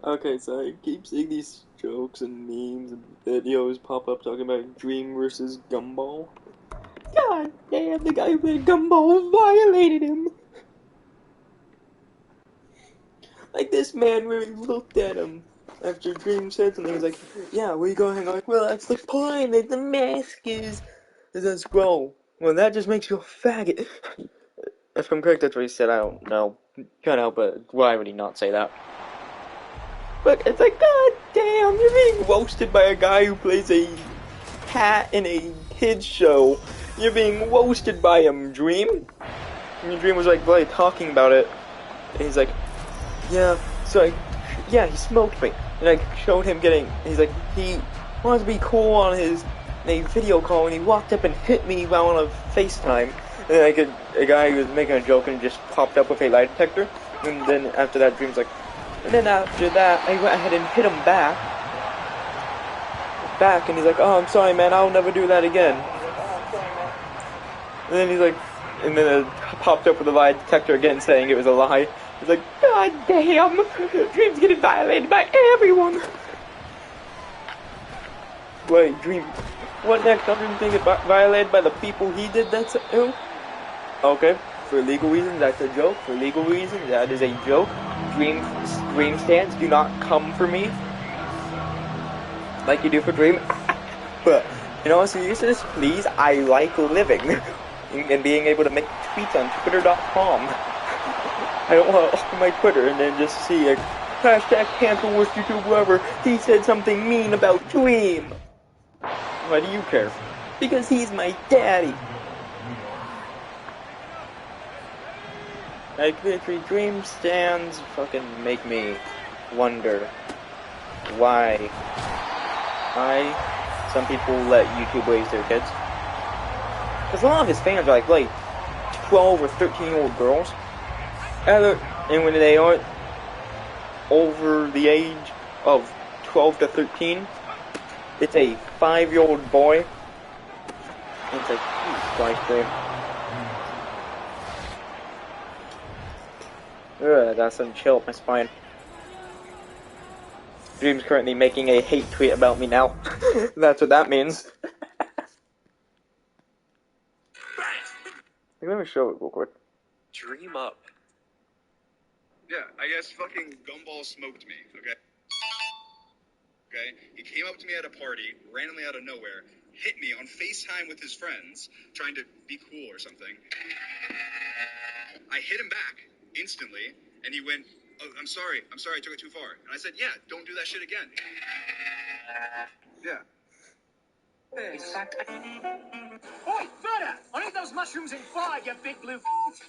Okay, so I keep seeing these jokes and memes and videos pop up talking about Dream versus Gumball. God damn, the guy who played Gumball violated him. Like, this man really looked at him after Dream said something. He was like, yeah, where you going? I'm like, well, that's the point. That the mask is a scroll. Well, that just makes you a faggot. If I'm correct, that's what he said. I don't know. Can't help it. Why would he not say that? But it's like, god damn, you're being roasted by a guy who plays a cat in a kid's show. You're being roasted by him, Dream. And Dream was like talking about it. And he's like, yeah, so yeah, he smoked me. And I showed him getting, he's like, he wanted to be cool on his a video call and he walked up and hit me while on a FaceTime. And then a guy who was making a joke and just popped up with a lie detector. And then after that, Dream's like, and then after that, I went ahead and hit him back, and he's like, oh, I'm sorry, man, I'll never do that again. And then he's like, and then it popped up with a lie detector again saying it was a lie. He's like, god damn, Dream's getting violated by everyone. Wait, Dream, what next? Don't Dream get violated by the people he did that to? Okay, for legal reasons, that's a joke. For legal reasons, that is a joke. Dream stands, do not come for me like you do for Dream. But in all seriousness, please, I like living and being able to make tweets on Twitter.com. I don't want to open my Twitter and then just see a hashtag cancel worst YouTuber ever. He said something mean about Dream. Why do you care? Because he's my daddy. Like, literally, Dream stands fucking make me wonder why some people let YouTube raise their kids. Because a lot of his fans are like 12 or 13-year-old girls. And when they aren't over the age of 12 to 13, it's a 5-year-old boy. And it's like, Jesus Christ, Dream. Ugh, I got some chill up my spine. Dream's currently making a hate tweet about me now. That's what that means. Let me show it real quick. Dream up. Yeah, I guess fucking Gumball smoked me, okay? Okay? He came up to me at a party, randomly out of nowhere, hit me on FaceTime with his friends, trying to be cool or something. I hit him back instantly, and he went, oh, I'm sorry, I took it too far. And I said, yeah, don't do that shit again. Yeah. In fact, Oi, Feta! I need those mushrooms in 5, you big blue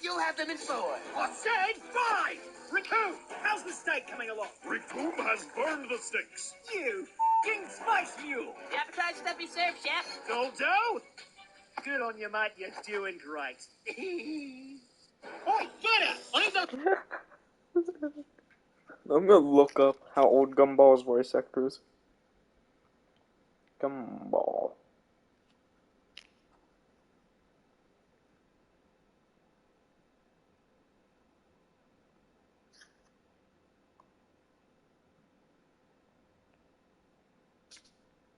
You'll have them in 4. I said 5! Raccoon, how's the steak coming along? Raccoon has burned the steaks. You king spice mule! The appetizer that be served, chef. Goldo? Good on you, mate, you're doing great. Oi, Feta! I need those... I'm gonna look up how old Gumball's voice actor is. Gumball.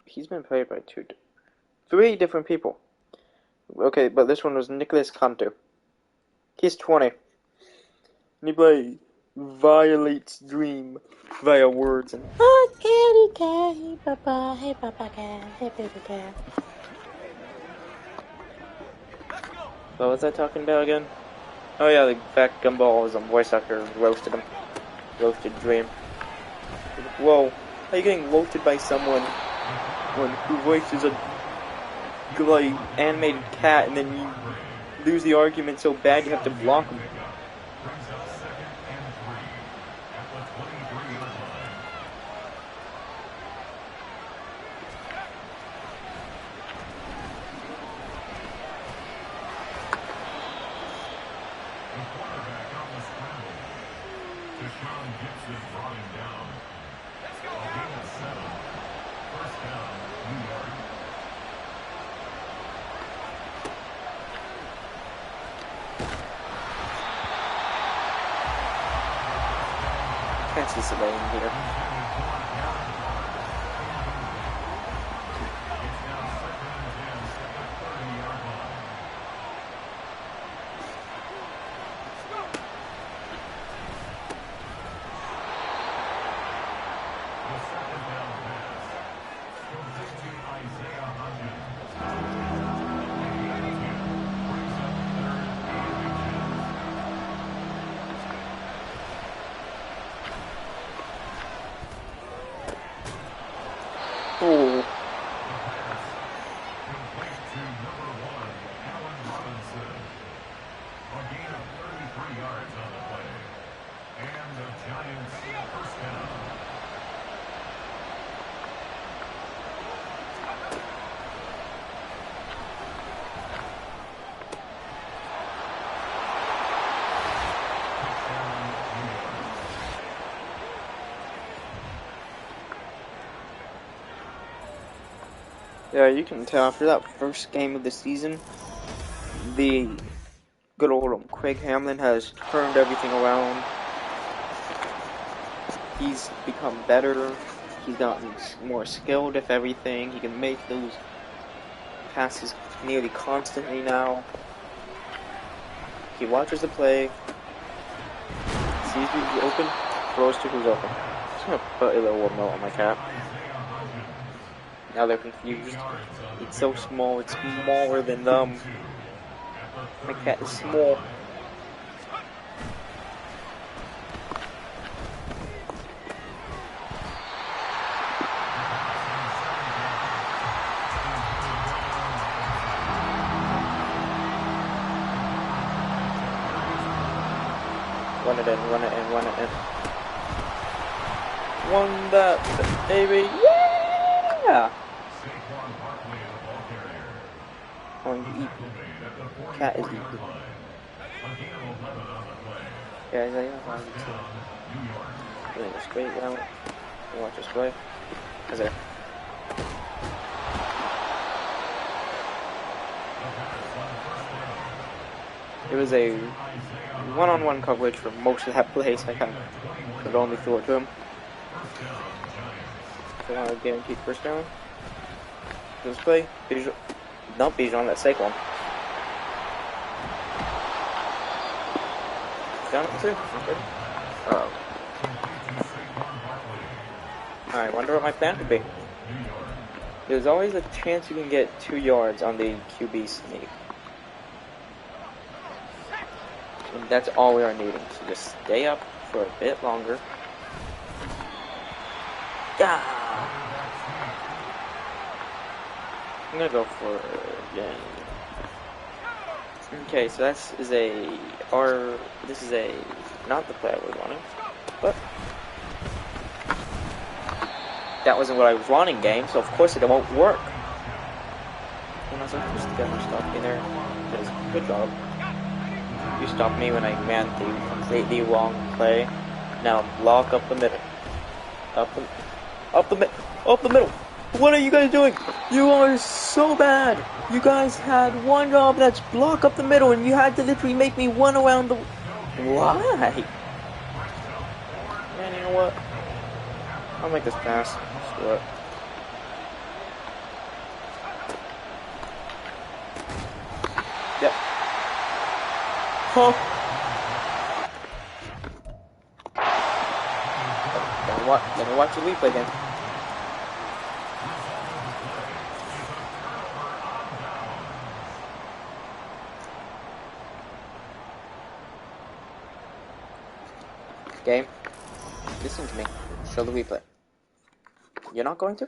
He's been played by 3 different people. Okay, but this one was Nicholas Cantu. He's 20. And he violates Dream via words and oh, kitty cat, hey papa, hey papa cat, hey baby cat. What was I talking about again? Oh yeah, the fact Gumball was a voice actor roasted him. Roasted Dream. Whoa, how are you getting roasted by someone who voices a animated cat and then you lose the argument so bad you have to block him? Can't see somebody in here. Yeah, you can tell after that first game of the season, the good old Craig Hamlin has turned everything around. He's become better. He's gotten more skilled with everything. He can make those passes nearly constantly now. He watches the play, sees who's open, throws to who's open. I'm just gonna put a little note on my cap. Now they're confused. It's so small, it's smaller than them. My cat is small. Run it in, run it in, run it in. Won that, baby. Yeah! Going to eat. Cat is eating. Yeah, doing a straight route. Watch this play. Is there? It was a one-on-one coverage for most of that play, so I kind of could only throw it to him. So I want to guarantee first down. This play, Bijan, not Bijan, that's Saquon. Down at 2. Okay. Oh. I wonder what my plan could be. There's always a chance you can get 2 yards on the QB sneak. And that's all we are needing. So just stay up for a bit longer. Yeah. I'm gonna go for again. Okay, so this is not the play I was wanting, but that wasn't what I was wanting, game. So of course it won't work. And I was like, just get my stuff in there. Good job. You stopped me when I ran the completely wrong play. Now block up the middle. Up the middle. What are you guys doing? You are so bad. You guys had one job, that's block up the middle, and you had to literally make me run around the... Why? Man, you know what? I'll make this pass. Screw it. Yep. Huh. Let me watch the replay again. Game, listen to me. Show the replay. You're not going to?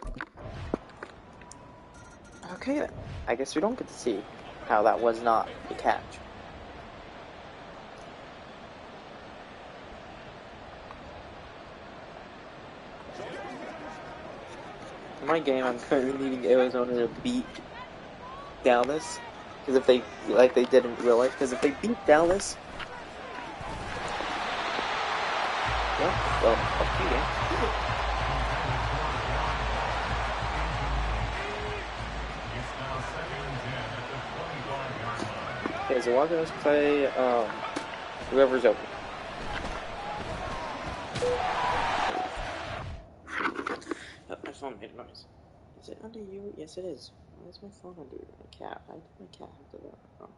Okay then. I guess we don't get to see how that was not a catch. In my game, I'm currently needing Arizona to beat Dallas. Because if they, like they did in real life, because if they beat Dallas... Yeah, well, fuck you, game. Okay, so watching us play, whoever's open. Oh, my phone made a noise. Is it under you? Yes, it is. Why is my phone under my cat? Why did my cat have to do that? Oh.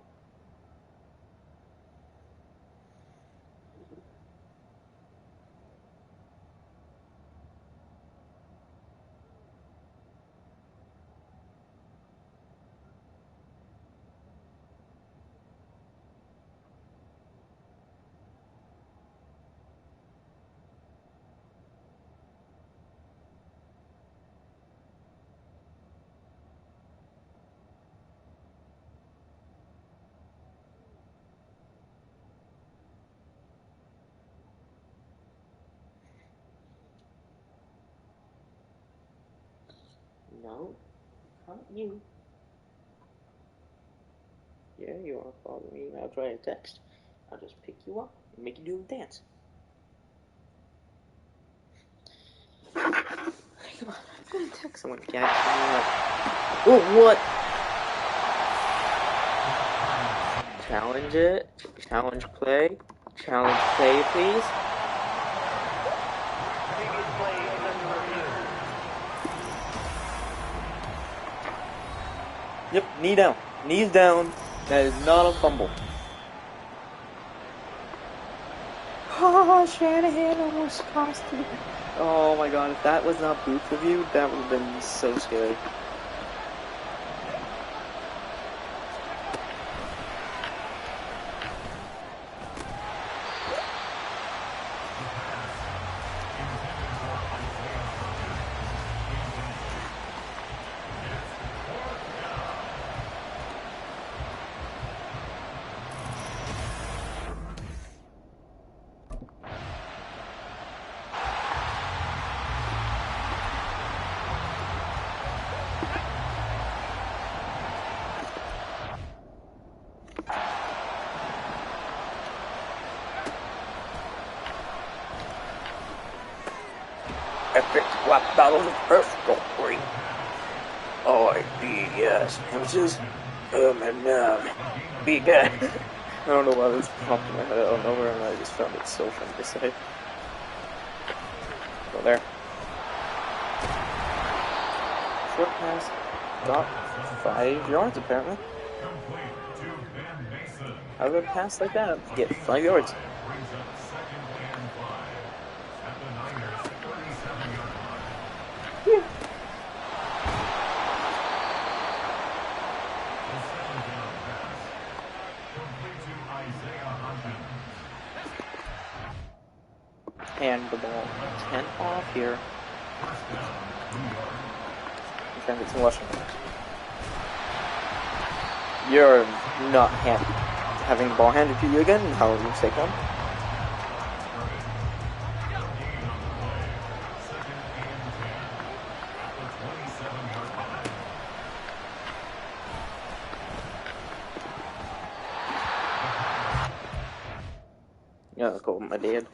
No, not you. Yeah, you want to follow me? I'll try a text. I'll just pick you up and make you do a dance. Come on, I'm gonna text someone. Yeah. Oh, what? Challenge it. Challenge play. Challenge play, please. Previous play is under review. Yep, knee down. Knees down. That is not a fumble. Oh, Shanahan almost cost me. Oh my god, if that was not booth review, that would have been so scary. Epic rap battle of Earth Glory. IBS nemesis. And be good. I don't know why this popped in my head out of nowhere, and I just found it so funny to say. Go there. Short pass. Not 5 yards apparently. How did a pass like that get 5 yards? Yeah. Hand the ball 10 off here. Defend it to Washington. You're not having the ball handed to you again. How do you take one? Yeah, cool. My dad.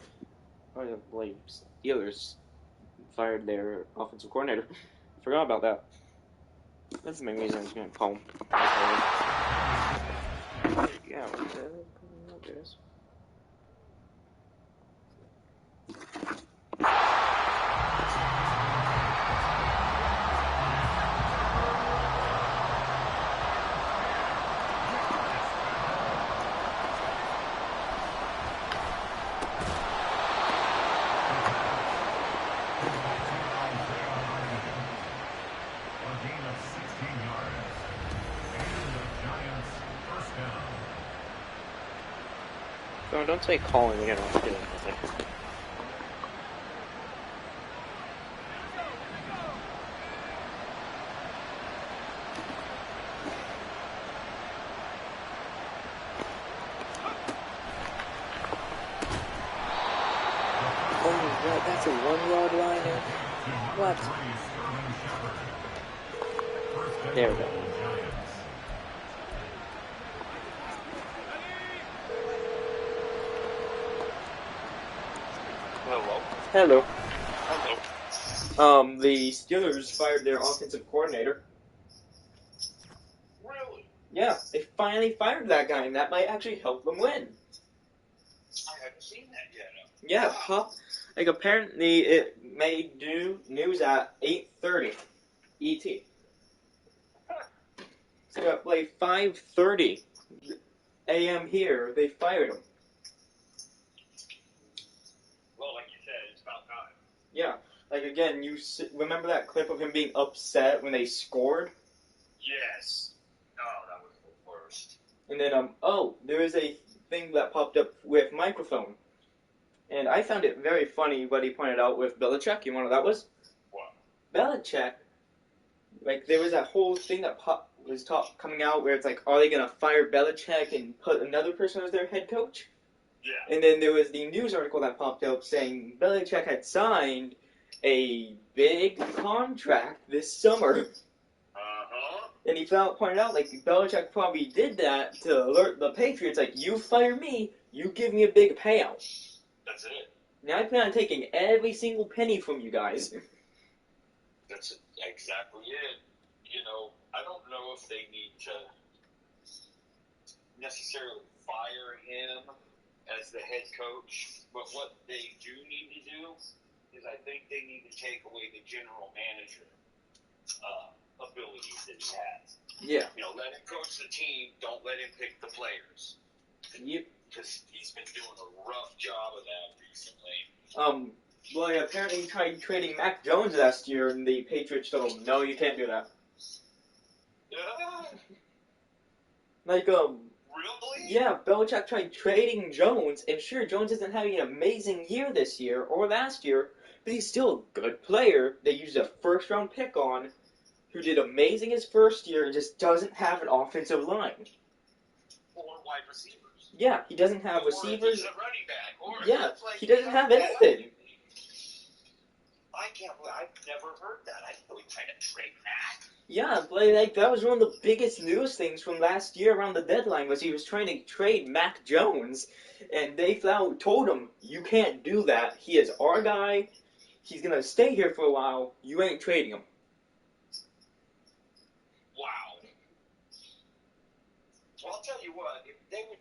Oh, yeah, like Steelers fired their offensive coordinator. Forgot about that. That's the main reason I was going to call him. Yeah, what the hell is No, don't say calling, you're not doing anything. Oh, right, that's a 1-yard line. What? There we go. Hello. Hello. The Steelers fired their offensive coordinator. Really? Yeah, they finally fired that guy, and that might actually help them win. I haven't seen that yet. Yeah, like apparently it made news at 8:30 ET. So at like 5:30 a.m. here, they fired him. Well, like you said, it's about time. Yeah, like again, remember that clip of him being upset when they scored? Yes. Oh, that was the worst. And then there is a thing that popped up with microphone. And I found it very funny what he pointed out with Belichick. You know what that was? What? Belichick, like, there was that whole thing that was coming out where it's like, are they going to fire Belichick and put another person as their head coach? Yeah. And then there was the news article that popped up saying Belichick had signed a big contract this summer. Uh-huh. And he pointed out, like, Belichick probably did that to alert the Patriots, like, you fire me, you give me a big payout. That's it. Now I plan on taking every single penny from you guys. That's exactly it. You know, I don't know if they need to necessarily fire him as the head coach, but what they do need to do is I think they need to take away the general manager abilities that he has. Yeah. You know, let him coach the team. Don't let him pick the players. Yep. Because he's been doing a rough job of that recently. Well, yeah, apparently he tried trading Mac Jones last year, and the Patriots told him, no, you can't do that. Like, Really? yeah, Belichick tried trading Jones, and sure, Jones isn't having an amazing year this year, or last year, but he's still a good player. They used a first-round pick on, who did amazing his first year, and just doesn't have an offensive line. Or wide receivers. Yeah, he doesn't have Or receivers. a running back. Or Yeah, like, he doesn't have anything. I can't believe I've never heard that. I didn't know he tried to trade that. Yeah, like that was one of the biggest news things from last year around the deadline was he was trying to trade Mac Jones, and they told him, you can't do that. He is our guy. He's gonna stay here for a while. You ain't trading him. Wow. Well, I'll tell you what, if they would,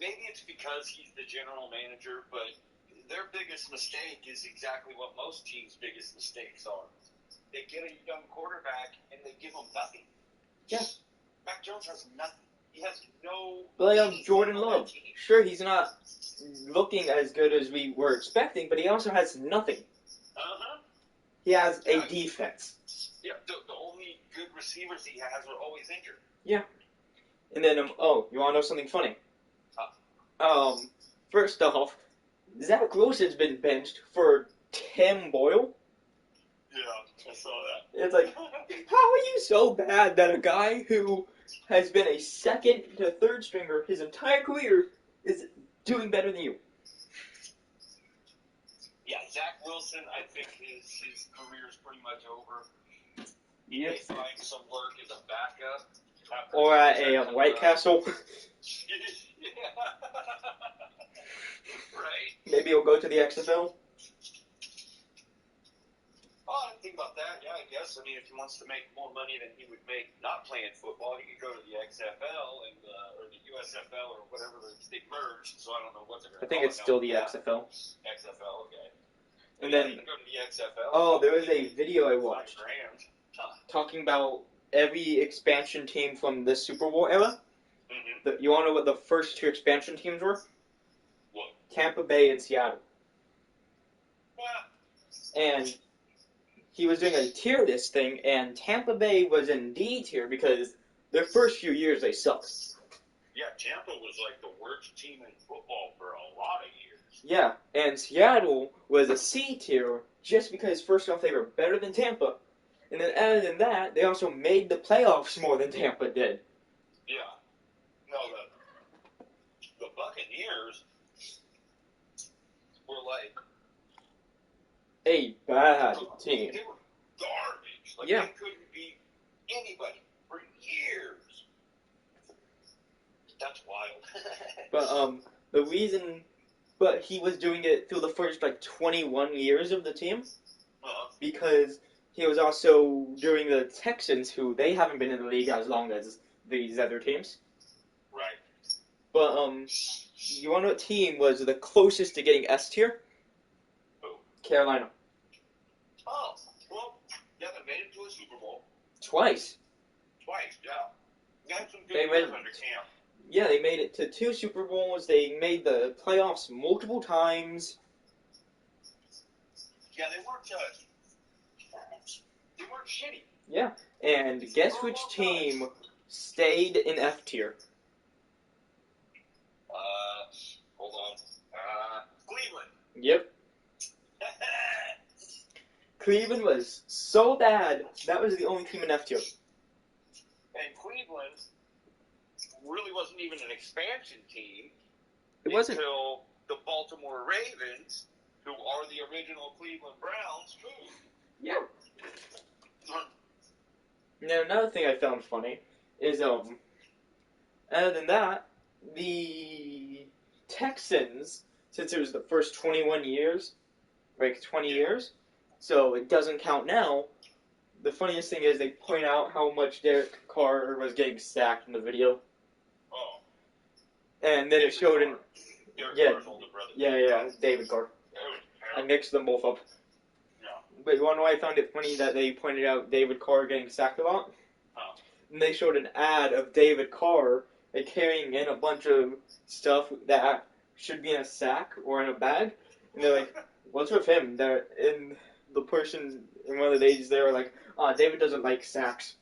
maybe it's because he's the general manager, but their biggest mistake is exactly what most teams' biggest mistakes are. They get a young quarterback and they give him nothing. Yeah. Mac Jones has nothing. He has no. But like Jordan Love, sure he's not looking as good as we were expecting, but he also has nothing. Uh-huh. He has a defense. Yeah, the only good receivers he has are always injured. Yeah. And then, you want to know something funny? First off, Zach Wilson's been benched for Tim Boyle. Yeah, I saw that. It's like, how are you so bad that a guy who has been a second to third stringer his entire career is doing better than you? Yeah, Zach Wilson, I think his career is pretty much over. He Yep. may find some work as a backup. Or at a White Castle. Right. Maybe he'll go to the XFL. Oh, I didn't think about that. Yeah, I guess. I mean, if he wants to make more money than he would make not playing football, he could go to the XFL or the USFL or whatever. They merged, so I don't know what they're going to I think call it's it still now. the XFL. XFL, okay. And Yeah, then, you can go to the XFL. oh, there was a video I watched Huh. talking about every expansion team from the Super Bowl era. Mm-hmm. You want to know what the first two expansion teams were? What? Tampa Bay and Seattle. Yeah. And he was doing a tier list thing, and Tampa Bay was in D tier because their first few years they sucked. Yeah, Tampa was like the worst team in football for a lot of years. Yeah, and Seattle was a C tier just because first off they were better than Tampa, and then other than that they also made the playoffs more than Tampa did. Yeah. No, the Buccaneers were like A bad team. They were garbage. Like Yeah. they couldn't beat anybody for years. That's wild. The reason, but he was doing it through the first 21 years of the team because he was also doing the Texans, who they haven't been in the league as long as these other teams. Right. But you want to know what team was the closest to getting S tier? Who? Carolina. Oh, well, yeah, they made it to a Super Bowl. Twice. Yeah. They had some good They years went- under Cam. Yeah, they made it to 2 Super Bowls. They made the playoffs multiple times. Yeah, they weren't shitty. Yeah, and guess which team stayed in F tier? Hold on. Cleveland. Yep. Cleveland was so bad, that was the only team in F tier. And Cleveland really wasn't even an expansion team. It wasn't. Until the Baltimore Ravens, who are the original Cleveland Browns, moved. Yeah. Now, another thing I found funny is, other than that, the Texans, since it was the first 21 years, 20 years, so it doesn't count now. The funniest thing is they point out how much Derek Carr was getting sacked in the video. Oh. And then it showed in... Derek Carr's older brother. Yeah, David Carr. I mixed them both up. Yeah. But you want to know why I found it funny that they pointed out David Carr getting sacked a lot? Huh. And they showed an ad of David Carr carrying in a bunch of stuff that should be in a sack or in a bag. And they're like, what's with him? And the person in one of the days, they were like, David doesn't like sacks.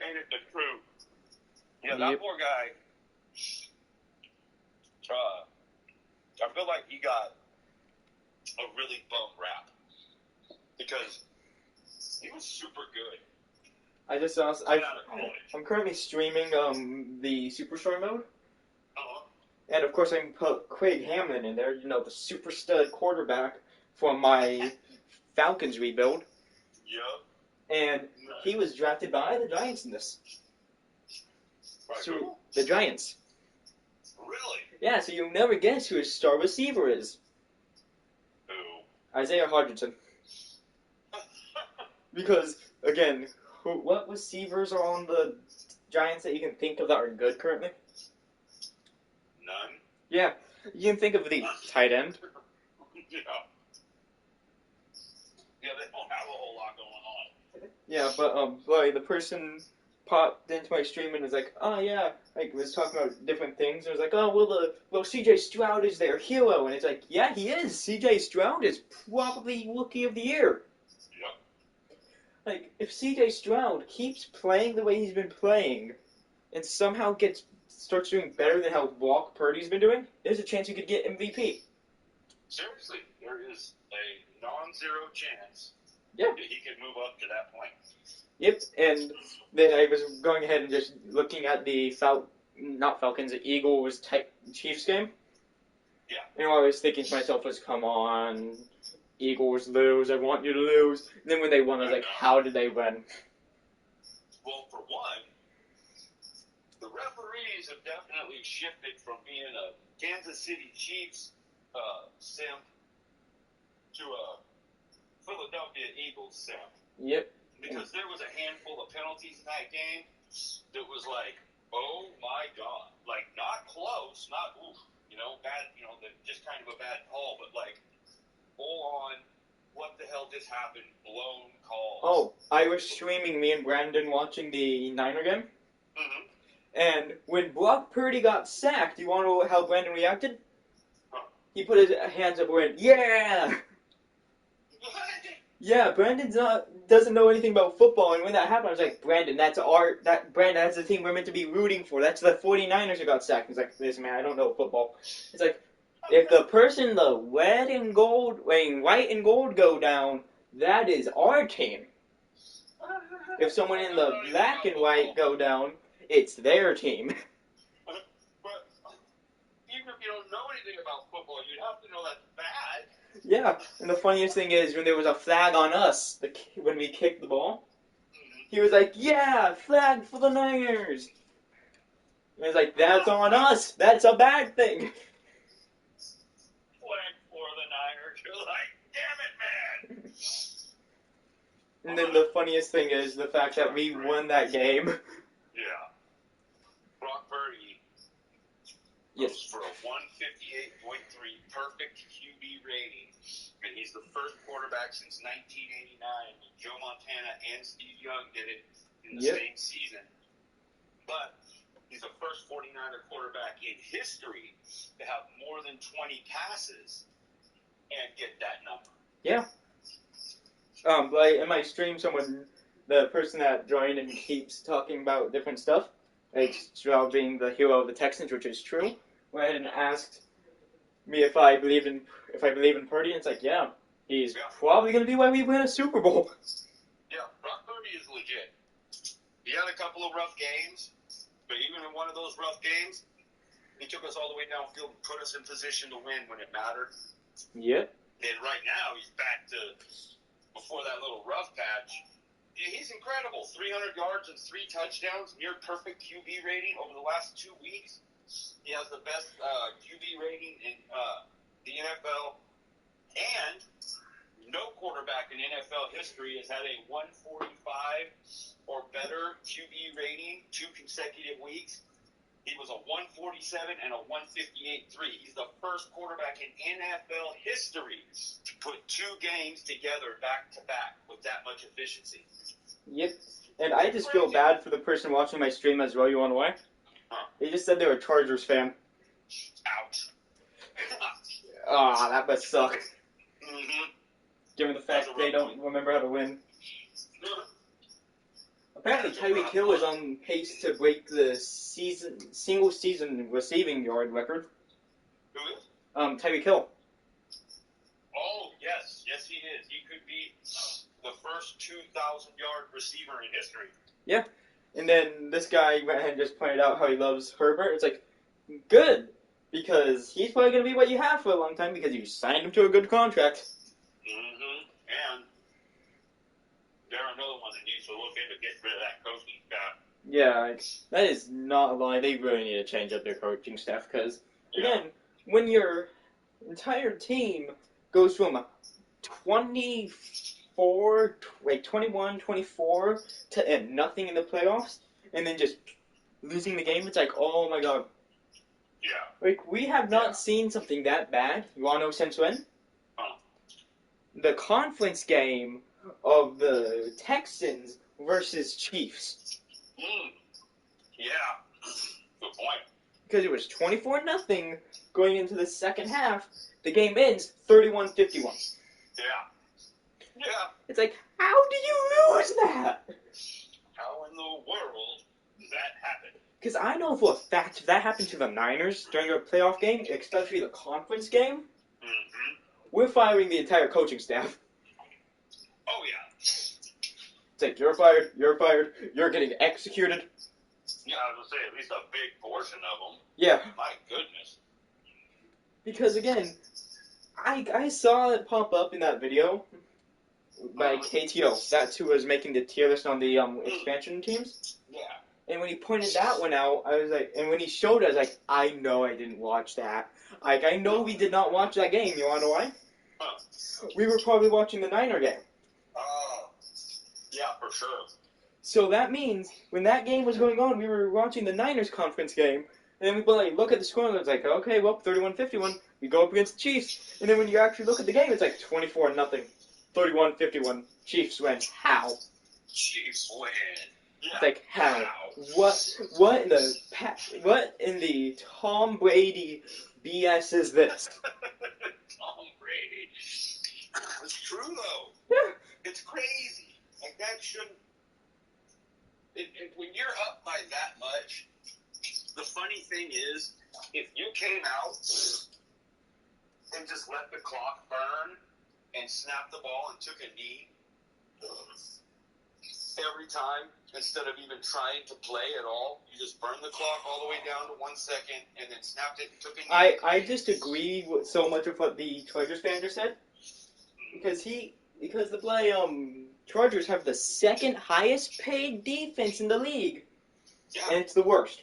Ain't it the truth? Yeah, that poor guy. I feel like he got a really bum rap because he was super good. I just I'm currently streaming the Superstar mode, and of course I put Craig Hamlin in there. You know, the super stud quarterback from my Falcons rebuild. Yeah. And he was drafted by the Giants in this. So, The Giants. really? Yeah, so you'll never guess who his star receiver is. Who? Isaiah Hodgson. Because, again, what receivers are on the Giants that you can think of that are good currently? None. Yeah, you can think of the tight end. Yeah. Yeah, they don't have a whole lot going on. Yeah, but the person popped into my stream and was like, oh yeah, like was talking about different things. And was like, oh well, CJ Stroud is their hero, and it's like, yeah, he is. CJ Stroud is probably Rookie of the Year. Yep. Like, if CJ Stroud keeps playing the way he's been playing, and somehow starts doing better than how Brock Purdy's been doing, there's a chance he could get MVP. Seriously, there is a non-zero chance Yeah. that he could move up to that point. Yep, and then I was going ahead and just looking at the the Eagles Chiefs game. Yeah. And what I was thinking to myself was, come on, Eagles lose, I want you to lose. And then when they won, I was like, how did they win? Well, for one, the referees have definitely shifted from being a Kansas City Chiefs simp to a Philadelphia Eagles simp. Yep. Because there was a handful of penalties in that game that was like, oh my God. Like, not close, not, oof, bad, just kind of a bad call, but like, full on, what the hell just happened, blown calls. Oh, I was streaming me and Brandon watching the Niner game. Mm-hmm. And when Brock Purdy got sacked, do you want to know how Brandon reacted? Huh. He put his hands up and went, yeah! Yeah, Brandon doesn't know anything about football, and when that happened, I was like, Brandon, that's the team we're meant to be rooting for. That's the 49ers who got sacked. He's like, listen, man, I don't know football. It's like, if the person, the white and gold go down, that is our team. If someone in the black and white go down, it's their team. But even if you don't know anything about football, you'd have to know that's bad. Yeah, and the funniest thing is when there was a flag on us when we kicked the ball, he was like, yeah, flag for the Niners. And I was like, that's on us. That's a bad thing. Flag for the Niners. You're like, damn it, man. And then the funniest thing is the fact that we won that game. Yeah. Brock Purdy Yes. goes for a 158.3 perfect QB rating. And he's the first quarterback since 1989 when Joe Montana and Steve Young did it in the same season. But he's the first 49er quarterback in history to have more than 20 passes and get that number. Yeah. Like in my stream, the person that joined and keeps talking about different stuff, like Stroud being the hero of the Texans, which is true, went and asked me if I believe in Purdy, and it's like, yeah, he's probably going to be why we win a Super Bowl. Yeah, Brock Purdy is legit. He had a couple of rough games, but even in one of those rough games, he took us all the way downfield and put us in position to win when it mattered. Yep. And right now, he's back to before that little rough patch. He's incredible. 300 yards and 3 touchdowns, near perfect QB rating over the last 2 weeks. He has the best QB rating in the NFL, and no quarterback in NFL history has had a 145 or better QB rating 2 consecutive weeks. He was a 147 and a 158.3. He's the first quarterback in NFL history to put 2 games together back to back with that much efficiency. Yep. And I just feel bad for the person watching my stream as well. You want to why? Huh. They just said they were a Chargers fan. Ouch. Ah, that must suck. Mm-hmm. Given the fact they don't remember how to win. Apparently, Tyreek Hill is on pace to break the single season receiving yard record. Who is? Tyreek Hill. Oh, yes. Yes, he is. He could be the first 2,000-yard receiver in history. Yeah. And then this guy went ahead and just pointed out how he loves Herbert. It's like, good. Because he's probably going to be what you have for a long time because you signed him to a good contract. Mm-hmm. And they're another one that needs to look into getting rid of that coaching staff. Yeah, that is not a lie. They really need to change up their coaching staff because, again, when your entire team goes from 21, 24 to nothing in the playoffs and then just losing the game, it's like, oh my god. Yeah. Like, we have not seen something that bad. You want to know since when? The conference game of the Texans versus Chiefs. Yeah. Good point. Because it was 24-0 going into the second half. The game ends 31-51. Yeah. Yeah. It's like, how do you lose that? How in the world does that happen? Because I know for a fact if that happened to the Niners during a playoff game, especially the conference game, we're firing the entire coaching staff. Oh, yeah. It's like, you're fired, you're getting executed. Yeah, I was going to say, at least a big portion of them. Yeah. My goodness. Because, again, I saw it pop up in that video by KTO. That's who was making the tier list on the expansion teams. Yeah. And when he pointed that one out, I was like, and when he showed it, I was like, I know I didn't watch that. Like, I know we did not watch that game. You want to know why? We were probably watching the Niner game. Oh. Yeah, for sure. So that means when that game was going on, we were watching the Niners conference game, and then we like look at the score and it's like, okay, well, 31-51, we go up against the Chiefs. And then when you actually look at the game, it's like 24-0, 31-51, Chiefs win. How? Chiefs win. Yeah. It's like, how? What in the Tom Brady BS is this? Tom Brady. It's true though. Yeah. It's crazy. Like that shouldn't. When you're up by that much, the funny thing is, if you came out and just let the clock burn and snapped the ball and took a knee every time instead of even trying to play at all, you just burned the clock all the way down to 1 second and then snapped it and took a knee. I just agree with so much of what the Chargers fan just said because the Chargers have the second highest paid defense in the league. Yeah. And it's the worst.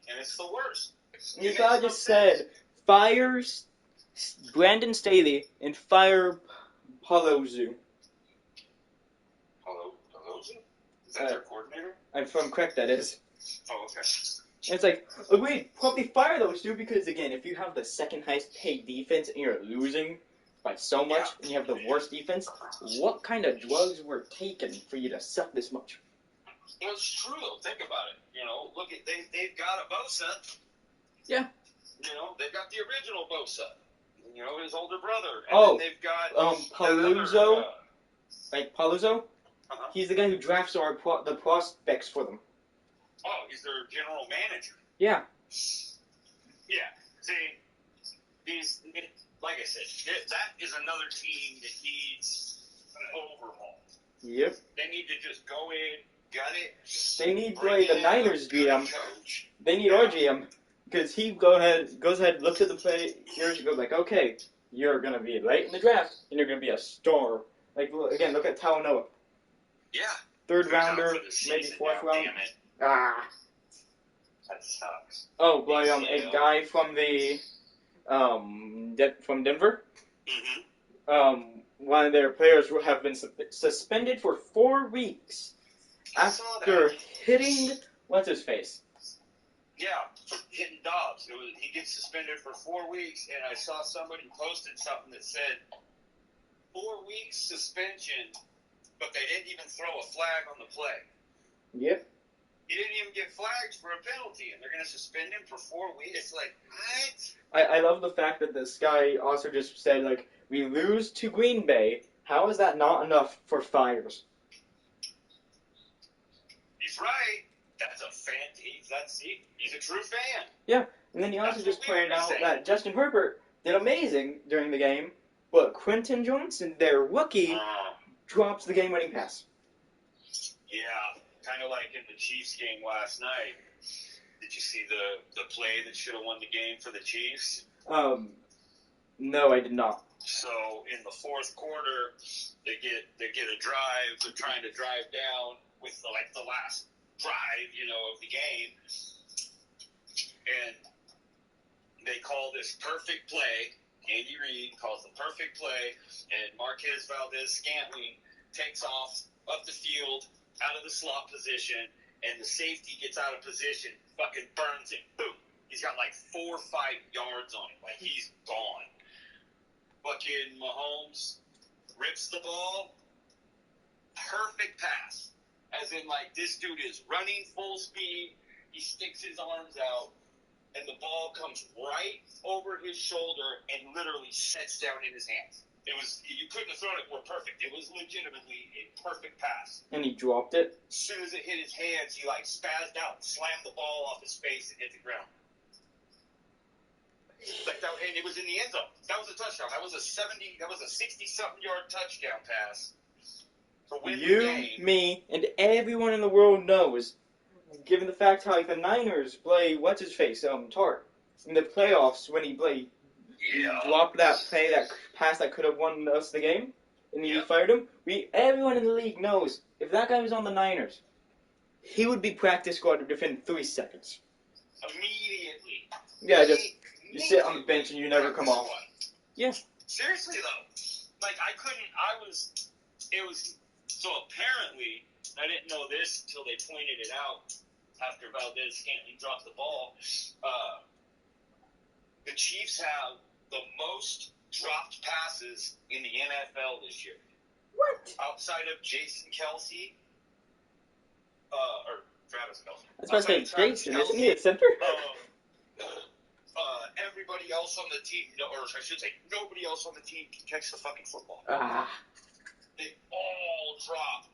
And it's the worst. And you gotta just said, fire Brandon Staley and fire Palozu. Palozu? Is that their coordinator? I'm from correct, that is. Oh, okay. And it's like, agreed, probably fire those two because, again, if you have the second highest paid defense and you're losing by so much and you have the worst defense, what kind of drugs were taken for you to suck this much? Well, it's true, though. Think about it. You know, look at, they've got a Bosa. Yeah. You know, they've got the original Bosa. You know, his older brother. And then they've got... Paluzzo. Like, Paluzzo? Uh-huh. He's the guy who drafts the prospects for them. Oh, he's their general manager. Yeah. Yeah. See, like I said, that is another team that needs an overhaul. Yep. They need to just go in, gut it. They need the Niners GM. They need our GM. Because he goes ahead, looks at the players and goes like, okay, you're going to be late in the draft, and you're going to be a star. Like, again, look at Talanoa. Yeah. Third rounder, maybe fourth round. Damn it. Ah. That sucks. Oh, by a guy from the from Denver. One of their players have been suspended for 4 weeks after hitting what's his face. Yeah, for hitting Dobbs. He gets suspended for 4 weeks, and I saw somebody posted something that said 4 weeks suspension, but they didn't even throw a flag on the play. Yep. He didn't even get flagged for a penalty, and they're going to suspend him for 4 weeks. It's like, what? I love the fact that this guy also just said, like, we lose to Green Bay. How is that not enough for fires? He's right. That's a fan. He's a true fan. Yeah, and then he also just pointed out that Justin Herbert did amazing during the game, but Quentin Johnson, their rookie, drops the game-winning pass. Yeah, kind of like in the Chiefs game last night. Did you see the play that should have won the game for the Chiefs? No, I did not. So in the fourth quarter, they get a drive. They're trying to drive down with the last drive, of the game, and they call this perfect play. Andy Reid calls the perfect play, and Marquez Valdez-Scantling takes off up the field out of the slot position, and the safety gets out of position, fucking burns him. Boom! He's got like 4 or 5 yards on him, like he's gone. Fucking Mahomes rips the ball. Perfect pass. As in, like, this dude is running full speed. He sticks his arms out, and the ball comes right over his shoulder and literally sets down in his hands. You couldn't have thrown it more perfect. It was legitimately a perfect pass. And he dropped it? As soon as it hit his hands, he, spazzed out, slammed the ball off his face, and hit the ground. And it was in the end zone. That was a touchdown. That was a 60-something yard touchdown pass. You, me, and everyone in the world knows, given the fact how the Niners play what's-his-face, Tart, in the playoffs when he dropped that pass that could have won us the game, and he fired him. Everyone in the league knows, if that guy was on the Niners, he would be practice squad within 3 seconds. Immediately. Yeah, you sit on the bench and you never come off. Yeah. Seriously, though. So apparently, I didn't know this until they pointed it out after Valdez-Scantling dropped the ball. The Chiefs have the most dropped passes in the NFL this year. What? Outside of Jason Kelce, or Travis Kelce. That's what I said, Jason, isn't he a center? Everybody else on the team, or I should say, nobody else on the team can catch the fucking football. They all dropped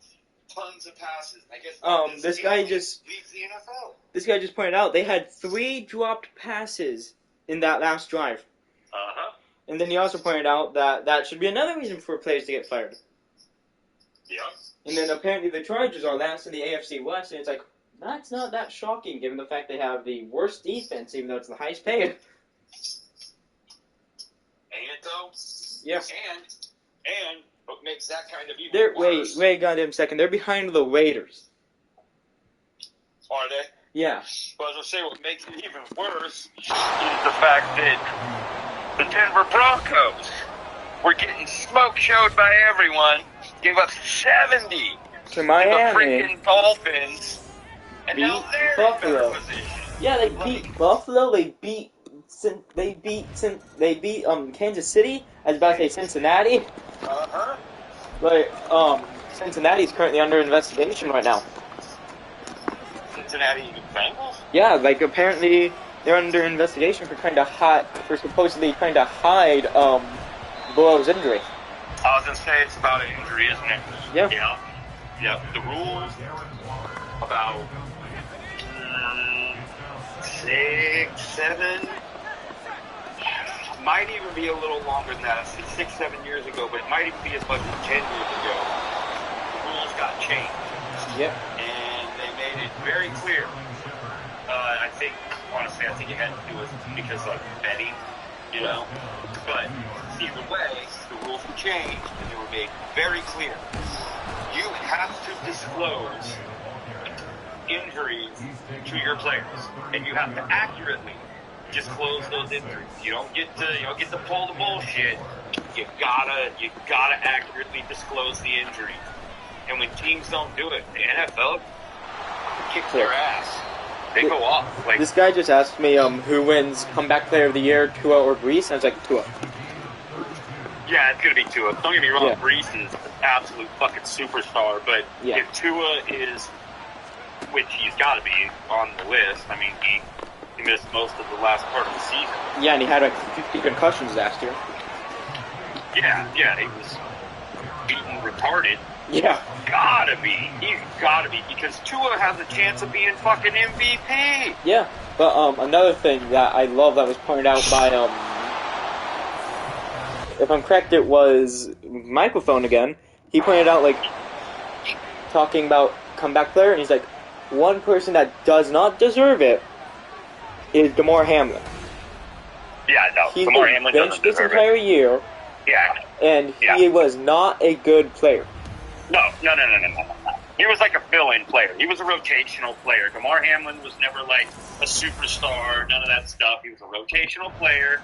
tons of passes. I guess this guy just leads the NFL. This guy just pointed out they had 3 dropped passes in that last drive. And then he also pointed out that should be another reason for players to get fired. Yeah. And then apparently the Chargers are last in the AFC West, and it's like, that's not that shocking given the fact they have the worst defense, even though it's the highest paid. Ain't it though? Yeah. And what makes that kind of even worse? Wait, goddamn second. They're behind the Raiders. Are they? Yeah. Well, I was going to say, what makes it even worse is the fact that the Denver Broncos were getting smoke showed by everyone, gave up 70 to Miami. The freaking Dolphins, and now they're Buffalo. in better position. Yeah, they beat Buffalo. They beat Kansas City. I was about to say Cincinnati. But Cincinnati's currently under investigation right now. Cincinnati Bengals? Yeah, apparently they're under investigation for supposedly trying to hide Burrow's injury. I was gonna say it's about an injury, isn't it? Yeah. Yeah. The rules about 6, 7. Might even be a little longer than that. It's 6, 7 years ago, but it might even be as much as 10 years ago. The rules got changed. Yep. And they made it very clear. I think it had to do with because of betting, But either way, the rules were changed and they were made very clear. You have to disclose injuries to your players, and you have to accurately disclose those injuries. You don't get to pull the bullshit. You gotta accurately disclose the injury. And when teams don't do it, the NFL kicks their ass. They go off. Like, this guy just asked me who wins comeback player of the year, Tua or Brees, and I was like, Tua. yeah, it's gonna be Tua. Don't get me wrong, Yeah. Brees is an absolute fucking superstar, but Yeah. if Tua is, which he's got to be on the list. I mean, he missed most of the last part of the season. Yeah, and he had like 50 concussions last year. Yeah, he was beaten retarded. Yeah. Gotta be. He's gotta be, because Tua has a chance of being fucking MVP. Yeah, but another thing that I love that was pointed out by if I'm correct, it was Microphone again. He pointed out, like, talking about comeback player, and he's like, one person that does not deserve it is DeMar Hamlin. Yeah, no, He's DeMar been Hamlin benched doesn't this deserve entire it. year, Yeah. and Yeah. he was not a good player. No. He was like a fill-in player. He was a rotational player. DeMar Hamlin was never like a superstar, none of that stuff. He was a rotational player.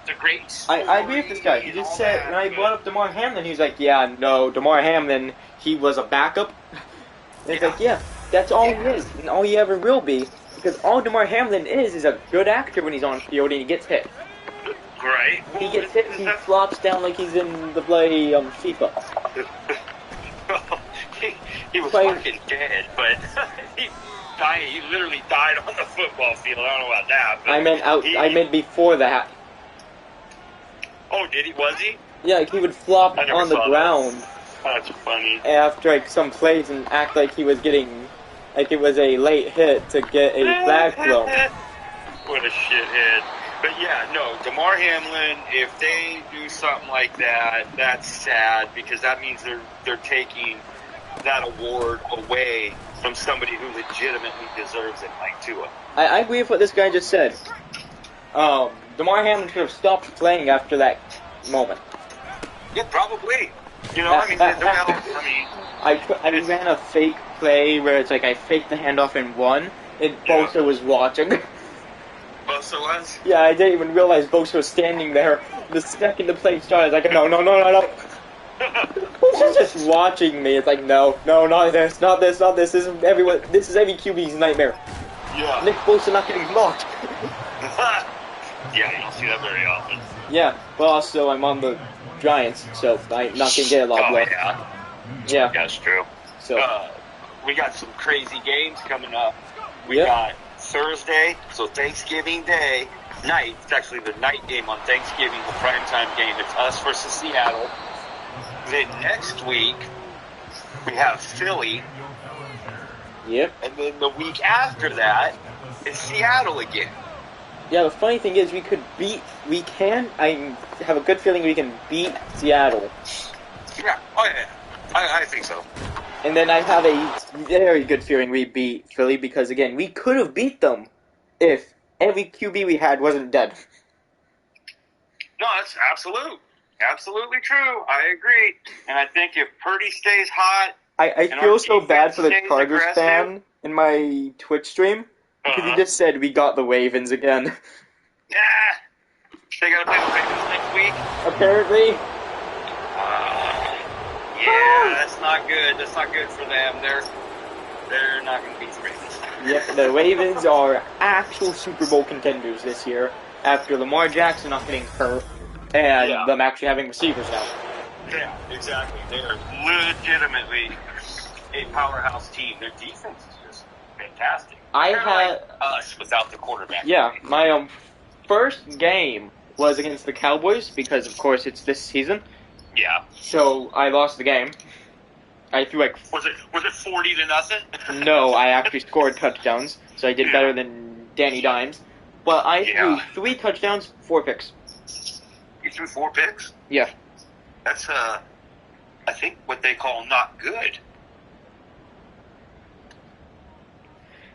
It's a great story. I agree with this guy. He and just all said, that, when I but- brought up DeMar Hamlin, he was like, yeah, no, DeMar Hamlin, he was a backup. And it's like, yeah, that's all he is, and all he ever will be, because all DeMar Hamlin is a good actor when he's on field and he gets hit. Right? He gets hit, he flops down like he's in the play FIFA. he was Playing- fucking dead, but he died. He literally died on the football field. I don't know about that. But I meant before that. Oh, did he? Was he? Yeah, like he would flop I never on the saw that. ground That's funny. after like some plays and act like he was getting, like it was a late hit to get a flag thrown. What a shithead. But yeah, no, DeMar Hamlin, if they do something like that, that's sad, because that means they're taking that award away from somebody who legitimately deserves it, like Tua. I agree with what this guy just said. DeMar Hamlin should have stopped playing after that moment. Yeah, probably. You know, I mean, I ran a fake play where it's like I faked the handoff and won, and Yeah. Bosa was watching. Bosa was? Yeah, I didn't even realize Bosa was standing there. The second the play started, I was like, no. Bosa's just watching me. It's like, no, not this. This is every QB's nightmare. Yeah. Nick Bosa not getting blocked. Yeah, you don't see that very often. Yeah, but also I'm on the Giants, so I'm not gonna get a lot of blocked. Yeah. Yeah, That's true. so We got some crazy games coming up. We Yep. got Thursday, so Thanksgiving Day night. It's actually the night game on Thanksgiving, the primetime game. It's us versus Seattle. Then next week, we have Philly. yep. And then the week after that is Seattle again. Yeah, the funny thing is I have a good feeling we can beat Seattle. Yeah. Oh, yeah. I think so. And then I have a very good feeling we beat Philly because, again, we could have beat them if every QB we had wasn't dead. No, that's absolutely true. I agree. And I think if Purdy stays hot, I And feel our so bad for the defense stays Chargers aggressive. fan in my Twitch stream because he Uh-huh. just said we got the Ravens again. yeah, they got to play the Ravens next week. Apparently. Yeah, that's not good. That's not good for them. They're not going to beat the Ravens. Yeah, the Ravens are actual Super Bowl contenders this year after Lamar Jackson not getting hurt and Yeah. them actually having receivers now. Yeah, exactly. They're legitimately a powerhouse team. Their defense is just fantastic. I Kinda had- like us without the quarterback. Yeah, my first game was against the Cowboys because, of course, it's this season. Yeah. So I lost the game. I threw like Was it 40-0? no, I actually scored touchdowns, so I did Yeah. better than Danny Dimes. But I threw Yeah. 3 touchdowns, 4 picks. You threw 4 picks? Yeah. That's I think what they call not good.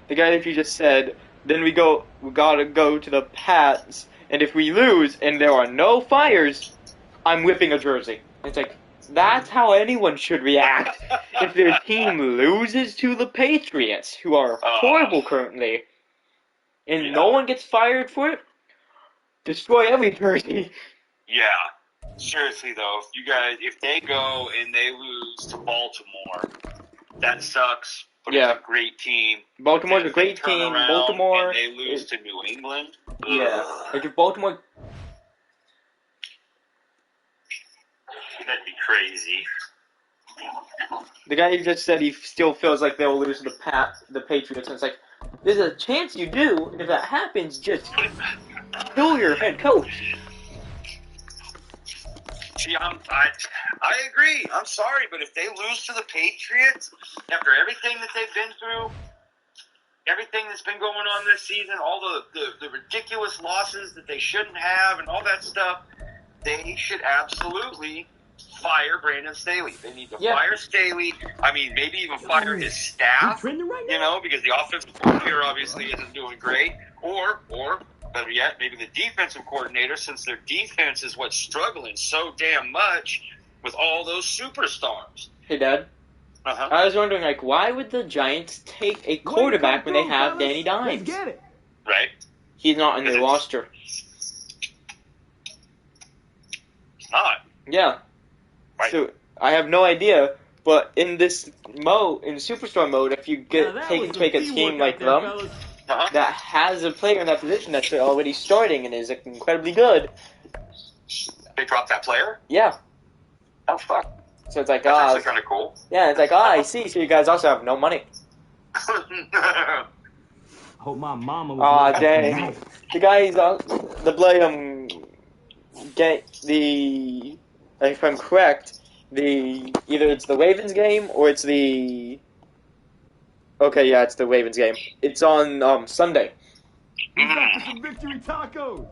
The guy that you just said, then we gotta go to the Pats, and if we lose and there are no fires, I'm whipping a jersey. It's like, That's how anyone should react if their team loses to the Patriots, who are horrible currently, and no one gets fired for it. Destroy every jersey. Yeah. Seriously though, if they go and they lose to Baltimore, that sucks. But Yeah. it's a great team. Baltimore's And a if they great turn team. around Baltimore and they lose to New England. Yeah. ugh, Like if Baltimore, that'd be crazy. the guy who just said he still feels like they'll lose to the Patriots, and it's like, there's a chance you do, and if that happens, just kill your head coach. See, I agree. I'm sorry, but if they lose to the Patriots after everything that they've been through, everything that's been going on this season, all the ridiculous losses that they shouldn't have, and all that stuff, they should absolutely fire Brandon Staley. They need to fire Staley. I mean, maybe even fire his staff. Because the offensive coordinator obviously isn't doing great. Or better yet, maybe the defensive coordinator, since their defense is what's struggling so damn much with all those superstars. Hey, Dad. I was wondering, like, why would the Giants take a quarterback when they have Danny Dimes? Let's get it. Right? He's not in their roster. It's not. Yeah. Right. So I have no idea, but in this mode, in Superstar mode, if you get taken to make a team like them that has a player in that position that's already starting and is incredibly good, they dropped that player? Yeah. Oh, fuck. So it's like, That's actually kind of cool. Yeah, it's like, I see. So you guys also have no money. I hope my mama was dang. The guys, the play, get the, if I'm correct, either it's the Ravens game or it's the, okay, yeah, it's the Ravens game. It's on, Sunday. some victory tacos.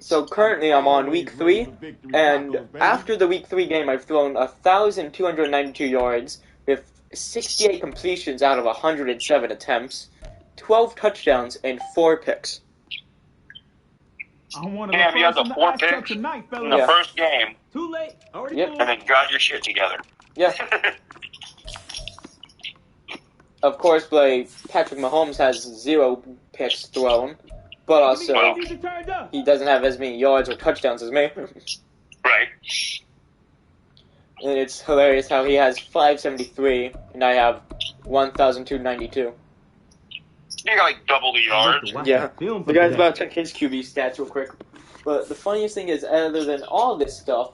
So currently I'm on week 3, and after the week 3 game I've thrown 1,292 yards with 68 completions out of 107 attempts, 12 touchdowns, and 4 picks. Damn, you had the 4 picks in the first game. Too late. Yep. And then got your shit together. Yeah. Of course, Patrick Mahomes has 0 picks thrown, but also he doesn't have as many yards or touchdowns as me. Right. And it's hilarious how he has 573 and I have 1,292. You got like double the yards. Yeah. The guy's about to check his QB stats real quick. But the funniest thing is, other than all this stuff,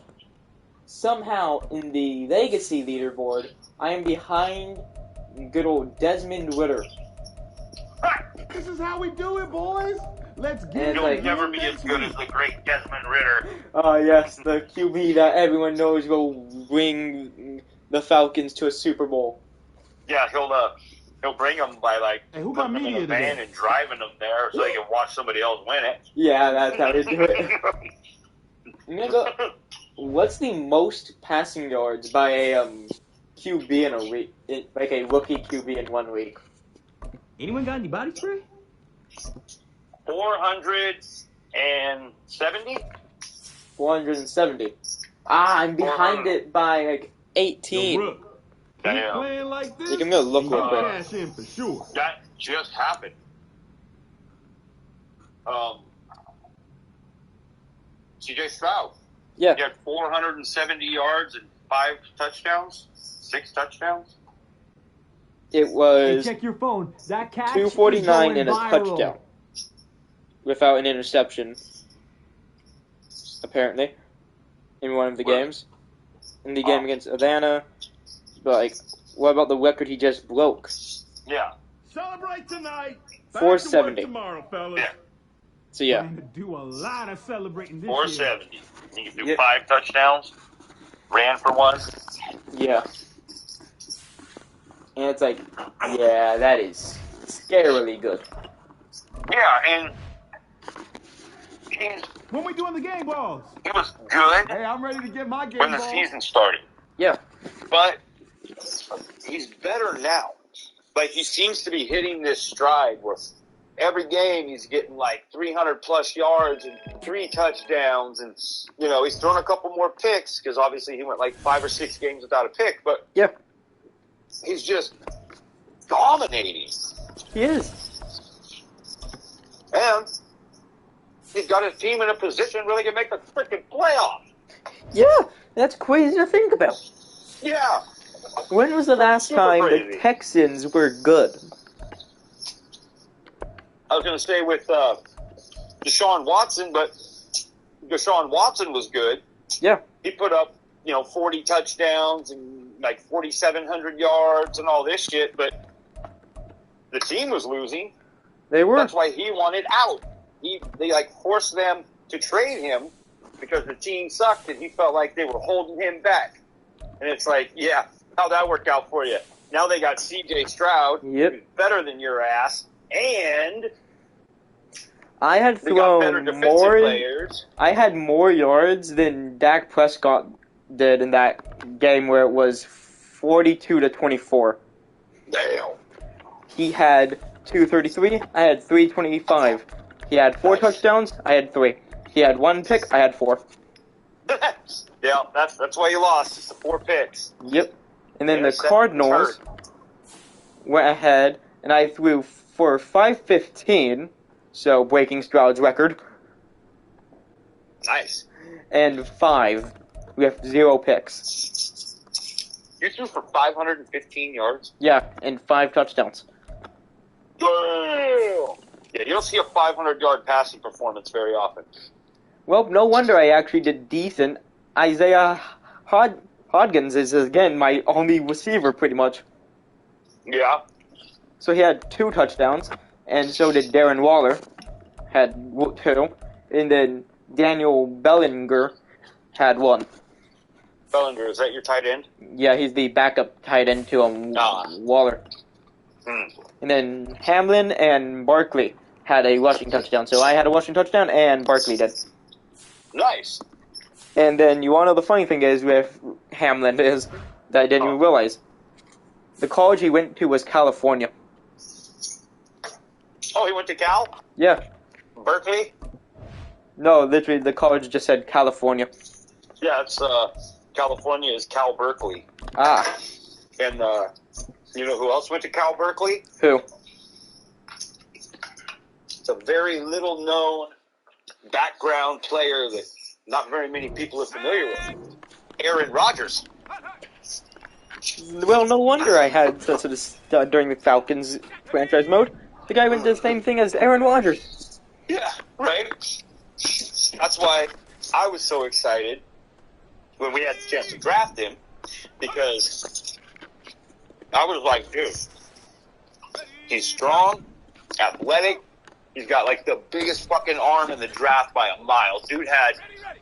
somehow in the legacy leaderboard, I am behind good old Desmond Ritter. This is how we do it, boys. Let's get it. You'll never be as good as the great Desmond Ritter. Yes, the QB that everyone knows will bring the Falcons to a Super Bowl. Yeah, he'll bring them by who putting got them in media a van today? and driving them there so they can watch somebody else win it. Yeah, that's how they do it. What's the most passing yards by a QB in a week, like a rookie QB in 1 week? Anyone got any body spray? 470? 470. I'm behind it by 18. Damn. Playing like this, You can go look real quick. cash in for sure. That just happened. CJ Stroud. Yeah. He had 470 yards and 5 touchdowns? 6 touchdowns? It was check your phone. That catch 249 and a viral. touchdown. Without an interception. Apparently. In one of the games. In the game against Atlanta. But, what about the record he just broke? Yeah. Celebrate tonight. 470. Tomorrow, fellas. Yeah. So, yeah. Going to do a lot of celebrating this 470. He can do Yeah. 5 touchdowns. Ran for 1. Yeah. And it's like, yeah, that is scarily good. Yeah, and When we doing the game balls? he was good Hey, I'm ready to get my game when the balls. season started. Yeah. But he's better now. He seems to be hitting this stride where every game he's getting like 300 plus yards and 3 touchdowns, and he's thrown a couple more picks because obviously he went like 5 or 6 games without a pick, but Yeah, he's just dominating, he is. and he's got his team in a position where they can make the freaking playoff. Yeah, that's crazy to think about. Yeah. When was the last Super time crazy. the Texans were good? I was going to say with Deshaun Watson, but Deshaun Watson was good. Yeah. He put up, 40 touchdowns and like 4,700 yards and all this shit, but the team was losing. They were. That's why he wanted out. They forced them to trade him because the team sucked and he felt like they were holding him back. And it's like, yeah, how'd that work out for you? Now they got C.J. Stroud, Yep. who's better than your ass, and I had they got better thrown defensive more. players. I had more yards than Dak Prescott did in that game where it was 42-24. Damn. He had 233. I had 325. He had 4 Nice. touchdowns. I had 3. He had 1 pick. I had 4. Yeah, that's why you lost. It's the 4 picks. Yep. And then the Interception Cardinals went ahead, and I threw for 515, so breaking Stroud's record, Nice. and 5 with 0 picks. You threw for 515 yards? Yeah, and 5 touchdowns. Damn. Yeah, you don't see a 500-yard passing performance very often. Well, no wonder I actually did decent. Isaiah Hodgins is, again, my only receiver, pretty much. Yeah. So he had 2 touchdowns, and so did Darren Waller, had 2, and then Daniel Bellinger had 1. Bellinger, is that your tight end? Yeah, he's the backup tight end to Waller. Hmm. And then Hamlin and Barkley had a rushing touchdown. So I had a rushing touchdown, and Barkley did. Nice. And then you want to know the funny thing is with Hamlin is that I didn't even realize. The college he went to was California. Oh, he went to Cal? Yeah. Berkeley? No, literally the college just said California. Yeah, it's California is Cal Berkeley. Ah. And you know who else went to Cal Berkeley? Who? It's a very little known background player that not very many people are familiar with. Aaron Rodgers. Well, no wonder I had such a stud during the Falcons franchise mode. The guy went to the same thing as Aaron Rodgers. Yeah, right? That's why I was so excited when we had the chance to draft him, because I was like, dude, he's strong, athletic, he's got like the biggest fucking arm in the draft by a mile. Dude had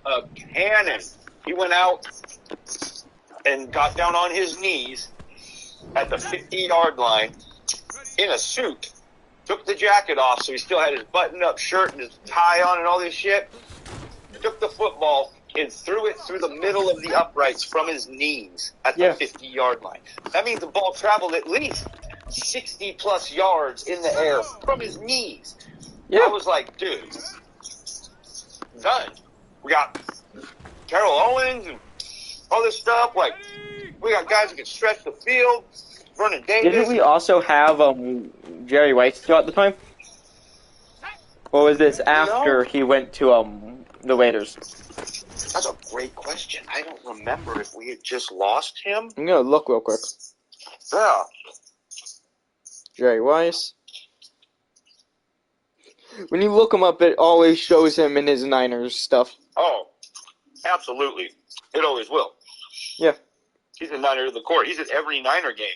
a cannon. He went out and got down on his knees at the 50-yard line in a suit, took the jacket off so he still had his button-up shirt and his tie on and all this shit, took the football and threw it through the middle of the uprights from his knees at the 50-yard line. That means the ball traveled at least 60-plus yards in the air from his knees. Yeah. I was like, dude, done. We got Terrell Owens and all this stuff. Like, we got guys who can stretch the field. Vernon Davis. Didn't we also have Jerry Rice still at the time? Or was this after he went to the Raiders? That's a great question. I don't remember if we had just lost him. I'm gonna look real quick. Yeah. Jerry Rice. When you look him up, it always shows him in his Niners stuff. Oh, absolutely. It always will. Yeah. He's a Niner of the court. He's at every Niner game.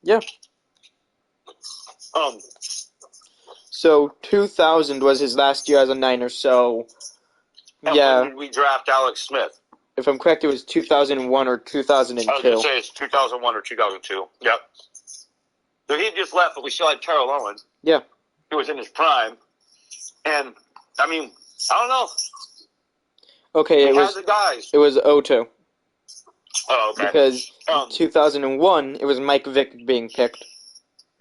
Yeah. So 2000 was his last year as a Niner. So And yeah, when did we draft Alex Smith? if I'm correct, it was 2001 or 2002. I was going to say it's 2001 or 2002. Yep. So he just left, but we still had Terrell Owens. Yeah. He was in his prime. And, I mean, I don't know. Okay, He had the guys. it was 02 Oh, okay. because 2001 it was Mike Vick being picked.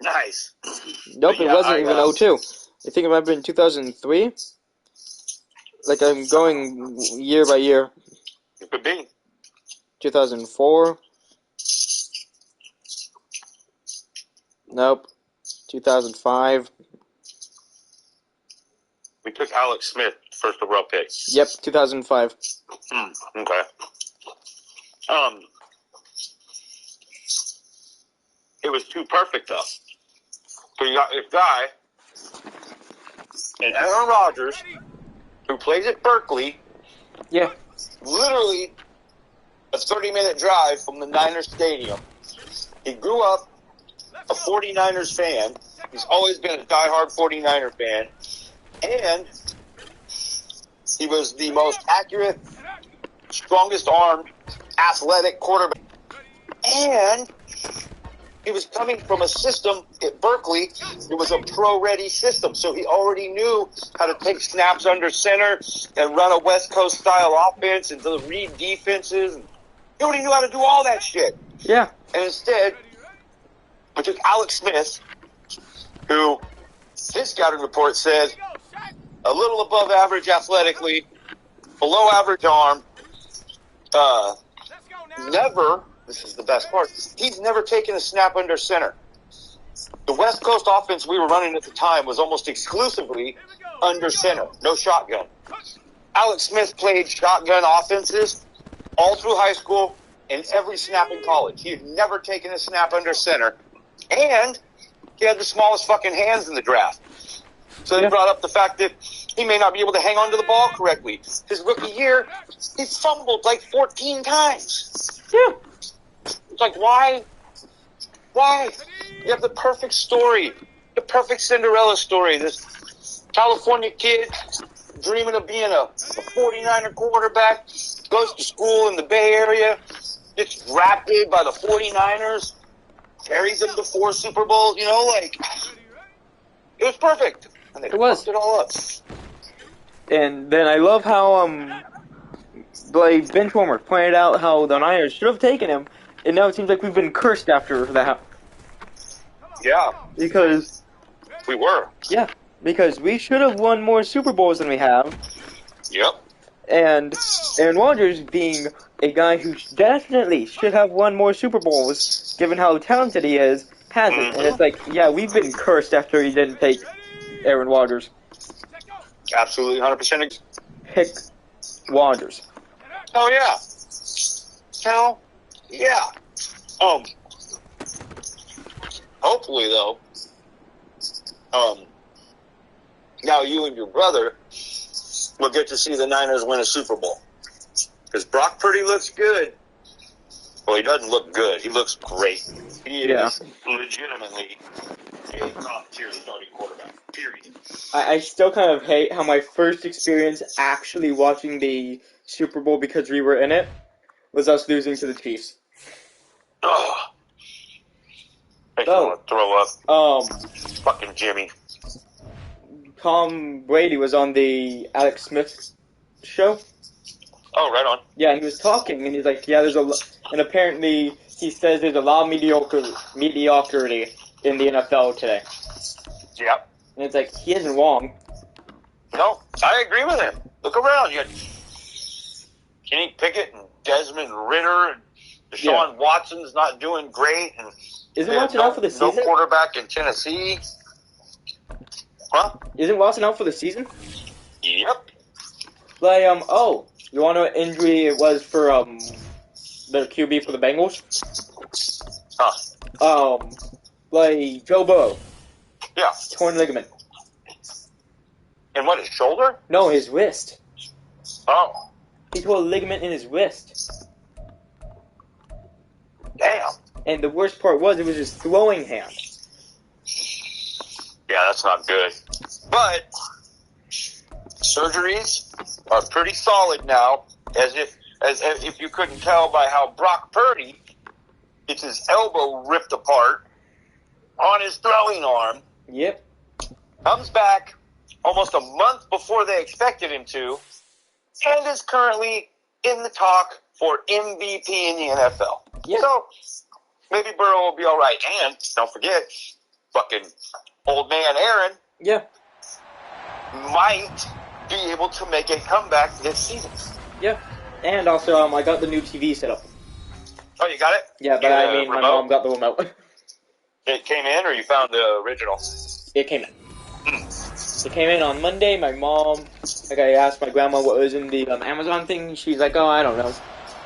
Nice. Nope, Yeah, it wasn't even 02. I think it might have been 2003. Like, I'm going year by year. It could be. 2004. Nope. 2005. We took Alex Smith first overall pick. Yep, 2005. Okay. It was too perfect though. So you got this guy, and Aaron Rodgers, who plays at Berkeley, Yeah. literally a 30-minute drive from the Niners stadium. He grew up a 49ers fan. He's always been a diehard 49er fan. And he was the most accurate, strongest armed, athletic quarterback. And he was coming from a system at Berkeley. It was a pro-ready system. So he already knew how to take snaps under center and run a West Coast style offense and to read defenses. He already knew how to do all that shit. Yeah. And instead, we took Alex Smith, who his scouting report said a little above average athletically, below average arm, never, this is the best part, he's never taken a snap under center. The West Coast offense we were running at the time was almost exclusively under center, no shotgun. Alex Smith played shotgun offenses all through high school and every snap in college. He had never taken a snap under center. And he had the smallest fucking hands in the draft. So they brought up the fact that he may not be able to hang on to the ball correctly. His rookie year, he fumbled like 14 times. Yeah. It's like, why? Why? You have the perfect story. The perfect Cinderella story. This California kid dreaming of being a 49er quarterback, goes to school in the Bay Area, gets drafted by the 49ers, carries them to 4 Super Bowls, you know, like, it was perfect. And they fucked it all up. And then I love how, like, Benchwarmer pointed out how the Niners should have taken him, and now it seems like we've been cursed after that. Yeah. Because... we were. Yeah. Because we should have won more Super Bowls than we have. Yep. And Aaron Rodgers, being a guy who definitely should have won more Super Bowls, given how talented he is, hasn't. Mm-hmm. And it's like, yeah, we've been cursed after he didn't take Aaron Rodgers. Absolutely, 100%. Pick Rodgers. Oh, yeah. Hell, yeah. Hopefully, though, now you and your brother will get to see the Niners win a Super Bowl. Because Brock Purdy looks good. Well, he doesn't look good. He looks great. He is legitimately a top-tier starting quarterback, period. I still kind of hate how my first experience actually watching the Super Bowl, because we were in it, was us losing to the Chiefs. Ugh. Makes me want to throw up. Fucking Jimmy. Tom Brady was on the Alex Smith show. Oh, right on. Yeah, he was talking, and he's like, yeah, and apparently he says there's a lot of mediocrity in the NFL today. Yep. And it's like, he isn't wrong. No, I agree with him. Look around. You got Kenny Pickett and Desmond Ridder, and Deshaun Watson's not doing great, and isn't Watson out for the season? No quarterback in Tennessee. Huh? Isn't Watson out for the season? Yep. Like, you want to know what injury it was for, the QB for the Bengals? Huh. Like, Joe Burrow. Yeah. Torn ligament. And what, his shoulder? No, his wrist. Oh. He tore a ligament in his wrist. Damn. And the worst part was, it was his throwing hand. Yeah, that's not good. But surgeries are pretty solid now, as if you couldn't tell by how Brock Purdy gets his elbow ripped apart on his throwing arm. Yep. Comes back almost a month before they expected him to, and is currently in the talk for MVP in the NFL. Yep. So maybe Burrow will be all right. And don't forget, fucking old man Aaron. Yeah. might be able to make a comeback this season. Yeah. And also, I got the new TV set up. Oh, you got it? Yeah, but I mean, my mom got the remote. It came in, or you found the original? It came in. It came in on Monday. My mom, like, I asked my grandma what was in the Amazon thing. She's like, oh, I don't know.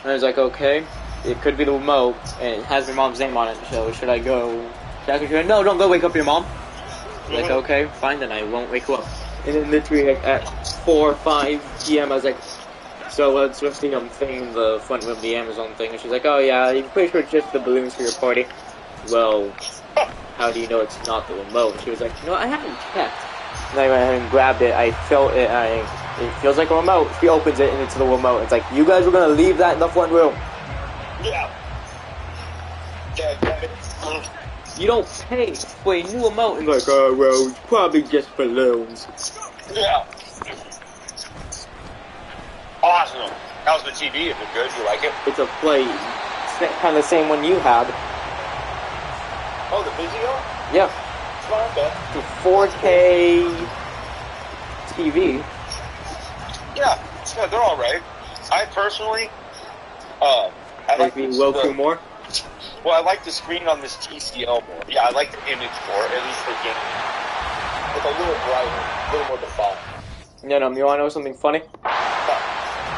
And I was like, okay, it could be the remote, and it has my mom's name on it, so should I go check? She's like, no, don't go wake up your mom. I was like, okay, fine, then I won't wake her up. And then literally, like, at 4 or 5 p.m., I was like, so what's the thing in the front room, the Amazon thing? And she's like, oh yeah, you're pretty sure it's just the balloons for your party. Well, how do you know it's not the remote? And she was like, no, I haven't checked. And I went ahead and grabbed it. I felt it. It feels like a remote. She opens it and it's the remote. It's like, you guys were gonna leave that in the front room. Yeah. You don't pay for a new remote. And like, oh well, it's probably just balloons. Yeah. Awesome. How's the TV? Is it good? You like it? It's a play. It's kind of the same one you had. Oh, the Vizio? Yeah. Oh, okay. It's a 4K TV. Yeah, they're all right. I personally, I like Maybe Roku more. Well, I like the screen on this TCL more. Yeah, I like the image more, at least for gaming. It's a little brighter, a little more defined. No, you wanna know something funny?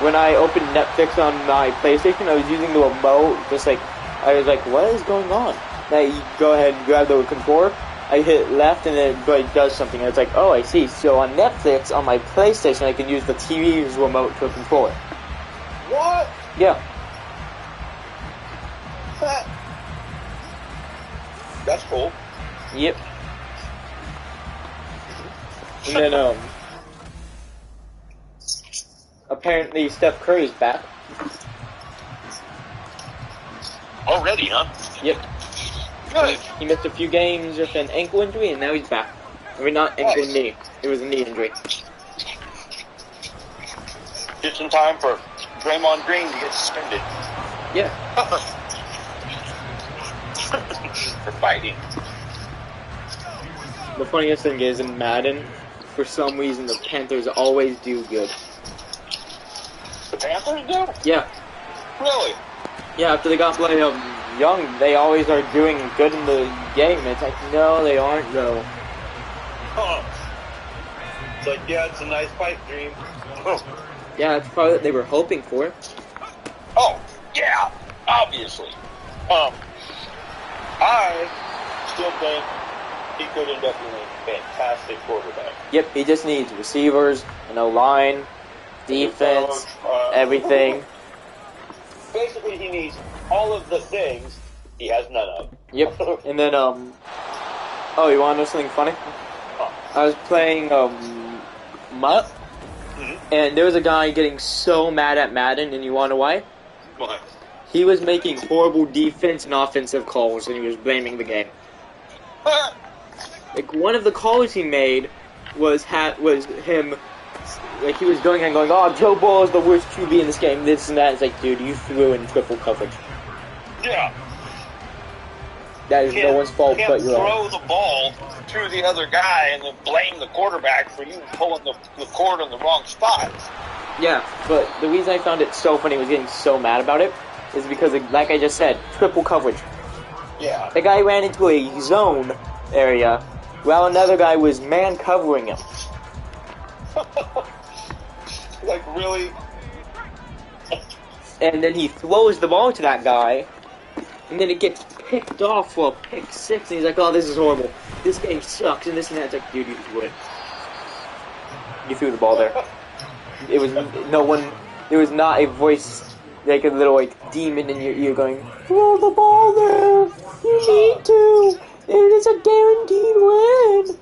When I opened Netflix on my PlayStation, I was using the remote, just like, I was like, what is going on? Now you go ahead and grab the controller, I hit left and then it does something, and it's like, oh, I see. So on Netflix, on my PlayStation, I can use the TV's remote to a controller. What? Yeah. That's cool. Yep. And then, apparently Steph Curry's back. Already, huh? Yep. Good. He missed a few games with an ankle injury, and now he's back. I mean, not ankle, Nice. knee. It was a knee injury. Just in time for Draymond Green to get suspended. Yeah. For fighting. The funniest thing is, in Madden, for some reason, the Panthers always do good. The Panthers do? Yeah. Really? Yeah, after they got play Young, they always are doing good in the game. It's like, no, they aren't, though. Huh. It's like, yeah, it's a nice pipe dream. Yeah, that's probably what they were hoping for. Oh, yeah, obviously. I still think he could end up being a fantastic quarterback. Yep, he just needs receivers, an O-line, defense, everything. Basically, he needs all of the things he has none of. Yep, and then, oh, you wanna know something funny? I was playing, Mutt, and there was a guy getting so mad at Madden, and you wanna know why? What? He was making horrible defense and offensive calls, and he was blaming the game. Like, one of the calls he made was him, like, he was going and going, oh, Joe Burrow is the worst QB in this game, this and that. It's like, dude, you threw in triple coverage. Yeah. That is no one's fault but your own. Throw the ball to the other guy and then blame the quarterback for you pulling the cord on the wrong spot. Yeah, but the reason I found it so funny, was getting so mad about it, is because, like I just said, triple coverage. Yeah. The guy ran into a zone area while another guy was man covering him. Like, really? And then he throws the ball to that guy, and then it gets picked off for a pick six, and he's like, oh, this is horrible. This game sucks, and this and that. It's like, dude, you threw it. You threw the ball there. It was no one, there was not a voice, like a little, like, demon in your ear going, throw the ball there. You need to. It is a guaranteed win.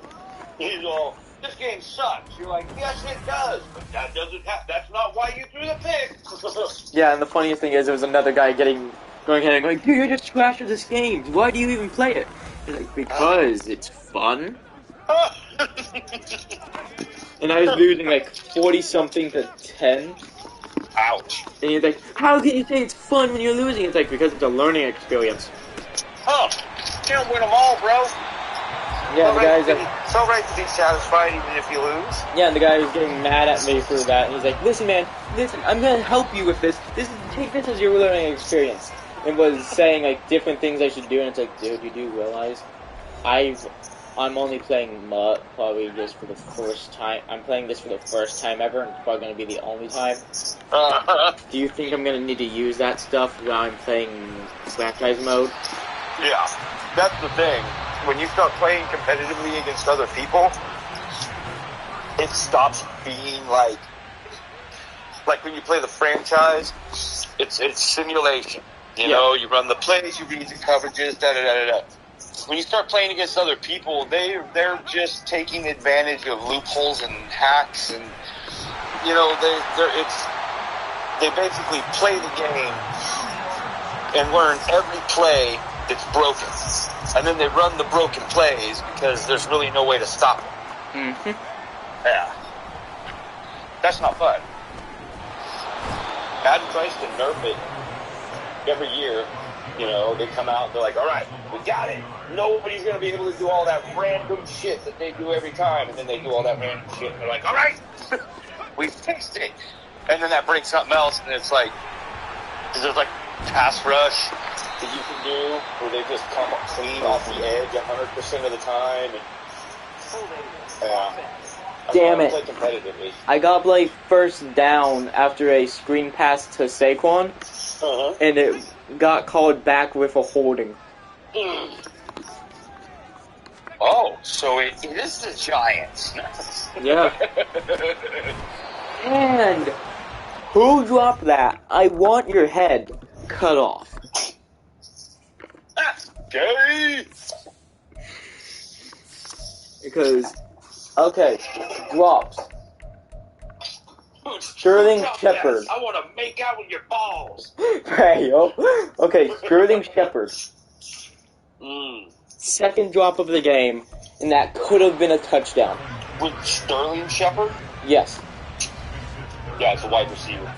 He's all, this game sucks. You're like, yes, it does. But that doesn't that's not why you threw the pick. Yeah, and the funniest thing is, there was another guy going ahead and going, dude, you're just trash of this game. Why do you even play it? He's like, because it's fun. And I was losing like 40-something to 10. Ouch. And he's like, how can you say it's fun when you're losing? It's like, because it's a learning experience. Huh. Can't win them all, bro. Yeah, the guy's like, It's alright to be satisfied even if you lose. Yeah, and the guy was getting mad at me for that. And he's like, listen, man, listen, I'm gonna help you with this. Take this as your learning experience. And was saying, like, different things I should do, and it's like, dude, you do realize I'm only playing MUT probably just for the first time. I'm playing this for the first time ever, and it's probably gonna be the only time. Do you think I'm gonna need to use that stuff while I'm playing franchise mode? Yeah, that's the thing. When you start playing competitively against other people, it stops being like when you play the franchise, it's simulation. You know, you run the plays, you read the coverages, da-da-da-da-da. When you start playing against other people, they're just taking advantage of loopholes and hacks, and you know they basically play the game and learn every play that's broken, and then they run the broken plays because there's really no way to stop them. Yeah, that's not fun. Madden tries to nerf it every year. You know, they come out, they're like, all right, we got it. Nobody's going to be able to do all that random shit that they do every time. And then they do all that random shit. And they're like, all right, we fixed it. And then that brings something else. And it's like, there's like pass rush that you can do where they just come clean off the edge 100% of the time. And, Damn it. Play competitively. I got like first down after a screen pass to Saquon, and it got called back with a holding. Oh, so it is the Giants. Yeah. And who dropped that? I want your head cut off. Gay! Because, okay, drops. Sterling Shepard. I want to make out with your balls. Hey, yo. Okay, Sterling Shepard. Second drop of the game, and that could have been a touchdown. With Sterling Shepard? Yes. Yeah, it's a wide receiver.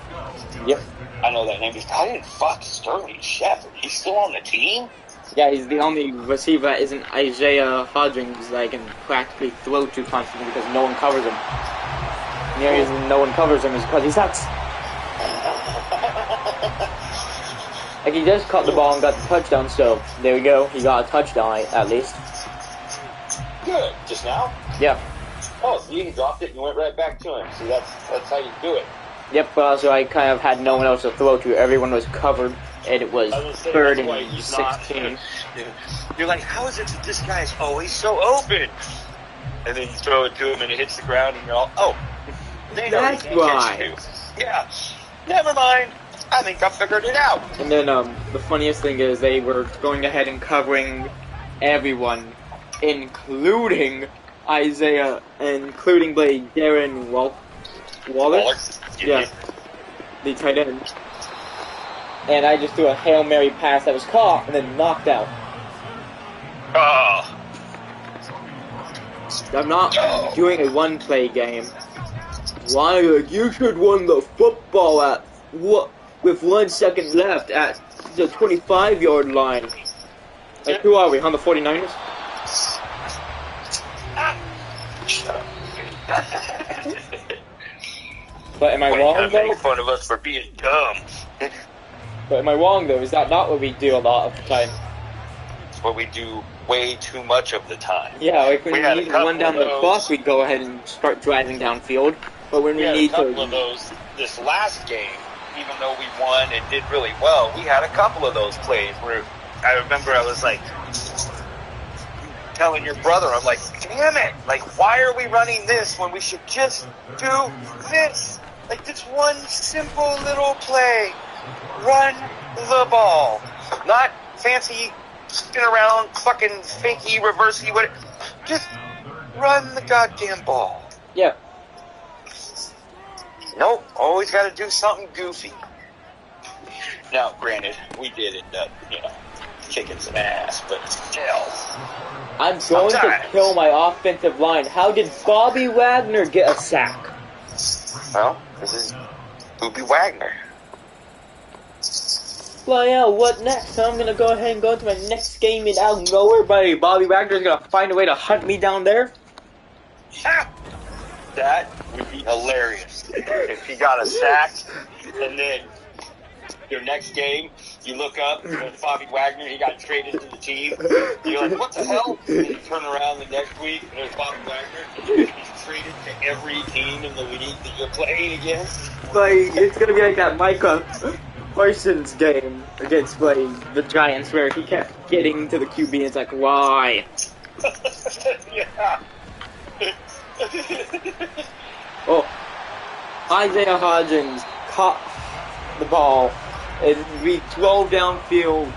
Yep. I know that name. I didn't fuck Sterling Shepard. He's still on the team? Yeah, he's the only receiver that isn't Isaiah Hodgins that I can practically throw to constantly because no one covers him. The only reason no one covers him is because he sucks. Like, he just caught the ball and got the touchdown, so there we go. He got a touchdown, at least. Good. Just now? Yeah. Oh, so you dropped it and you went right back to him. See, that's how you do it. Yep, but also I kind of had no one else to throw to. Everyone was covered, and it was third and 16. You're like, how is it that this guy's always so open? And then you throw it to him and it hits the ground and you're all, oh, they know that's he can't why. catch you. Yeah, never mind. I think I figured it out. And then the funniest thing is they were going ahead and covering everyone, including Isaiah, including Darren Wallace? Yeah, the tight end. And I just threw a Hail Mary pass that was caught and then knocked out. Oh. I'm not doing a one-play game. Why? You should won the football at with 1 second left at the 25-yard line. Like, who are we? On the 49ers? But am I wrong, though? Make fun of us for being dumb. But am I wrong, though? Is that not what we do a lot of the time? It's what we do way too much of the time. Yeah, like when we we need to run down the clock, we go ahead and start driving downfield. But when we need a couple of those this last game, even though we won and did really well, we had a couple of those plays where I remember I was like telling your brother, I'm like, damn it, like, why are we running this when we should just do this? Like, this one simple little play. Run the ball. Not fancy spin around, fucking fakey, reversey, what? Just run the goddamn ball. Yeah. Nope, always got to do something goofy. Now, granted, we did end up, kicking some ass, but still. I'm going to kill my offensive line. How did Bobby Wagner get a sack? Well, this is Bobby Wagner. Well, yeah, what next? I'm going to go ahead and go into my next game, and out of nowhere, Bobby Wagner's going to find a way to hunt me down there? That would be hilarious if he got a sack, and then your next game, you look up, and there's Bobby Wagner, he got traded to the team. You're like, what the hell? And then you turn around the next week, and there's Bobby Wagner. He's traded to every team in the league that you're playing against. Like, it's gonna be like that Micah Parsons game against the Giants where he kept getting to the QB and it's like, why? Yeah. Oh, Isaiah Hodgins caught the ball and we drove downfield.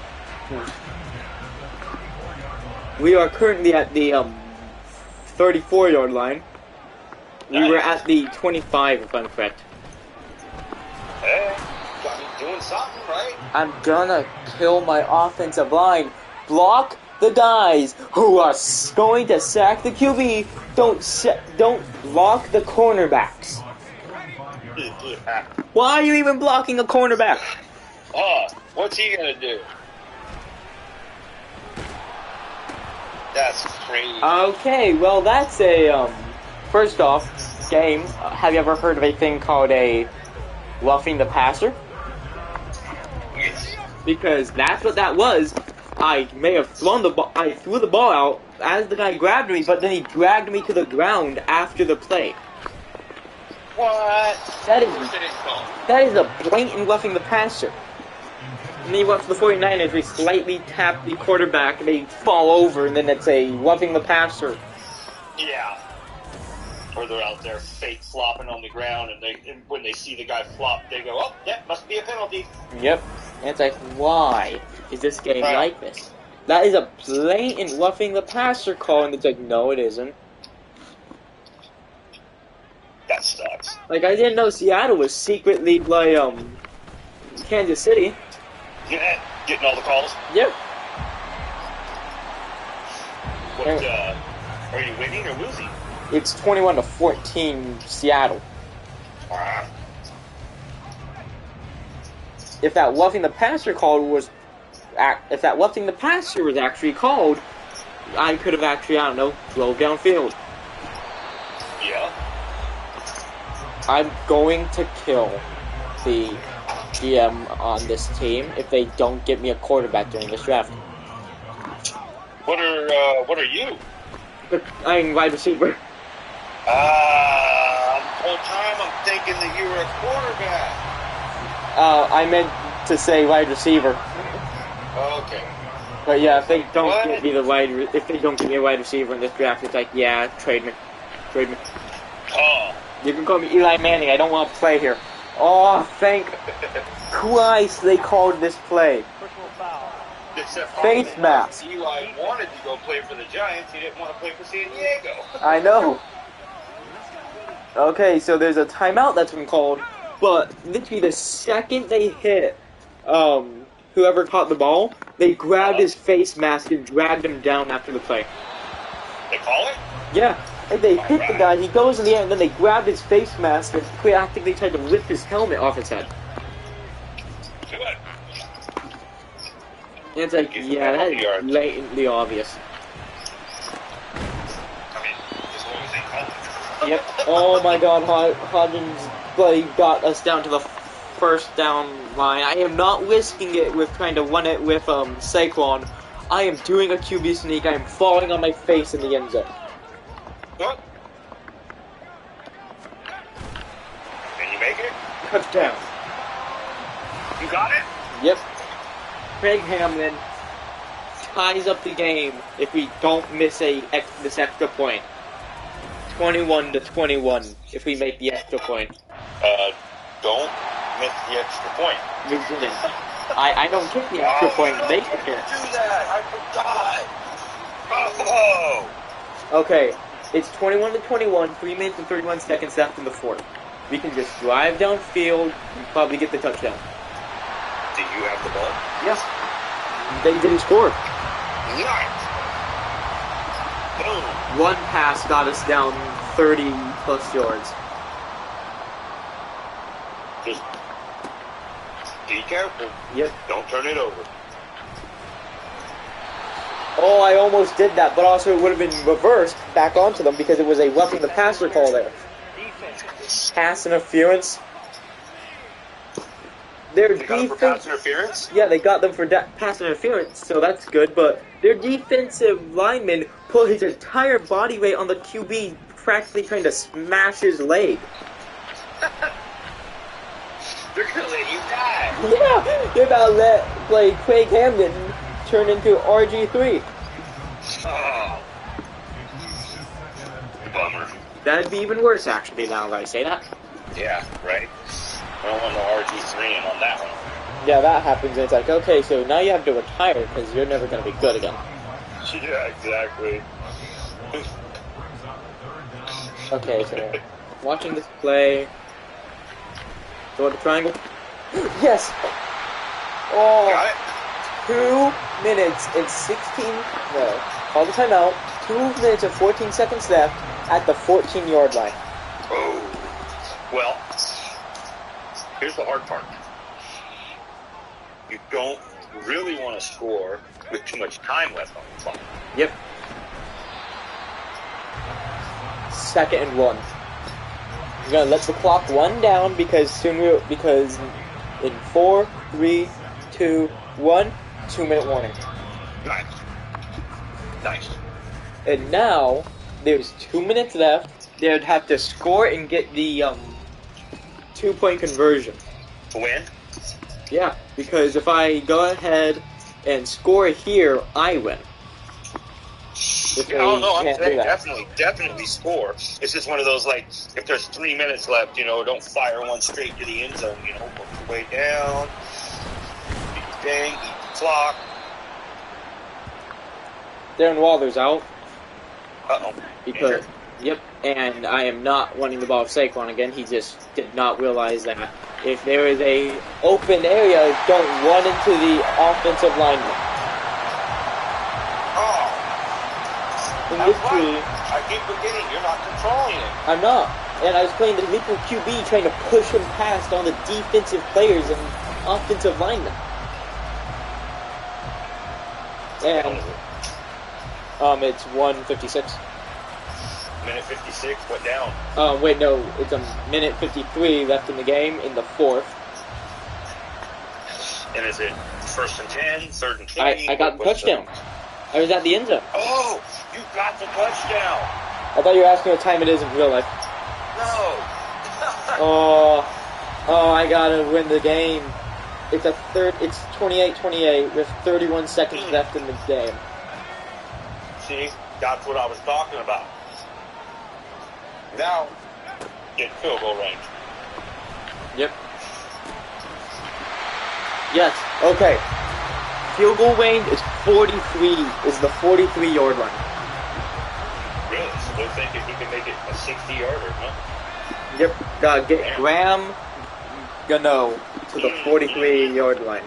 We are currently at the 34-yard line. We were at the 25, if I'm correct. Hey, got me doing something, right? I'm gonna kill my offensive line. Block the guys who are going to sack the QB. Don't block the cornerbacks. Yeah. Why are you even blocking a cornerback? Oh, what's he gonna do? That's crazy. Okay, well that's a first off game. Have you ever heard of a thing called a roughing the passer? Yes. Because that's what that was. I may have thrown the ball. I threw the ball out as the guy grabbed me, but then he dragged me to the ground after the play. What? That What's it called? is a blatant roughing the passer. And then you watch the 49ers, they slightly tap the quarterback, and they fall over, and then it's a roughing the passer. Yeah. Or they're out there fake flopping on the ground, and when they see the guy flop, they go, "Oh, that must be a penalty." Yep. And it's like, why is this game like this? That is a blatant roughing the passer call, and it's like, no, it isn't. That sucks. Like, I didn't know Seattle was secretly like Kansas City. Yeah, getting all the calls. Yep. What? Are you winning or losing? It's 21-14 Seattle. If that roughing the passer was actually called, I could have actually, I don't know, drove downfield. Yeah. I'm going to kill the GM on this team if they don't get me a quarterback during this draft. What are you? I'm wide receiver. The whole time I'm thinking that you were a quarterback. I meant to say wide receiver. Okay. But yeah, if they don't give me a wide receiver in this draft, it's like, yeah, trade me. Oh. You can call me Eli Manning. I don't want to play here. Oh, thank Christ they called this play. Except Face mask. Eli wanted to go play for the Giants. He didn't want to play for San Diego. I know. Okay, so there's a timeout that's been called, but literally the second they hit whoever caught the ball, they grabbed his face mask and dragged him down after the play. They call it? Yeah. Like they hit the guy, he goes in the air, and then they grabbed his face mask and practically tried to lift his helmet off his head. Good. And it's like, yeah, that is blatantly obvious. I mean, as long as they call it. Yep. Oh my god, Hodgins got us down to the first down line. I am not risking it with trying to run it with Saquon. I am doing a QB sneak. I am falling on my face in the end zone. What? Can you make it? Touchdown. You got it? Yep. Craig Hamlin ties up the game if we don't miss this extra point. 21-21 if we make the extra point. Don't miss the extra point. We didn't. I don't get the extra point. They get it. Do that. I forgot. Oh. Okay, it's 21-21, 3 minutes and 31 seconds left in the fourth. We can just drive downfield and probably get the touchdown. Do you have the ball? Yes. They didn't score. Nice. Boom. One pass got us down 30 plus yards. Just be careful. Yep. Don't turn it over. Oh, I almost did that, but also it would have been reversed back onto them because it was a roughing the passer call there. pass interference. Their They got him for defense, pass interference? yeah, they got them for pass interference, so that's good. But their defensive lineman put his entire body weight on the QB, practically trying to smash his leg. They're gonna let you die. Yeah, they're about to let like Craig Hamden turn into RG3. Oh. Bummer. That'd be even worse, actually. Now that I say that. Yeah, right. I don't want no RG3 in on that one. Yeah, that happens. And it's like, okay, so now you have to retire because you're never going to be good again. Yeah, exactly. Okay, so watching this play. Throw the triangle. Yes! Oh, Got it? 2 minutes and 16. No, call the timeout. 2 minutes and 14 seconds left at the 14-yard line. Oh. Well, here's the hard part. You don't really want to score with too much time left on the clock. Yep. 2nd and 1. We're gonna let the clock run down because in 4, 3, 2, 1, 2-minute warning. Nice. Nice. And now there's 2 minutes left. They'd have to score and get the 2-point conversion. To win? Yeah, because if I go ahead and score here, I win. If Yeah, oh no, I'm can't do saying that. definitely score. It's just one of those, like, if there's 3 minutes left, don't fire one straight to the end zone, work your way down, do your thing, eat the clock. Darren Waller's out. Uh-oh. Because, Injured? yep, and I am not wanting the ball of Saquon again. He just did not realize that if there is a open area, don't run into the offensive lineman. Oh. In That's this tree, right. I keep forgetting you're not controlling it. I'm not. And I was playing the nickel QB trying to push him past all the defensive players and offensive linemen. And it's 1:56. Minute 56, what down? Wait, no, it's a minute 53 left in the game in the 4th. And is it 1st and 10, 3rd and 20? I got the touchdown. I was at the end zone. Oh, you got the touchdown. I thought you were asking what time it is in real life. No. Oh, I gotta win the game. It's it's 28-28 with 31 seconds left in the game. See, that's what I was talking about. Now, get field goal range. Yep. Yes, okay. Field goal range is the 43-yard line. Really? So they're thinking he can make it a 60-yarder, huh? Yep, gotta get Graham Gano to the 43-yard line.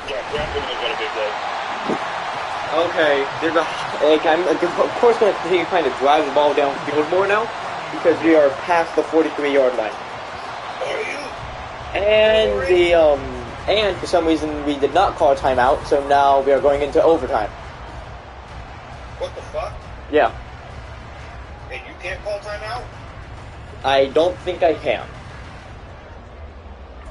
Yeah, Graham Gano's got a big leg. Okay, I'm of course going to continue trying to drive the ball downfield more now because we are past the 43-yard line. Are you? And and for some reason we did not call a timeout, so now we are going into overtime. What the fuck? Yeah, And you can't call timeout? I don't think I can.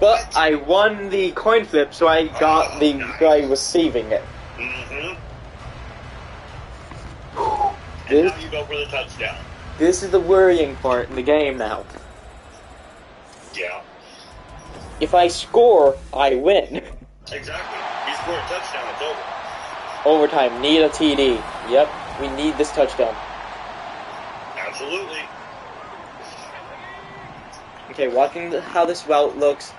But I won the coin flip, so I got the guy receiving it. Mm-hmm. And This, now you go for the touchdown. this is the worrying part in the game now. Yeah. If I score, I win. Exactly. You score a touchdown, it's over. Overtime, need a TD. Yep, we need this touchdown. Absolutely. Okay, watching how this route looks,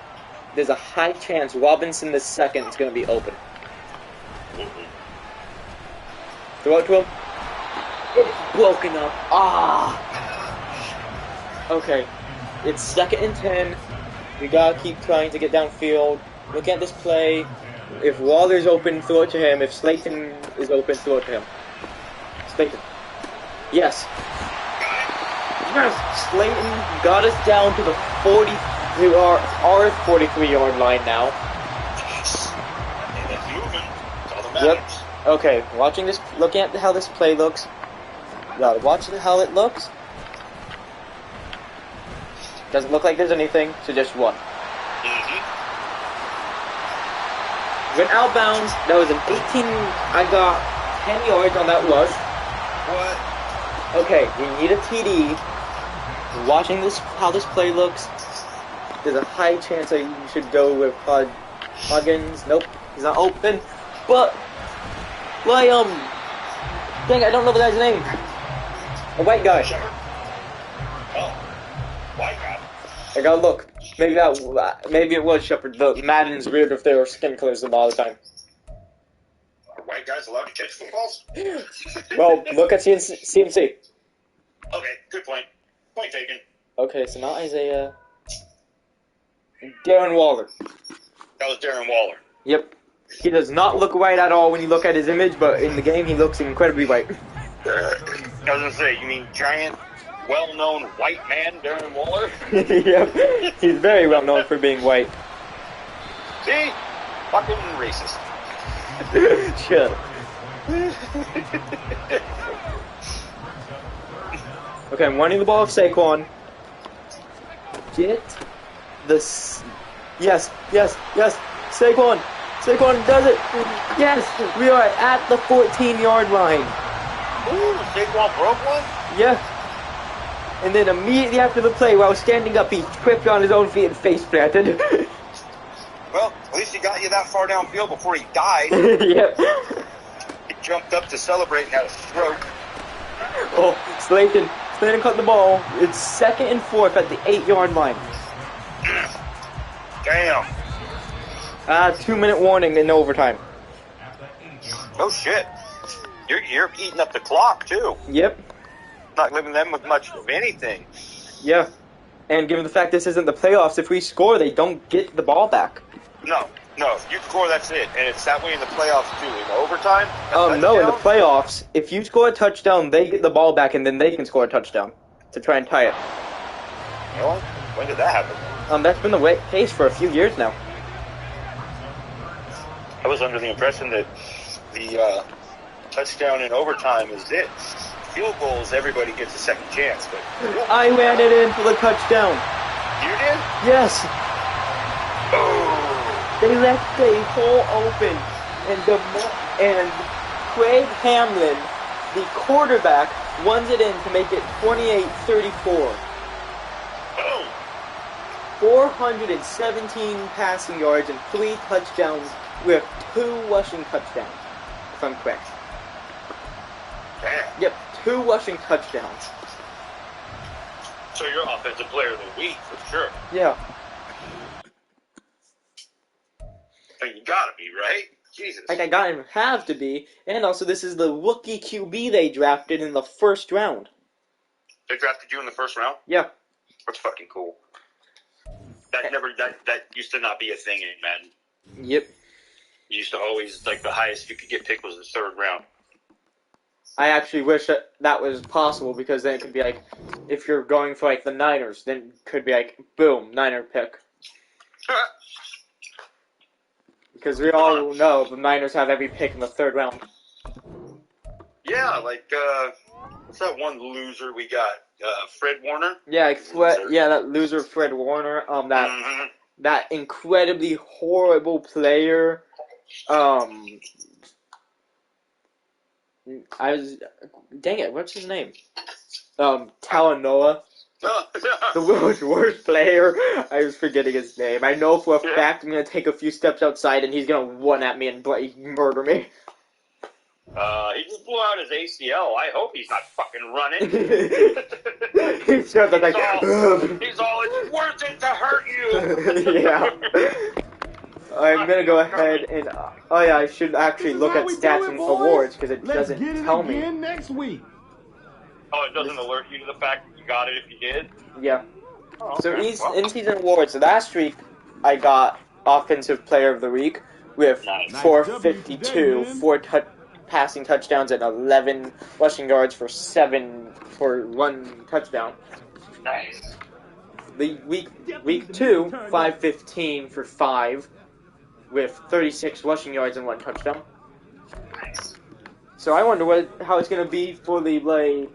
there's a high chance Robinson the second is going to be open. Mm-hmm. Throw it to him. It's broken up. Ah! Okay, it's 2nd and 10. We gotta keep trying to get downfield. Look at this play. If Waller's open, throw it to him. If Slayton is open, throw it to him. Slayton. Yes. Yes! Slayton got us down to the 40, to our 43-yard line now. And it's moving. It's all that Yep. matters. Okay, watching this, looking at how this play looks. Gotta watch how it looks. Doesn't look like there's anything, so just one. Went outbounds. That was an 18. I got 10 yards on that rush. What? Okay, we need a TD. Watching this, how this play looks, there's a high chance that you should go with Huggins. Nope, he's not open. But, dang, I don't know the guy's name. A white guy. Oh, white guy. I gotta look. Maybe it was Shepard. The Madden's weird if they were skin colors all the time. Are white guys allowed to catch footballs? Well, look at CMC. Okay, good point. Point taken. Okay, so not Isaiah. Darren Waller. That was Darren Waller. Yep. He does not look white at all when you look at his image, but in the game he looks incredibly white. I was gonna say, you mean giant, well-known white man, Darren Waller? Yep. He's very well known for being white. See? Fucking racist. Shut up. Okay, I'm running the ball of Saquon. Get this. Yes. Saquon does it. Yes, we are at the 14-yard line. Ooh, Saquon broke one? Yeah. And then immediately after the play, while standing up, he tripped on his own feet and face planted. Well, at least he got you that far downfield before he died. Yep. He jumped up to celebrate and had a stroke. Oh, Slayton caught the ball. It's 2nd and 4 at the 8-yard line. Damn. 2-minute warning in overtime. Oh shit. You're eating up the clock too. Yep. Not leaving them with much of anything. Yeah. And given the fact this isn't the playoffs, if we score, they don't get the ball back. No. If you score, that's it. And it's that way in the playoffs too. In overtime? No, in the playoffs, if you score a touchdown, they get the ball back, and then they can score a touchdown to try and tie it. Well, when did that happen? That's been the case for a few years now. I was under the impression that the touchdown in overtime is it. Field goals, everybody gets a second chance. But I ran it in for the touchdown. you did? Yes. Oh. They left a hole open, and Craig Hamlin, the quarterback, runs it in to make it 28-34. Oh. 417 passing yards and 3 touchdowns with 2 rushing touchdowns, if I'm correct. Damn. Yep, 2 rushing touchdowns. So you're offensive player of the week for sure. Yeah. I mean, you gotta be, right? Jesus. Like, I gotta have to be. And also, this is the rookie QB they drafted in the 1st round. They drafted you in the 1st round? Yeah. That's fucking cool. That used to not be a thing in Madden. Yep. You used to always, like, the highest you could get picked was the 3rd round. I actually wish that was possible, because then it could be like, if you're going for, like, the Niners, then it could be like, boom, Niner pick. Because we all know the Niners have every pick in the 3rd round. Yeah, like, what's that one loser we got? Fred Warner? Yeah, that loser Fred Warner, that incredibly horrible player, dang it, what's his name? Talanoa. The worst player. I was forgetting his name. I know for a fact I'm going to take a few steps outside and he's going to run at me and murder me. He just blew out his ACL. I hope he's not fucking running. He's all, it's worth it to hurt you. Yeah. I'm going to go ahead and, I should actually look at stats and awards because it doesn't tell me. Next week. Oh, it doesn't alert you to the fact that you got it if you did? Yeah. Oh, So okay. in-season awards, last week I got Offensive Player of the Week with 452, 4 passing touchdowns and 11 rushing yards for 1 touchdown. Nice. The week 2, 515 for 5 with 36 rushing yards and 1 touchdown. Nice. So I wonder how it's going to be for the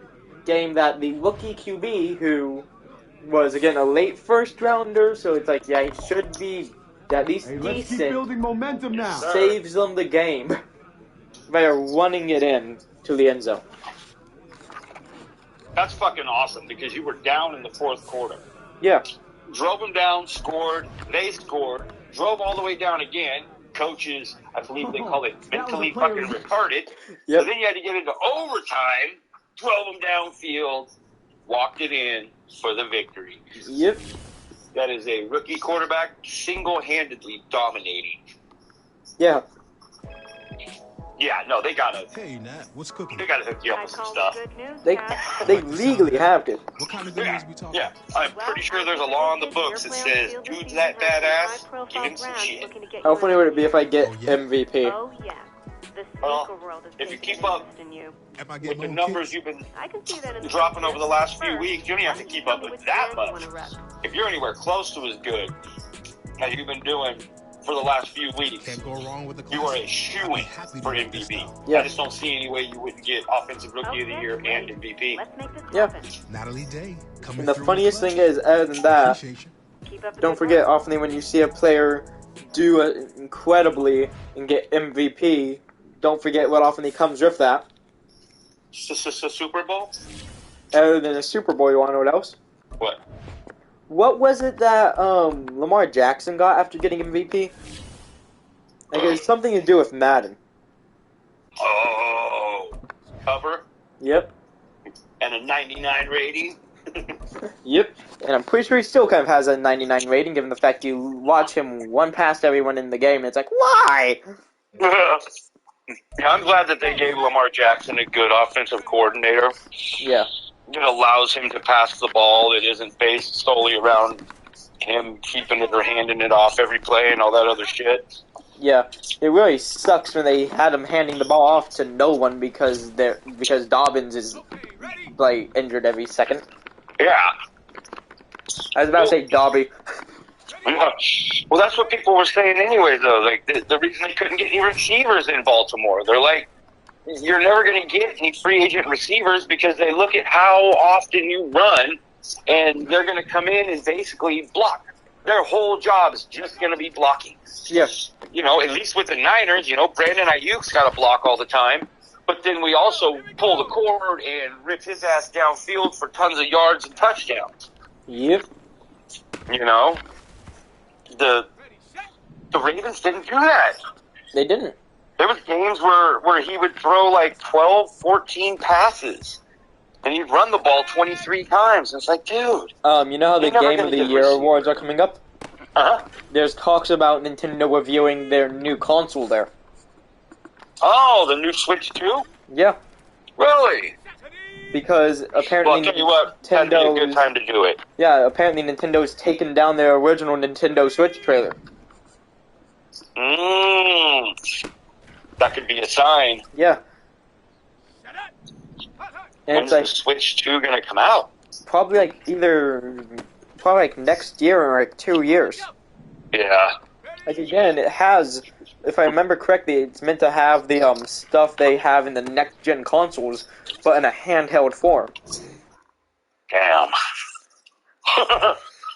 game that the rookie QB, who was, again, a late first rounder, so it's like, yeah, he should be at least Let's keep decent, building momentum now. saves them the game by running it in to the end zone. That's fucking awesome because you were down in the fourth quarter. Yeah. Drove them down, scored, they scored, drove all the way down again. Coaches, I believe they call it mentally fucking retarded. Yep. So then you had to get into overtime, drove them downfield, walked it in for the victory. Yep. That is a rookie quarterback single-handedly dominating. Yeah. Yeah, no, they gotta. Hey, Nat, what's cooking? They gotta hook you up with some stuff. They legally have to. What kind of good news we talking? Yeah, I'm pretty sure there's a law in the books that says, dude's that badass, give him some shit. How funny would it be if I get MVP? Oh, yeah. The Well, sneaker world is if you taking keep up interest in you. Am I with getting the more numbers kids? you've been I can see that in the dropping over the last few First, weeks, you don't have to keep up with that much. If you're anywhere close to as good as you've been doing for the last few weeks, Can't go wrong with the you are a classic. shoo-in Happy to for make this MVP. style. Yeah. I just don't see any way you wouldn't get Offensive Rookie of the Year and MVP. Let's make this Yeah. happen. Natalie Day coming And the through funniest with thing is, other than that, Appreciate you. Keep up the don't good forget, work. often when you see a player do it incredibly and get MVP, don't forget what often he comes with that. Super Bowl? Other than a Super Bowl, you want to know what else? What? What was it that Lamar Jackson got after getting MVP? Like, it was something to do with Madden. Oh, cover Yep. and a 99 rating. Yep. And I'm pretty sure he still kind of has a 99 rating, given the fact you watch him run past everyone in the game, and it's like, why? Yeah, I'm glad that they gave Lamar Jackson a good offensive coordinator. Yeah. It allows him to pass the ball. It isn't based solely around him keeping it or handing it off every play and all that other shit. Yeah. It really sucks when they had him handing the ball off to no one because Dobbins is, like, injured every second. Yeah. I was about to say Dobby. Yeah. Well, that's what people were saying anyway, though. Like, the reason they couldn't get any receivers in Baltimore, they're like, you're never going to get any free agent receivers because they look at how often you run, and they're going to come in and basically block. Their whole job is just going to be blocking. Yes. You know, at least with the Niners, Brandon Ayuk's got to block all the time. But then we also pull the cord and rip his ass downfield for tons of yards and touchdowns. Yep. You know? The Ravens didn't do that. They didn't. There was games where he would throw like 12, 14 passes. And he'd run the ball 23 times. And it's like, dude. You know how the You're never Game gonna of the get Year receivers. awards are coming up? Uh-huh. There's talks about Nintendo reviewing their new console there. Oh, the new Switch 2? Yeah. Really? Because apparently Well, I'll tell you what, that'd be a good time to do it. Yeah, apparently Nintendo's taken down their original Nintendo Switch trailer. That could be a sign. Yeah. And When's it's the like Switch 2 going to come out? probably like next year or like 2 years. Yeah. Like again, it has, if I remember correctly, it's meant to have the stuff they have in the next gen consoles, but in a handheld form. Damn.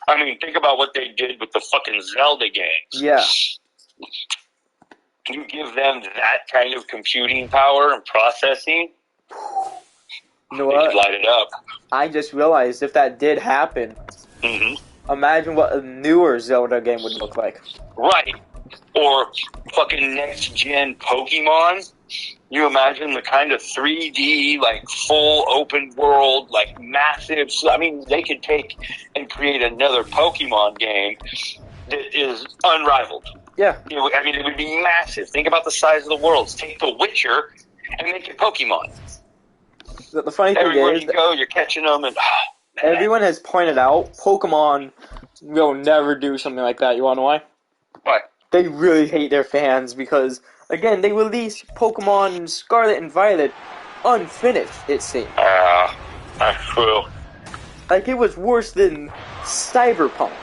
I mean, think about what they did with the fucking Zelda games. Yeah. You give them that kind of computing power and processing, You know they could what? light it up. I just realized if that did happen, imagine what a newer Zelda game would look like. Right. Or fucking next-gen Pokemon. You imagine the kind of 3D, like, full open world, like, massive... I mean, they could take and create another Pokemon game that is unrivaled. Yeah. I mean, it would be massive. Think about the size of the worlds. Take The Witcher and make it Pokemon. The funny thing Everywhere is, you go, you're catching them, and... everyone has pointed out, Pokemon will never do something like that. You wanna know why? Why? They really hate their fans because, again, they released Pokemon Scarlet and Violet unfinished, it seemed. That's true. Like, it was worse than Cyberpunk.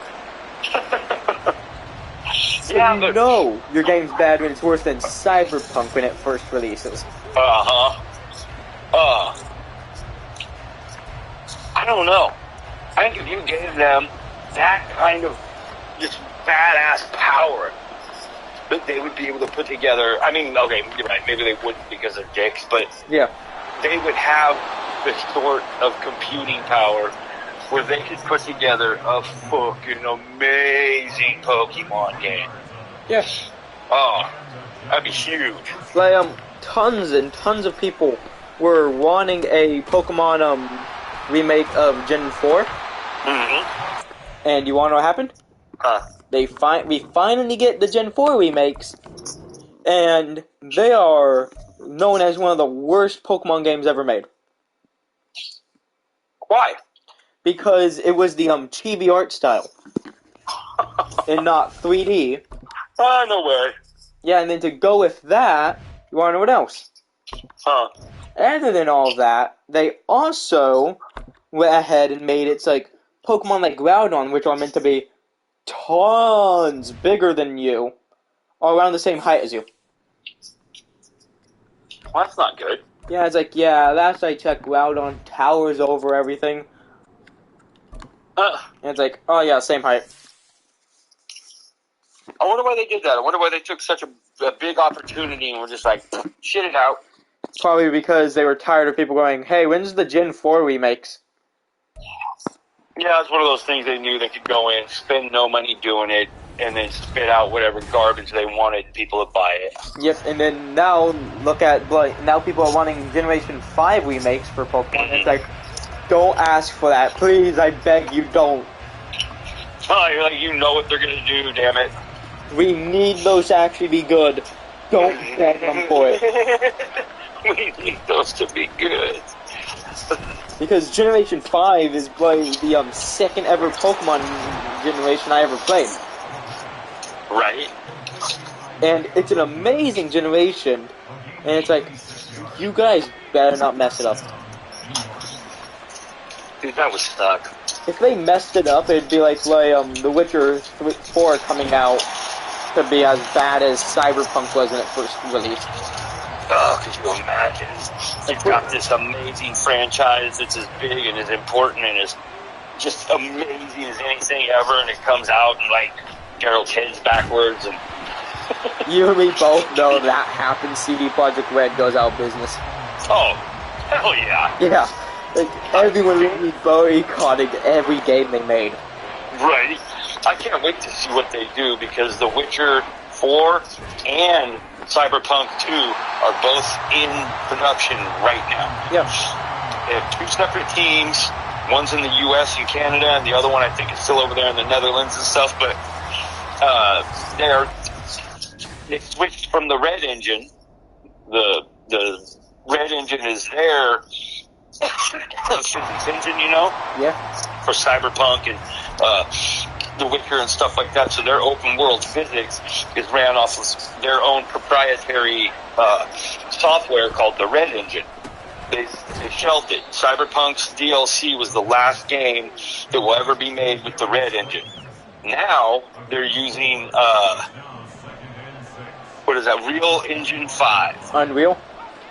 So Yeah, you but- know your game's bad when it's worse than Cyberpunk when it first releases. don't know. I think if you gave them that kind of just badass power, that they would be able to put together. I mean, okay, you're right. Maybe they wouldn't because they're dicks, but Yeah. they would have the sort of computing power where they could put together a fucking amazing Pokemon game. Yeah. Oh, that'd be huge. Like, tons and tons of people were wanting a Pokemon, remake of Gen 4. Mm-hmm. And you wanna know what happened? We finally get the Gen 4 remakes, and they are known as one of the worst Pokemon games ever made. Why? Because it was the chibi art style, and not 3D. Oh, no way. Yeah, and then to go with that, you wanna know what else? Huh. Other than all that, they also went ahead and made it's like Pokemon like Groudon, which are meant to be tons bigger than you, are around the same height as you. Well, that's not good. Yeah, it's like, yeah, last I checked, Groudon towers over everything. And it's like, oh yeah, same height. I wonder why they did that. I wonder why they took such a big opportunity and were just like, shit it out. Probably because they were tired of people going, hey, when's the Gen 4 remakes? Yeah, it's one of those things they knew they could go in, spend no money doing it, and then spit out whatever garbage they wanted and people would buy it. Yep, and then now, look at, like, now people are wanting Generation 5 remakes for Pokemon. It's like, don't ask for that. Please, I beg you, don't. Oh, you're like, you know what they're going to do, damn it. We need those to actually be good. Don't beg them for it. We need those to be good. Because Generation 5 is probably the second ever Pokemon generation I ever played. Right? And it's an amazing generation. And it's like, you guys better not mess it up. Dude, that would suck. If they messed it up, it'd be like The Witcher 4 coming out to be as bad as Cyberpunk was when it first released. Oh, could you imagine? You've got this amazing franchise that's as big and as important and as just amazing as anything ever, and it comes out and, like, Geralt's head's backwards, and... You and me both know that happens. CD Projekt Red goes out of business. Oh, hell yeah. Yeah. Like, everyone will be boycotting every game they made. Right. I can't wait to see what they do, because The Witcher 4 and Cyberpunk 2 are both in production right now. Yeah. They have two separate teams. One's in the U.S. and Canada, and the other one I think is still over there in the Netherlands and stuff. But they switched from the Red Engine. The Red Engine is their physics engine, you know? Yeah. For Cyberpunk and The Witcher and stuff like that. So their open world physics is ran off of their own proprietary software called the Red Engine. They shelved it. Cyberpunk's DLC was the last game that will ever be made with the Red Engine. Now they're using what is that? Real Engine 5.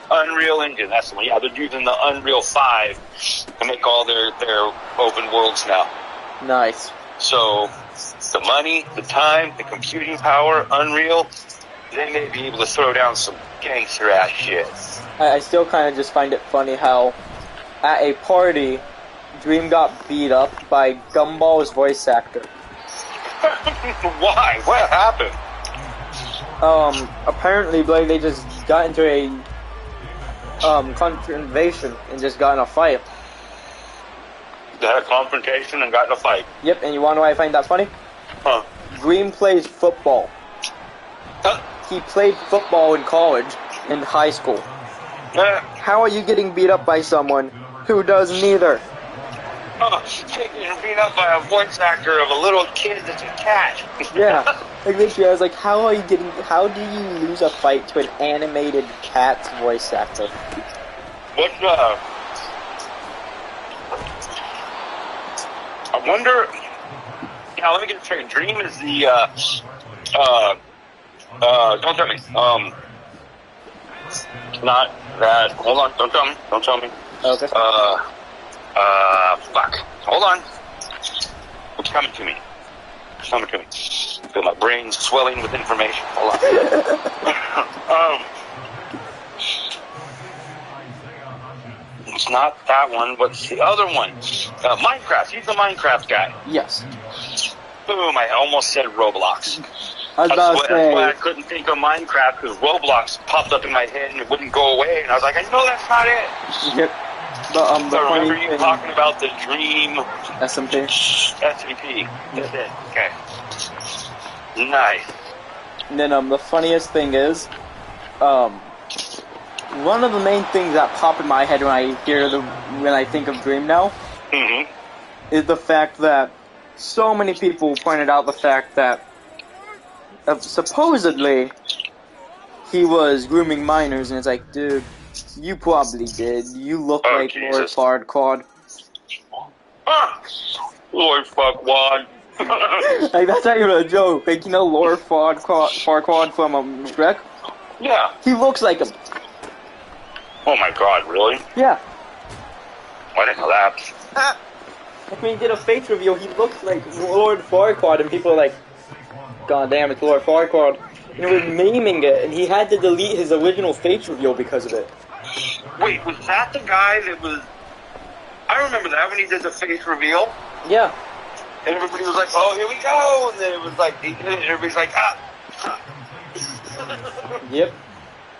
Unreal Engine, that's the one. Yeah, they're using the Unreal 5 to make all their open worlds now. Nice. So, the money, the time, the computing power, Unreal, they may be able to throw down some gangster ass shit. I still kind of just find it funny how, at a party, Dream got beat up by Gumball's voice actor. Why? What happened? Apparently, like, they just got into a confrontation and just got in a fight. They had a confrontation and got in a fight. Yep, and you wanna know why I find that funny? Huh. Dream plays football. He played football in college and high school. How are you getting beat up by someone who does neither? Getting beat up by a voice actor of a little kid that's a cat. Yeah, like literally, I was like, how do you lose a fight to an animated cat's voice actor? What, I wonder, yeah, let me get it straight. Dream is the, don't tell me, not that, hold on, don't tell me. Okay. Fuck. Hold on. It's coming to me. It's coming to me. Feel my brain swelling with information. Hold on. It's not that one, but it's the other one. Minecraft. He's the Minecraft guy. Yes. Boom, I almost said Roblox. I was about to That's say. why I couldn't think of Minecraft, because Roblox popped up in my head and it wouldn't go away. And I was like, I know that's not it. Yep. But the So I remember funny you thing, talking about the Dream SMP. SMP. That's it. Okay. Nice. And then the funniest thing is, one of the main things that pop in my head when I think of Dream now, is the fact that so many people pointed out the fact that supposedly he was grooming minors, and it's like, dude, you probably did. You look like Jesus. Lord Farquaad. Lord Farquaad. Like, that's not even a joke. Like, you know Lord Farquaad from Shrek? Yeah. He looks like him. Oh my god, really? Yeah. I didn't know that. Like, when he did a face reveal, he looked like Lord Farquaad, and people were like, God damn, it's Lord Farquaad. And they were memeing it, and he had to delete his original face reveal because of it. Wait, was that the guy that was... I remember that when he did the face reveal. Yeah. And everybody was like, oh, here we go. And then it was like, he did it, and everybody's like, ah. Yep.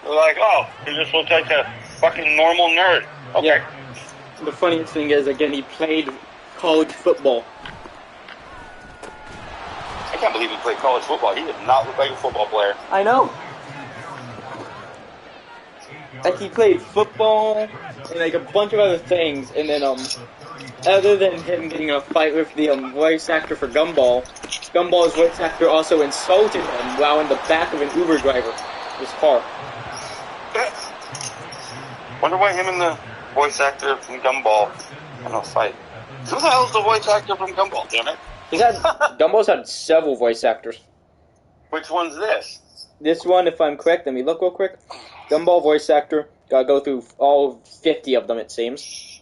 They're like, oh, he just looks like a fucking normal nerd. Okay. Yeah. The funniest thing is, again, he played college football. I can't believe he played college football. He did not look like a football player. I know. Like, he played football and like a bunch of other things, and then other than him getting in a fight with the voice actor for Gumball, Gumball's voice actor also insulted him while in the back of an Uber driver, his car. Wonder why him and the voice actor from Gumball had no fight. Who the hell's the voice actor from Gumball, damn it? Gumball's had several voice actors. Which one's this? This one, if I'm correct, let me look real quick. Gumball voice actor, gotta go through all 50 of them, it seems.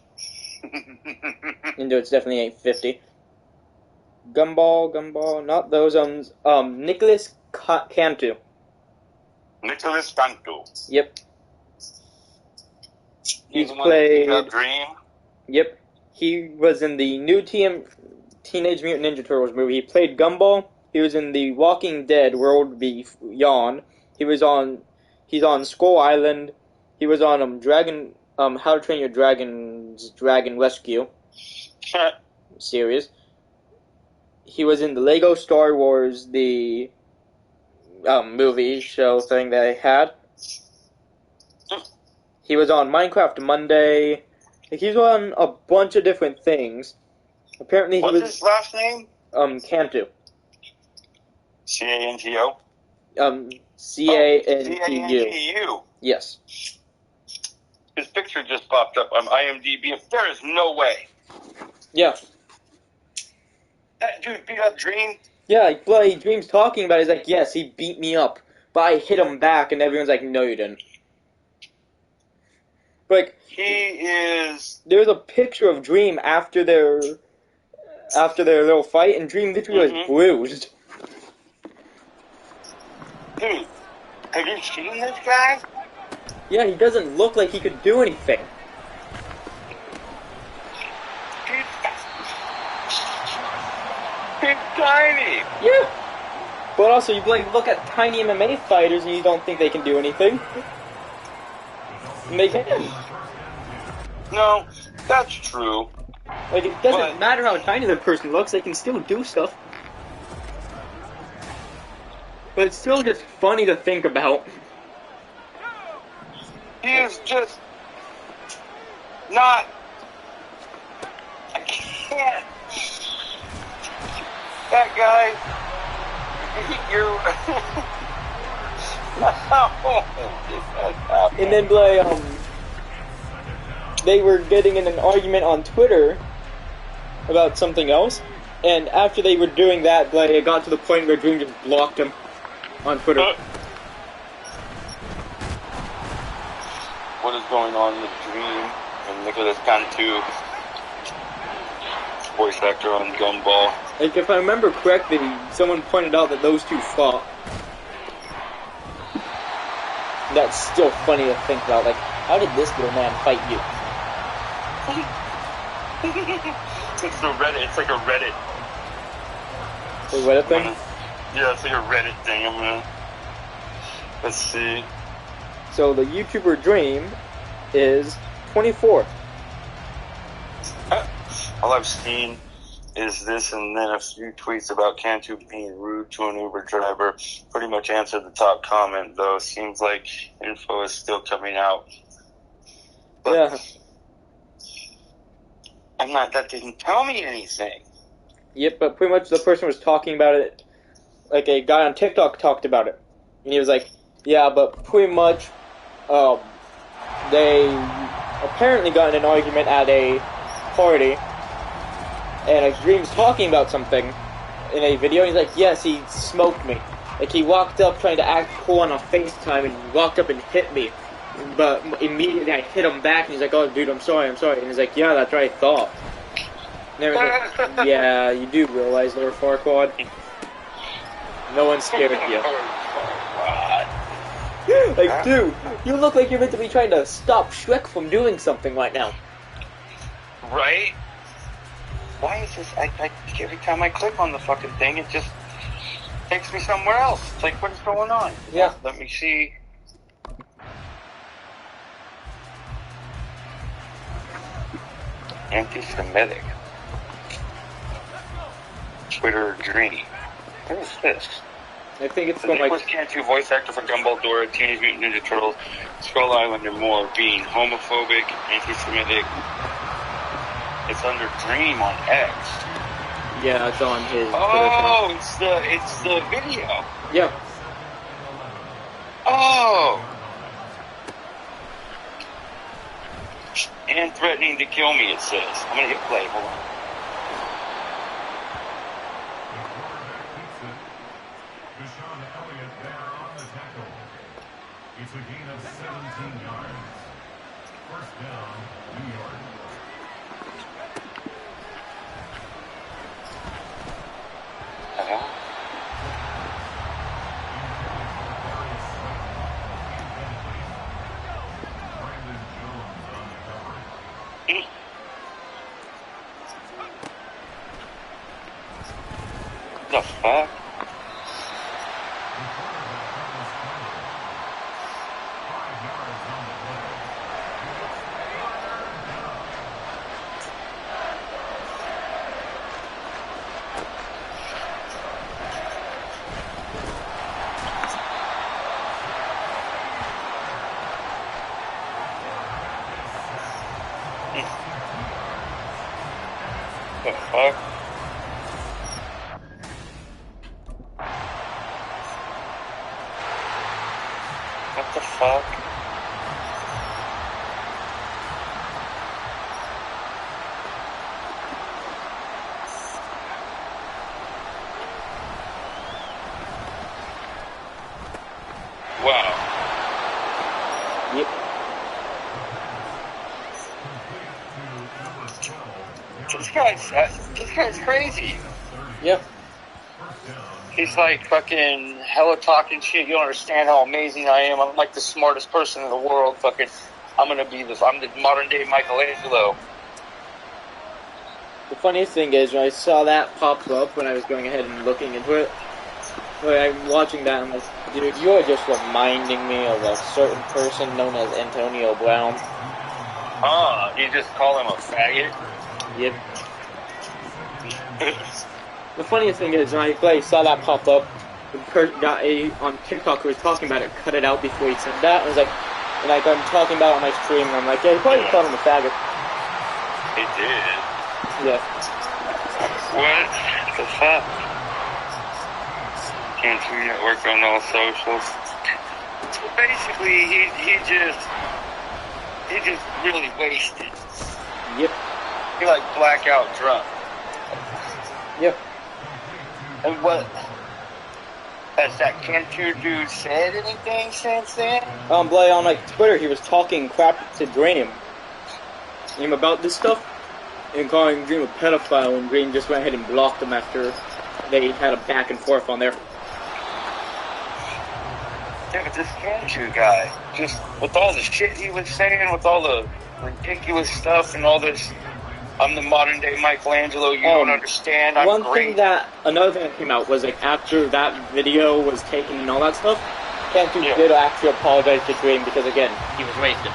And it definitely ain't 50. Gumball, not those, Nicholas Cantu. Nicholas Cantu. Yep. He's played Dream. Yep. He was in the new Teenage Mutant Ninja Turtles movie. He played Gumball. He was in the Walking Dead World Beyond. He's on Skull Island. He was on How to Train Your Dragon Rescue series. He was in the Lego Star Wars, the movie show thing that I had. He was on Minecraft Monday. He's on a bunch of different things. Apparently, What's his last name? Cantu. C-A-N-T-O? C-A-N-T-U. Yes. His picture just popped up on IMDb. There is no way. Yeah. That dude beat up Dream? Yeah, bloody Dream's talking about it. He's like, yes, he beat me up, but I hit him back, and everyone's like, no, you didn't. But, like, He is... There's a picture of Dream after their little fight, and Dream literally was bruised. Dude, have you seen this guy? Yeah, he doesn't look like he could do anything. He's tiny. Yeah. But also, you look at tiny MMA fighters and you don't think they can do anything. And they can. No, that's true. Like, it doesn't matter how tiny the person looks, they can still do stuff. But it's still just funny to think about. He is just not... I can't... That guy... And then, they were getting in an argument on Twitter about something else, and after they were doing that, it got to the point where Dream just blocked him on Twitter. What is going on with Dream and Nicholas Cantu? voice actor on Gumball. Like, if I remember correctly, someone pointed out that those two fought. That's still funny to think about. Like, how did this little man fight you? It's the Reddit. It's like a Reddit. The Reddit thing? Yeah, it's like a Reddit thing. Let's see. So the YouTuber Dream is 24. All I've seen is this and then a few tweets about Cantu being rude to an Uber driver. Pretty much answered the top comment, though. Seems like info is still coming out. But Yeah. that didn't tell me anything. Yep, but pretty much the person was talking about it, like a guy on TikTok talked about it. And he was like, yeah, but pretty much, they apparently got in an argument at a party, and a Dream's talking about something in a video, and he's like, yes, he smoked me. Like, he walked up trying to act cool on a FaceTime, and he walked up and hit me. But immediately I hit him back, and he's like, oh, dude, I'm sorry. And he's like, yeah, that's what I thought. And everyone's like, yeah, you do realize, Lord Farquaad. No one scared you. Like, dude, you look like you're meant to be trying to stop Shrek from doing something right now. Right? Why is this? Every time I click on the fucking thing, it just takes me somewhere else. It's like, what is going on? Yeah. Let me see. Anti-Semitic. Twitter Dream. What is this? I think it's The from, like... Nicholas Cantu, voice actor for Gumball, Dora, Teenage Mutant Ninja Turtles, Skull Island, and more, being homophobic, anti-Semitic. It's under Dream on X. Yeah, it's on his Twitter Oh, account. it's the video. Yeah. Oh! And threatening to kill me, it says. I'm gonna hit play, hold on. It's a gain of 17 yards. First down, New York. The fuck? The fuck? What the fuck? Wow. Yep. This guy's crazy. Yeah. He's like fucking hella talking shit. You don't understand how amazing I am. I'm like the smartest person in the world. Fucking, I'm the modern day Michelangelo. The funniest thing is, when I saw that pop up when I was going ahead and looking into it, when I'm watching that, I'm like, dude, you are just reminding me of a certain person known as Antonio Brown. You just call him a faggot? Yep. The funniest thing is, when I saw that pop up, the guy on TikTok who was talking about it cut it out before he said that. I was like, and like I'm talking about it on my stream, and I'm like, yeah, he probably called him a faggot. He did. Yeah. What the fuck? Cantu Network on all socials. So basically, he just really wasted. Yep. He like blackout drunk. Yep. And what? Has that Cantu dude said anything since then? Blay, on like Twitter, he was talking crap to Dream about this stuff, and calling Green a pedophile, and Green just went ahead and blocked him after they had a back and forth on there. Yeah, but this Andrew guy, just with all the shit he was saying, with all the ridiculous stuff and all this, I'm the modern day Michelangelo, you don't understand, I'm great. Another thing that came out was like after that video was taken and all that stuff, Andrew did actually apologize to Green because again, he was wasted.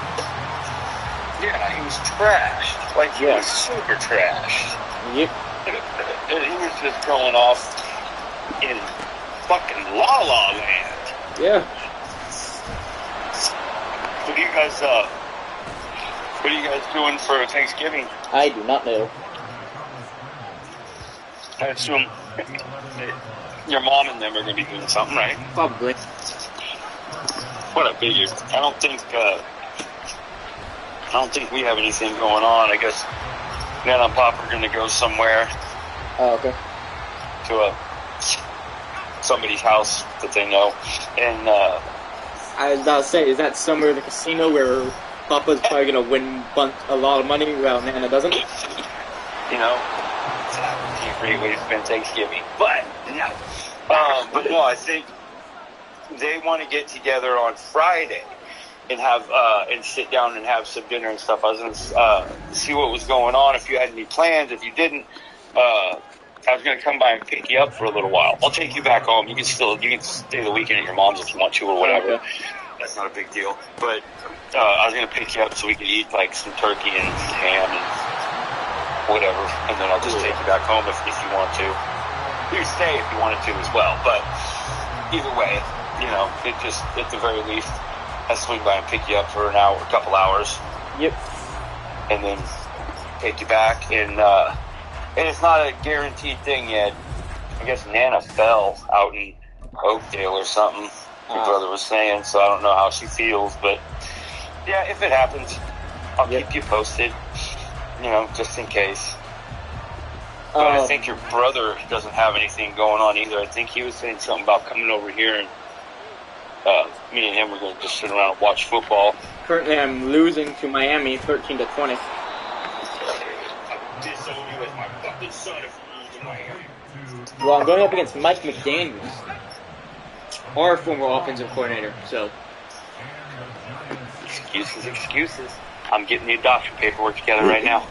Yeah, he was trashed. Like, he was super trashed. Yep. And he was just going off in fucking La La Land. Yeah. What are you guys doing for Thanksgiving? I do not know. I assume your mom and them are going to be doing something, right? Probably. What I figured. I don't think we have anything going on. I guess Nana and Pop are going to go somewhere. Oh, okay. To somebody's house that they know. And I was about to say, is that somewhere in the casino where Papa's probably going to win a lot of money while Nana doesn't? You know, that would be a great way to spend Thanksgiving. But no. I think they want to get together on Friday and have and sit down and have some dinner and stuff. I was going to see what was going on, if you had any plans. If you didn't, I was going to come by and pick you up for a little while. I'll take you back home. You can stay the weekend at your mom's if you want to or whatever. Okay. That's not a big deal. But I was going to pick you up so we could eat like some turkey and ham and whatever. And then I'll just take you back home if you want to. You can stay if you wanted to as well. But either way, you know, it just, at the very least, I'll swing by and pick you up for an hour, a couple hours. Yep. And then take you back. And it's not a guaranteed thing yet. I guess Nana fell out in Oakdale or something, your brother was saying, so I don't know how she feels. But, yeah, if it happens, I'll keep you posted, you know, just in case. But I think your brother doesn't have anything going on either. I think he was saying something about coming over here and me and him were going to just sit around and watch football. Currently, I'm losing to Miami 13-20. I'll disown you as my fucking son if you lose to Miami. Well, I'm going up against Mike McDaniels, our former offensive coordinator, so. Excuses. I'm getting the adoption paperwork together right now.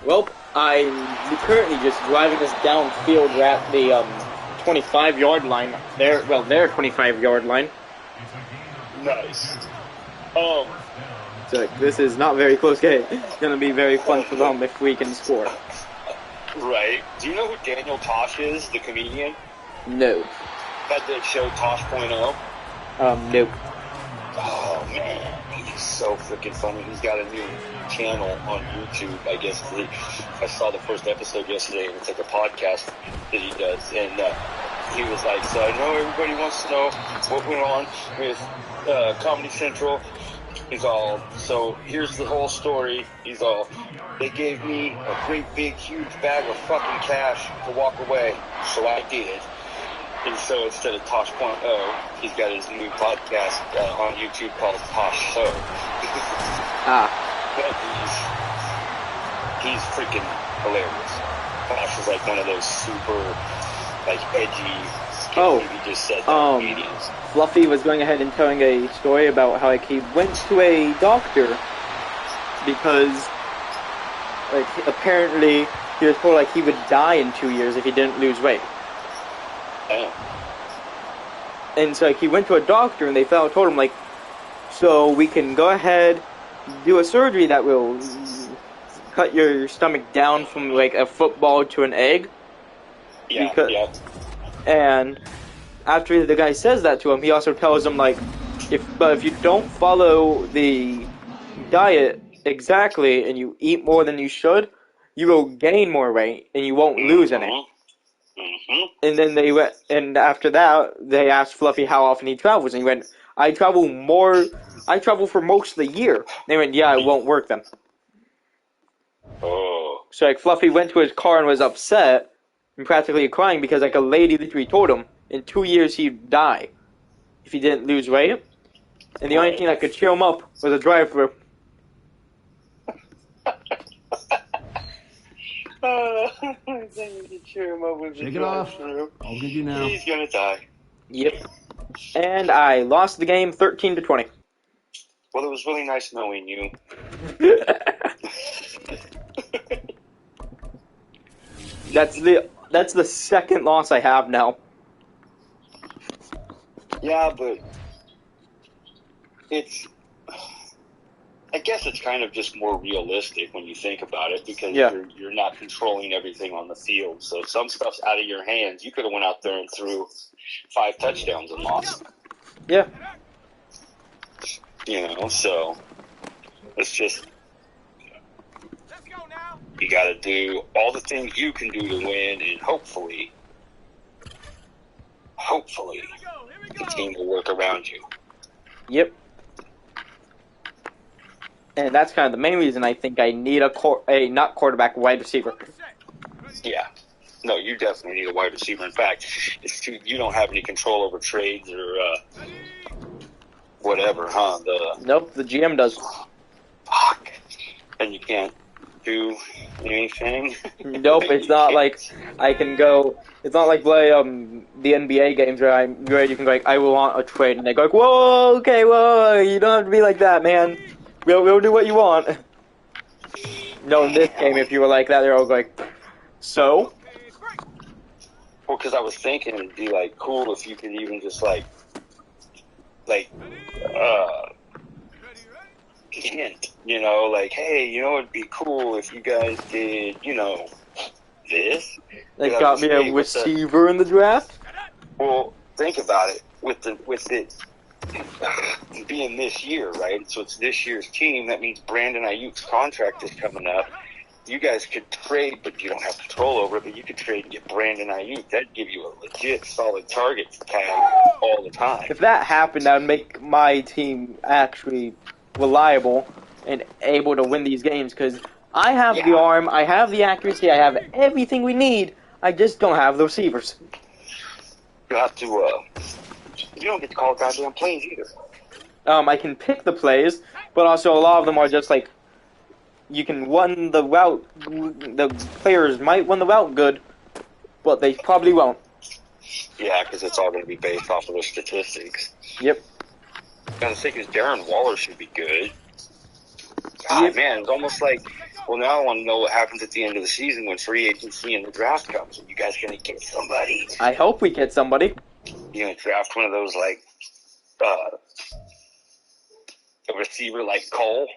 Well, I'm currently just driving us downfield at the 25-yard line. Their 25-yard line. Nice. So this is not very close game. It's going to be very fun for them if we can score. Right. Do you know who Daniel Tosh is, the comedian? No. Had that show Tosh.0? Nope. Oh, man. He's so freaking funny. He's got a new channel on YouTube, I guess. I saw the first episode yesterday, and it's like a podcast that he does. And he was like, so I know everybody wants to know what went on with Comedy Central. He's all, so here's the whole story. He's all, they gave me a great big huge bag of fucking cash to walk away, so I did. And so instead of Tosh.0, he's got his new podcast on YouTube called Tosh Show. But he's freaking hilarious. Tosh is like one of those super, like, edgy, he just said comedians. Fluffy was going ahead and telling a story about how, like, he went to a doctor because, like, apparently he was told, like, he would die in 2 years if he didn't lose weight. Damn. And so, like, he went to a doctor and they told him, like, so we can go ahead, do a surgery that will cut your stomach down from, like, a football to an egg. Yeah. And after the guy says that to him, he also tells him, like, if you don't follow the diet exactly and you eat more than you should, you will gain more weight and you won't lose any. Mm-hmm. And then and after that, they asked Fluffy how often he travels, and he went, I travel for most of the year. They went, yeah, it won't work then. Oh. So, like, Fluffy went to his car and was upset and practically crying because, like, a lady literally told him in 2 years he'd die if he didn't lose weight. And the only thing that could cheer him up was a drive-thru. I think we can cheer him up with the Shake it off. drive-thru. All good you now. He's gonna die. Yep. And I lost the game 13-20. Well, it was really nice knowing you. That's the second loss I have now. Yeah, but I guess it's kind of just more realistic when you think about it because Yeah. you're not controlling everything on the field. So some stuff's out of your hands. You could have went out there and threw 5 touchdowns and lost. Yeah. So it's just you got to do all the things you can do to win, and hopefully, the team will work around you. Yep. And that's kind of the main reason I think I need a not quarterback, wide receiver. Yeah. No, you definitely need a wide receiver. In fact, you don't have any control over trades or whatever, huh? Nope, the GM does. Fuck. And you can't do anything? Nope, it's not like I can go. It's not like play the NBA games where you can go like, I will want a trade, and they go like, whoa, okay, whoa, you don't have to be like that, man. We'll do what you want. No, in this game, if you were like that, they're all like, so? Well, because I was thinking it'd be, like, cool if you could even just, hint, like, hey, it'd be cool if you guys did, this. They got me a receiver in the draft? Well, think about it. With it being this year, right? So it's this year's team. That means Brandon Ayuk's contract is coming up. You guys could trade, but you don't have control over it. But you could trade and get Brandon Ayuk. That'd give you a legit solid target tag all the time. If that happened, that would make my team actually reliable and able to win these games because I have the arm, I have the accuracy, I have everything we need. I just don't have the receivers. You have to. You don't get to call goddamn plays either. I can pick the plays, but also a lot of them are just like you can run the route. The players might run the route good, but they probably won't. Yeah, because it's all going to be based off of the statistics. Yep. And the thing is, Darren Waller should be good. God, man, it's almost like, well, now I want to know what happens at the end of the season when free agency and the draft comes. Are you guys going to get somebody? I hope we get somebody. You going to draft one of those, like, a receiver like Cole?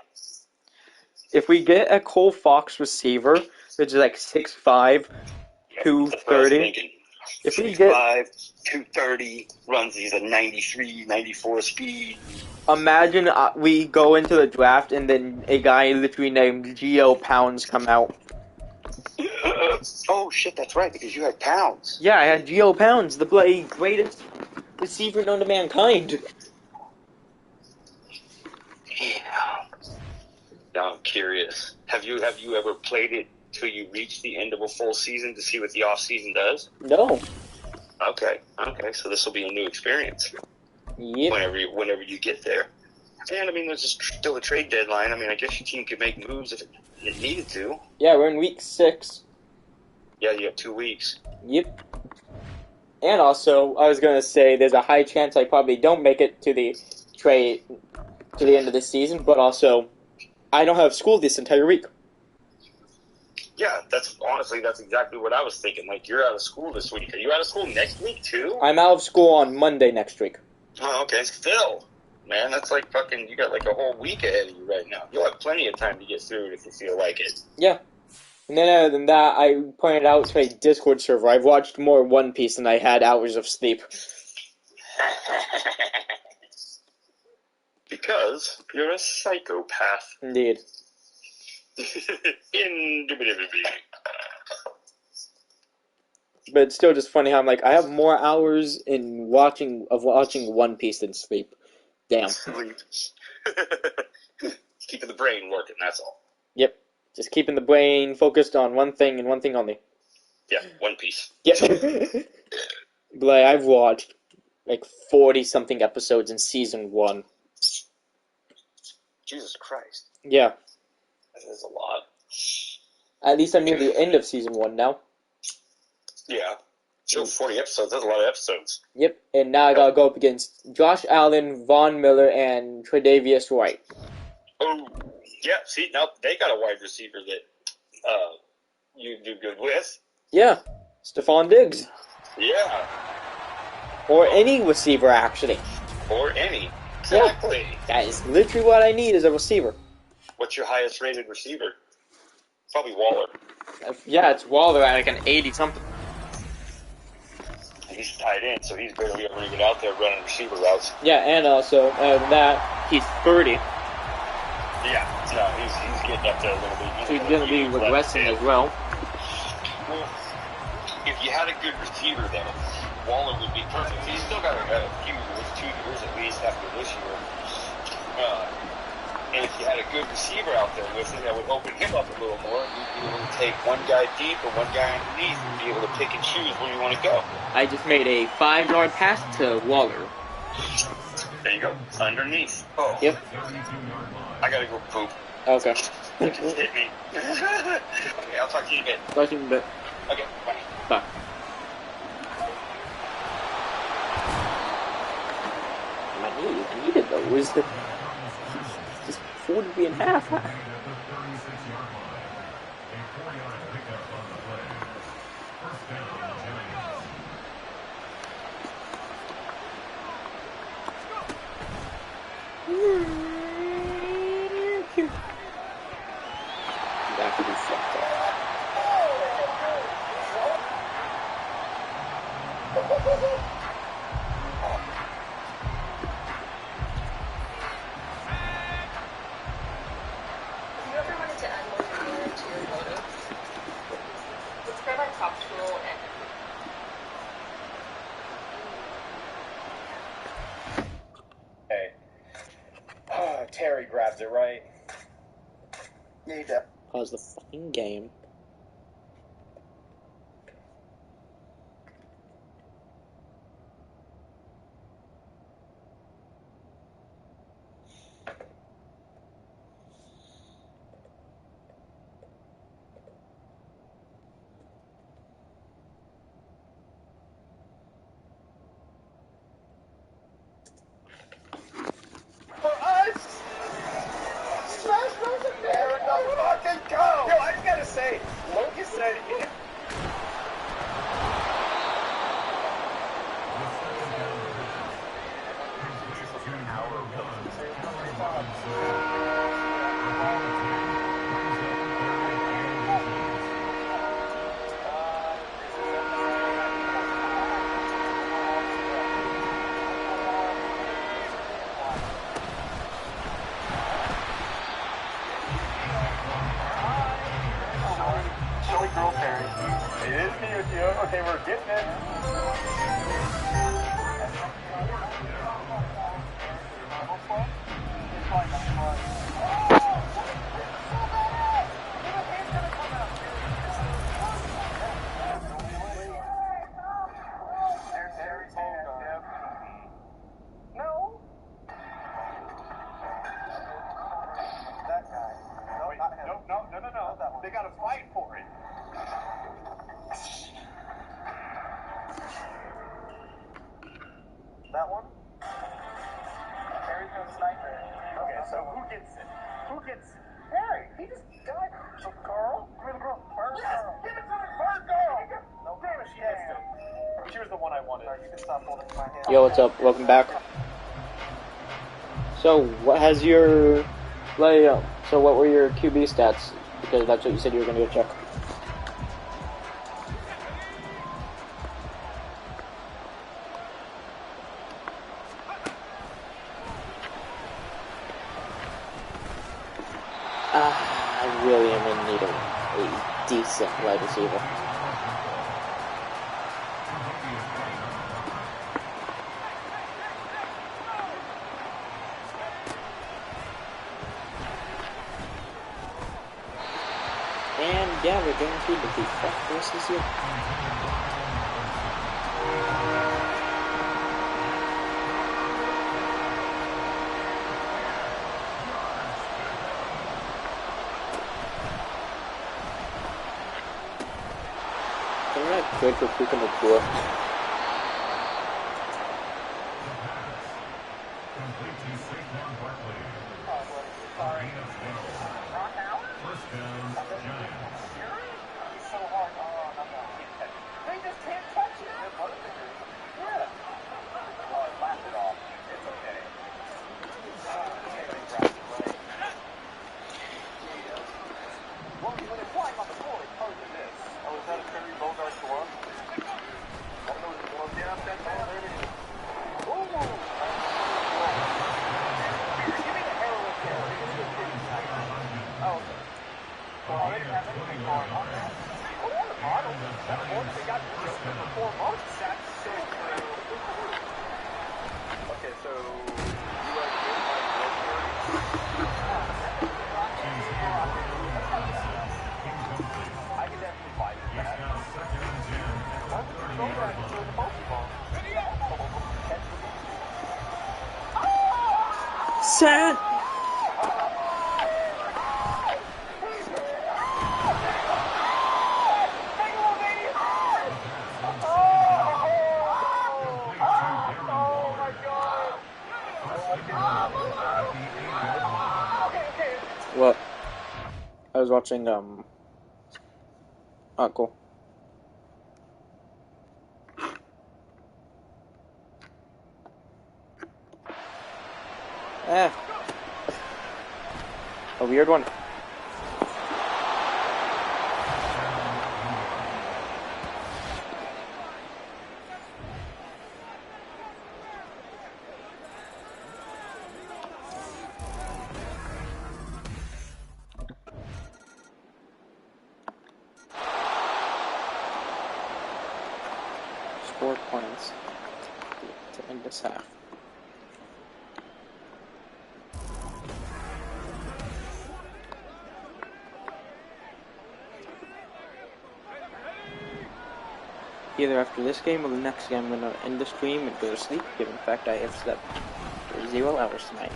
If we get a Cole Fox receiver, which is like 6'5", 230. If we get 6'5", 230, runs, he's a 93, 94 speed. Imagine we go into the draft and then a guy literally named Geo Pounds come out. Oh, shit, that's right, because you had Pounds. Yeah, I had Geo Pounds, the greatest receiver known to mankind. Yeah. Now I'm curious. Have you ever played it till you reach the end of a full season to see what the off season does? No. Okay, so this will be a new experience. Yep. Whenever you get there. And, I mean, there's still a trade deadline. I mean, I guess your team could make moves if it needed to. Yeah, we're in week 6. Yeah, you have 2 weeks. Yep. And also, I was going to say, there's a high chance I probably don't make it to the trade to the end of the season, but also, I don't have school this entire week. Yeah, that's exactly what I was thinking. Like, you're out of school this week. Are you out of school next week, too? I'm out of school on Monday next week. Oh, okay. Still. Man, that's like fucking, you got like a whole week ahead of you right now. You'll have plenty of time to get through it if you feel like it. Yeah. And then other than that, I pointed out to a Discord server, I've watched more One Piece than I had hours of sleep. Because you're a psychopath. Indeed. Indubitably. But it's still just funny how I'm like, I have more hours in watching One Piece than sleep. Damn. Sleep. Keeping the brain working, that's all. Yep. Just keeping the brain focused on one thing and one thing only. Yeah, One Piece. Yep. But I've watched like 40-something episodes in season 1. Jesus Christ. Yeah. That is a lot. At least I'm near the end of season 1 now. Yeah. Show 40 episodes. That's a lot of episodes. Yep, and now I gotta go up against Josh Allen, Von Miller, and Tre'Davious White. Oh, yeah. See, now they got a wide receiver that you do good with. Yeah, Stephon Diggs. Yeah. Or any receiver, actually. Or any. Exactly. Yeah, that is literally what I need as a receiver. What's your highest rated receiver? Probably Waller. Yeah, it's Waller at like an 80-something. He's tight end, so he's barely ever even out there running receiver routes. Yeah, and also, that, he's 30. Yeah, no, he's getting up there a little bit. So he's going to be regressing as well. Well, if you had a good receiver, then Waller would be perfect. He's still got a few years, 2 years at least after this year. And if you had a good receiver out there with him, that would open him up a little more. You'd be able to take one guy deep or one guy underneath and be able to pick and choose where you want to go. I just made a 5-yard pass to Waller. There you go. Underneath. Oh. Yep. I gotta go poop. Okay. It just hit me. Okay, I'll talk to you in a bit. Talk to you in a bit. Okay, bye. Bye. I needed those. Just 40 and a half, huh? That could be fucked up. Have you ever wanted to add more color to your photos? Let's grab our top tool and Hey. Terry grabs it, right? Yeah, he did. Pause the fucking game. For us! Smash Bros. America! Fucking go! Yo, I just gotta say, Lucas said it. Silly girl Terry. It is me with you. Okay, we're getting it. No. That guy. No, not him. No. They gotta fight for it. That one? Harry's gonna sniper. Okay, so who gets it? Harry! He just died. So girl? Give me the girl. Bird girl. Give it to me, bird girl! No, damn it, she has it. She was the one I wanted. Alright, you can stop holding my hand. Yo, what's up? Welcome back. So, what has your layout? So, what were your QB stats? Because that's what you said you were going to go check. I really am in need of a decent wide receiver. And yeah, we're guaranteed to beat Fuck versus you. that good for freaking the tour? Complete to Saquon Barkley. First down, Giants. So hard. They just can't touch it. Yeah. Oh, I laughed it off. It's okay. Well, when it's flying on the floor, it's harder than this. Oh, is that a Terry Bogard glove? Oh, no, it's a glove. Yeah, that's all. There it is. Ooh. Give me the heroin there. Oh, okay. Well, they didn't have anything going on there. Oh, what a model. That one, they got Joker for 4 months. That's so true. Okay, so you guys get my I can definitely buy that. It's now second and 10 at the 30-yard line. Sad. What? I was watching, Uncle. A weird one. Four points to end this half. Either after this game or the next game, I'm going to end the stream and go to sleep, given the fact I have slept for 0 hours tonight.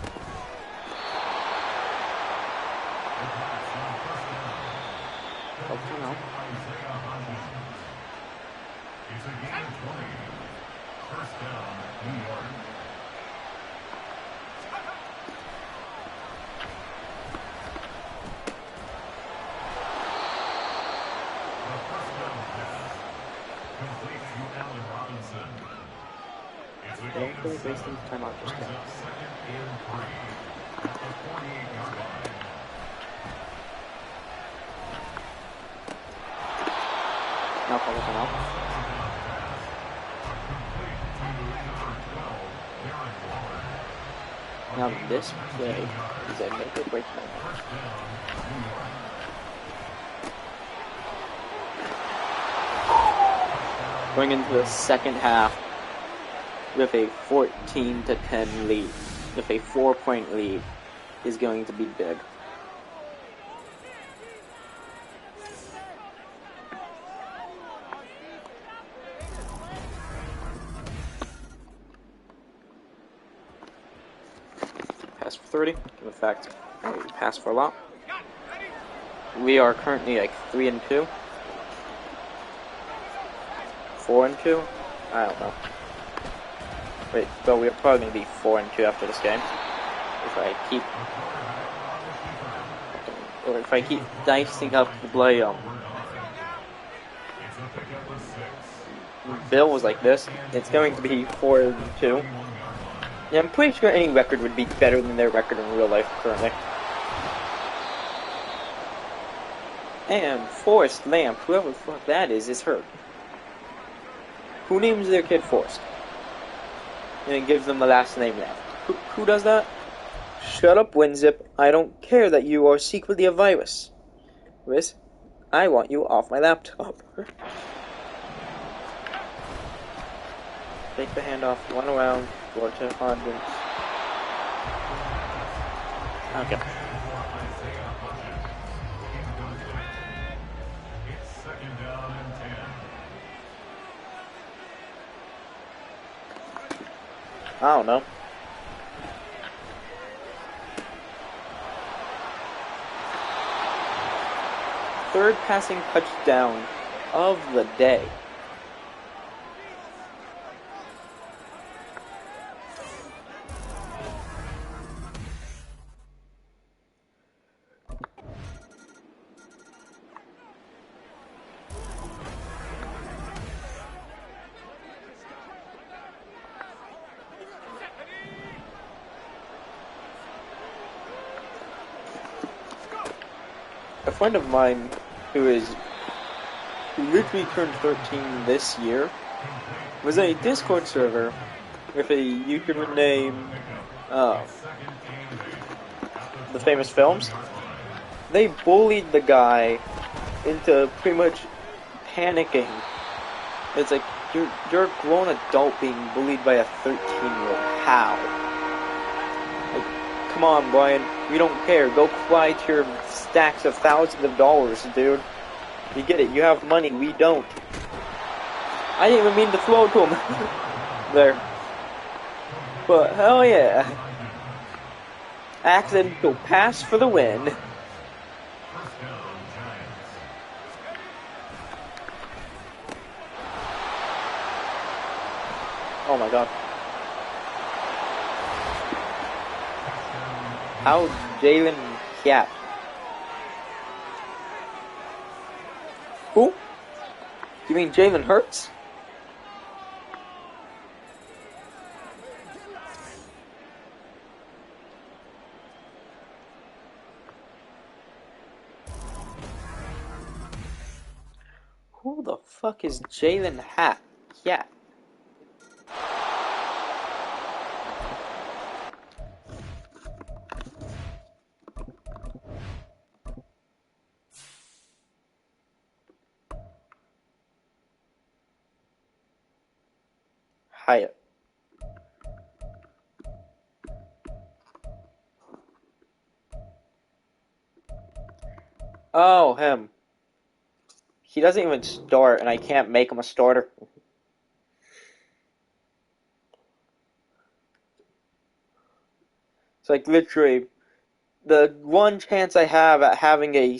Okay, now. It's a game of 20. First down, New York. The first down pass. Complete to Allen Robinson. It's a gain of 7. Brings up second and 3 at the 48-yard line. Now call it out. Now this play is a make or break moment. Going into the second half with a 14-10 lead, with a 4-point lead, is going to be big. Pass for 30. In fact, I pass for a lot. We are currently like 3-2. 4-2? I don't know. Wait, but we're probably going to be 4-2 after this game. If I keep... Or if I keep dicing up the play, Bill was like this, it's going to be 4-2. Yeah, I'm pretty sure any record would be better than their record in real life currently. And Forrest Lamp, whoever the fuck that is hurt. Who names their kid Forrest? And gives them the last name Lamp. Who does that? Shut up, WinZip. I don't care that you are secretly a virus. Riz, I want you off my laptop. Take the handoff, one around, go to Hodgins. Okay. It's second down and 10. I don't know. Third passing touchdown of the day. A friend of mine who literally turned 13 this year was a Discord server with a YouTuber named The Famous Films. They bullied the guy into pretty much panicking. It's like you're a grown adult being bullied by a 13-year-old. How? Like, come on, Brian. We don't care. Go cry to your stacks of thousands of dollars, dude. You get it. You have money. We don't. I didn't even mean to throw it to him. There. But hell yeah. Accidental pass for the win. Oh my god. How Jalen Cat? Who? You mean Jalen Hurts? Who the fuck is Jalen Cat? Hyatt. Oh, him. He doesn't even start, and I can't make him a starter. It's like literally the one chance I have at having a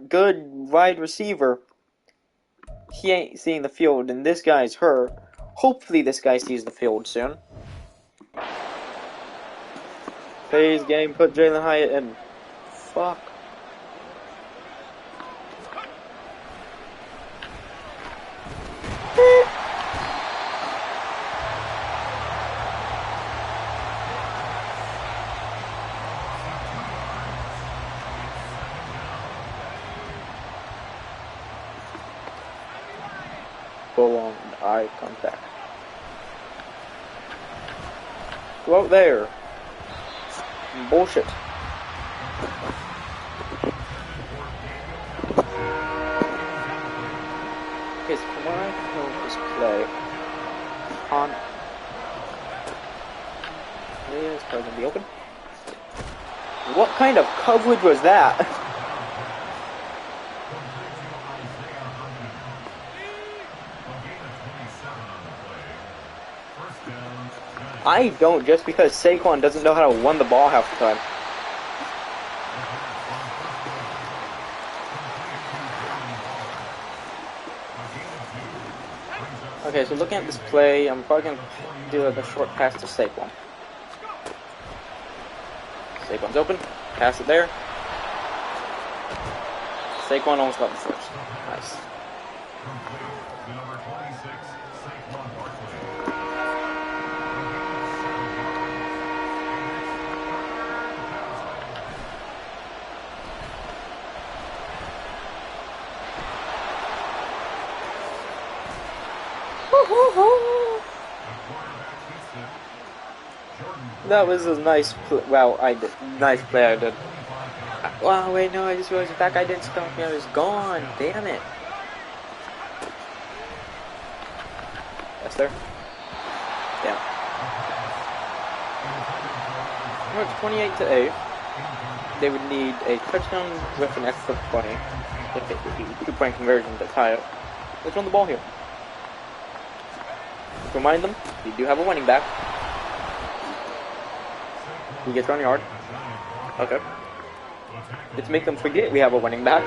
good wide receiver. He ain't seeing the field, and this guy's hurt. Hopefully this guy sees the field soon. Phase game, put Jalen Hyatt in. Fuck. Full on eye contact. Go out there. Bullshit. Okay, so from what I know of this play, on is probably gonna be open. What kind of coverage was that? I don't, just because Saquon doesn't know how to run the ball half the time. Okay, so looking at this play, I'm probably going to do like a short pass to Saquon. Saquon's open, pass it there. Saquon almost got the first. Nice. That was a nice play. Wow, nice play I did. Wow, wait, no, I just realized that guy didn't stop me. I was gone. Damn it. That's there. Damn. We're at 28-8. They would need a touchdown with an extra point. If it would be 2-point conversion to tie it. Let's run the ball here. Let's remind them, we do have a running back. He gets around yard. Okay. Let's make them forget we have a running back.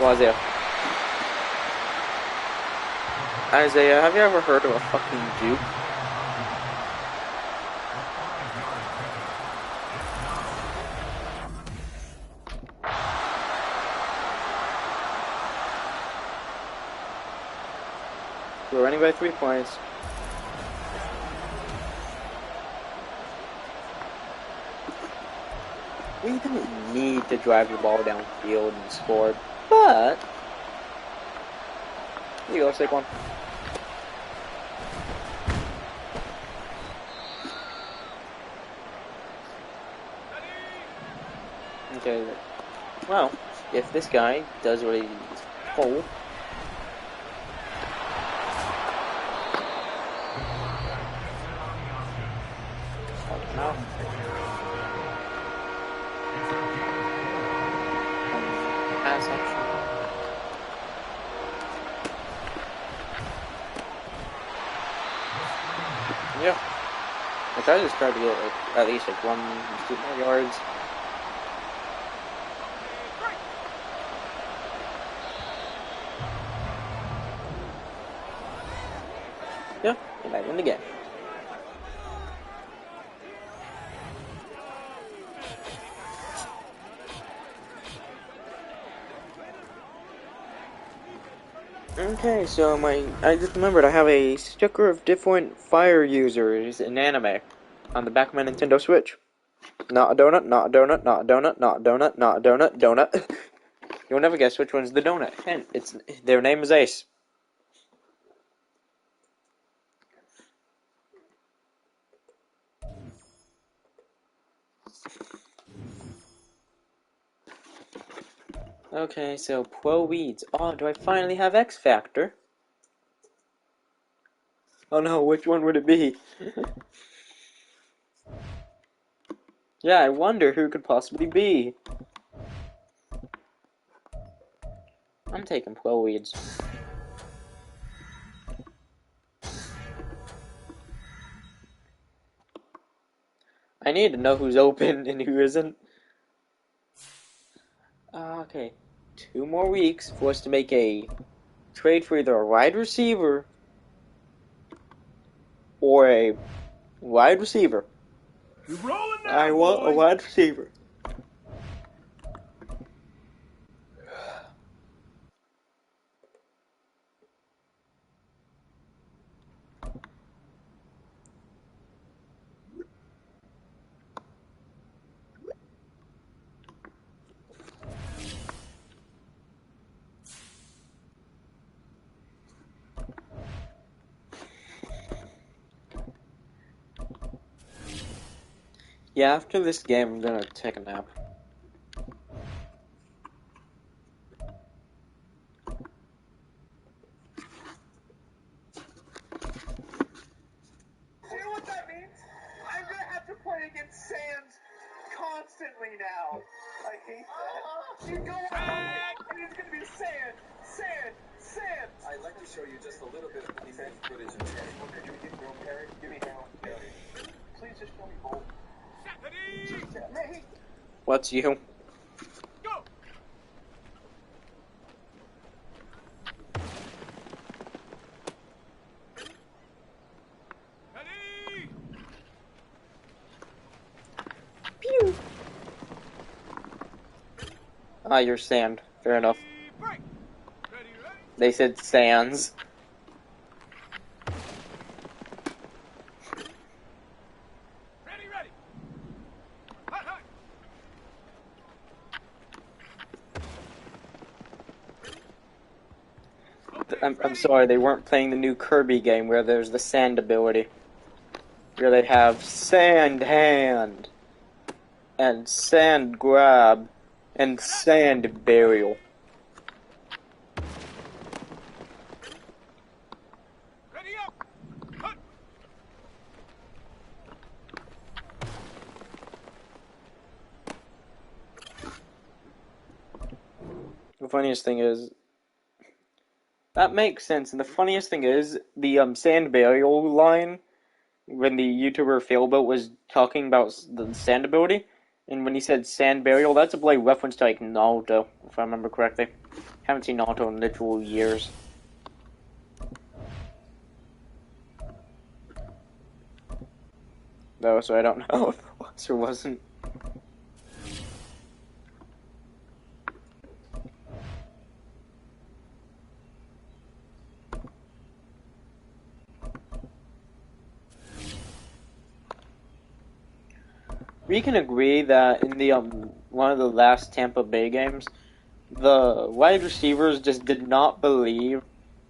Well, Isaiah, have you ever heard of a fucking juke? We're running by 3 points. We don't need to drive the ball downfield and score, but here you go, Saquon. Okay, well, if this guy does what he's told. Pass action. Yeah. I tried to try to get at least 2 more yards. Yeah, and I win the game. Okay, so I just remembered I have a sticker of different fire users in anime on the back of my Nintendo Switch. Not a donut, not a donut, not a donut, not a donut, not a donut, donut. You'll never guess which one's the donut. And their name is Ace. Okay, so Pro Weeds. Oh, do I finally have X Factor? Oh no, which one would it be? Yeah, I wonder who it could possibly be. I'm taking Pro Weeds. I need to know who's open and who isn't. Okay, 2 more weeks for us to make a trade for either a wide receiver or a wide receiver. You're rolling now, I want boy. a wide receiver. Yeah, after this game, I'm gonna take a nap. You know what that means? I'm gonna have to play against Sands constantly now. I hate that. You go on, and it's gonna be Sand, Sand, Sand. I'd like to show you just a little bit of defense footage of Terry. Okay, give me Harold Perry. Give me Harold Perry. Please just show me both. What's you? Go. Ready. Pew! Ah, you're Sand. Fair enough. Break. Ready, ready. They said Sands. Ready, ready. Hot, hot. I'm sorry, they weren't playing the new Kirby game where there's the sand ability. Where they have sand hand, and sand grab, and sand burial. Ready up. Hot. The funniest thing is, that makes sense, and the funniest thing is, the sand burial line, when the YouTuber Failboat was talking about the sand ability, And when he said sand burial, that's a play reference to like Naruto, if I remember correctly. Haven't seen Naruto in literal years. Though, so I don't know if it was or wasn't. We can agree that in the one of the last Tampa Bay games, the wide receivers just did not believe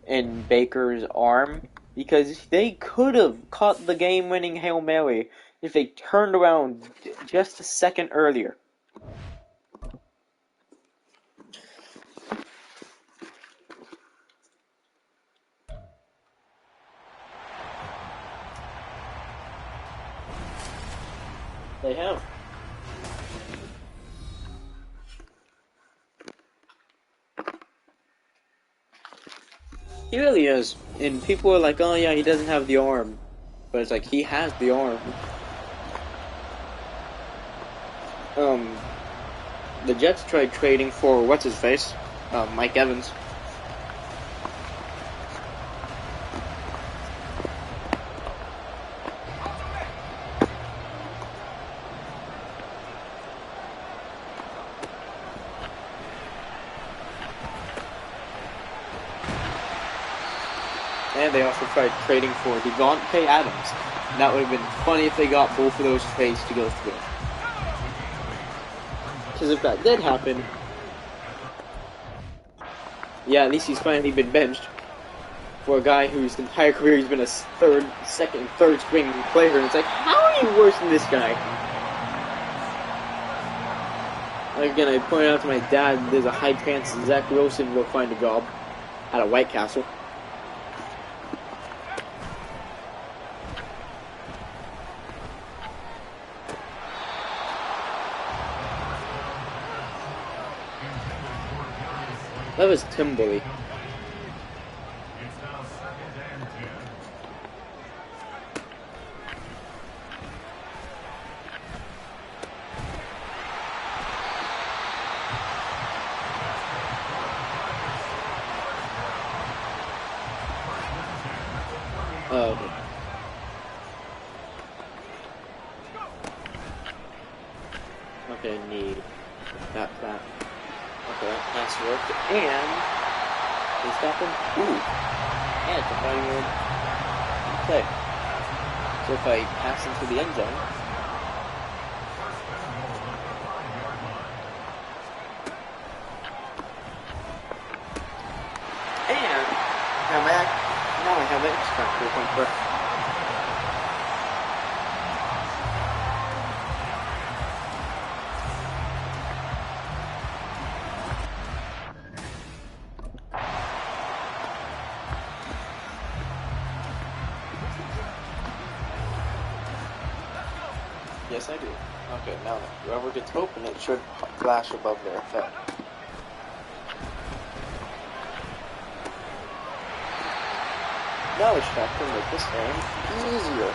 in Baker's arm because they could have caught the game-winning Hail Mary if they turned around just a second earlier. They have. He really is. And people are like, oh yeah, he doesn't have the arm. But it's like, he has the arm. The Jets tried trading for, what's-his-face? Mike Evans. And they also tried trading for Devontae Adams. And that would have been funny if they got both of those trades to go through. Because if that did happen, yeah, at least he's finally been benched. For a guy whose entire career he's been a second, third string player, and it's like, how are you worse than this guy? Again, I pointed out to my dad, there's a high chance Zach Wilson will find a job at a White Castle. That was Timberley. Oh, okay. Okay, need that. Okay, that pass worked, and they stop him. Ooh, and it's a fighting word. Okay, so if I pass into the end zone, and now I have an X factor point for. Yes, I do. Okay, now whoever gets open, it should flash above their effect. Knowledge factor make this game easier.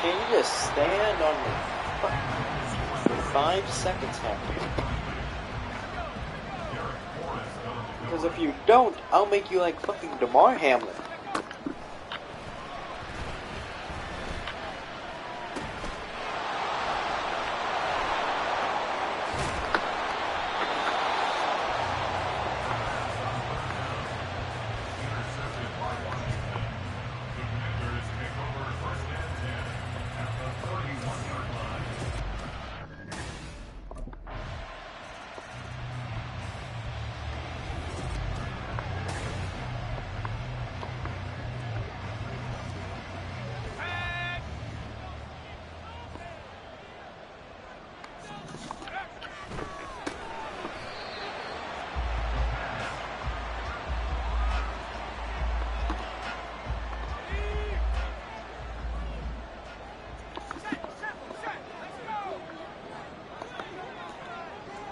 Can you just stand on the for 5 seconds now? Because if you don't, I'll make you like fucking DeMar Hamlin.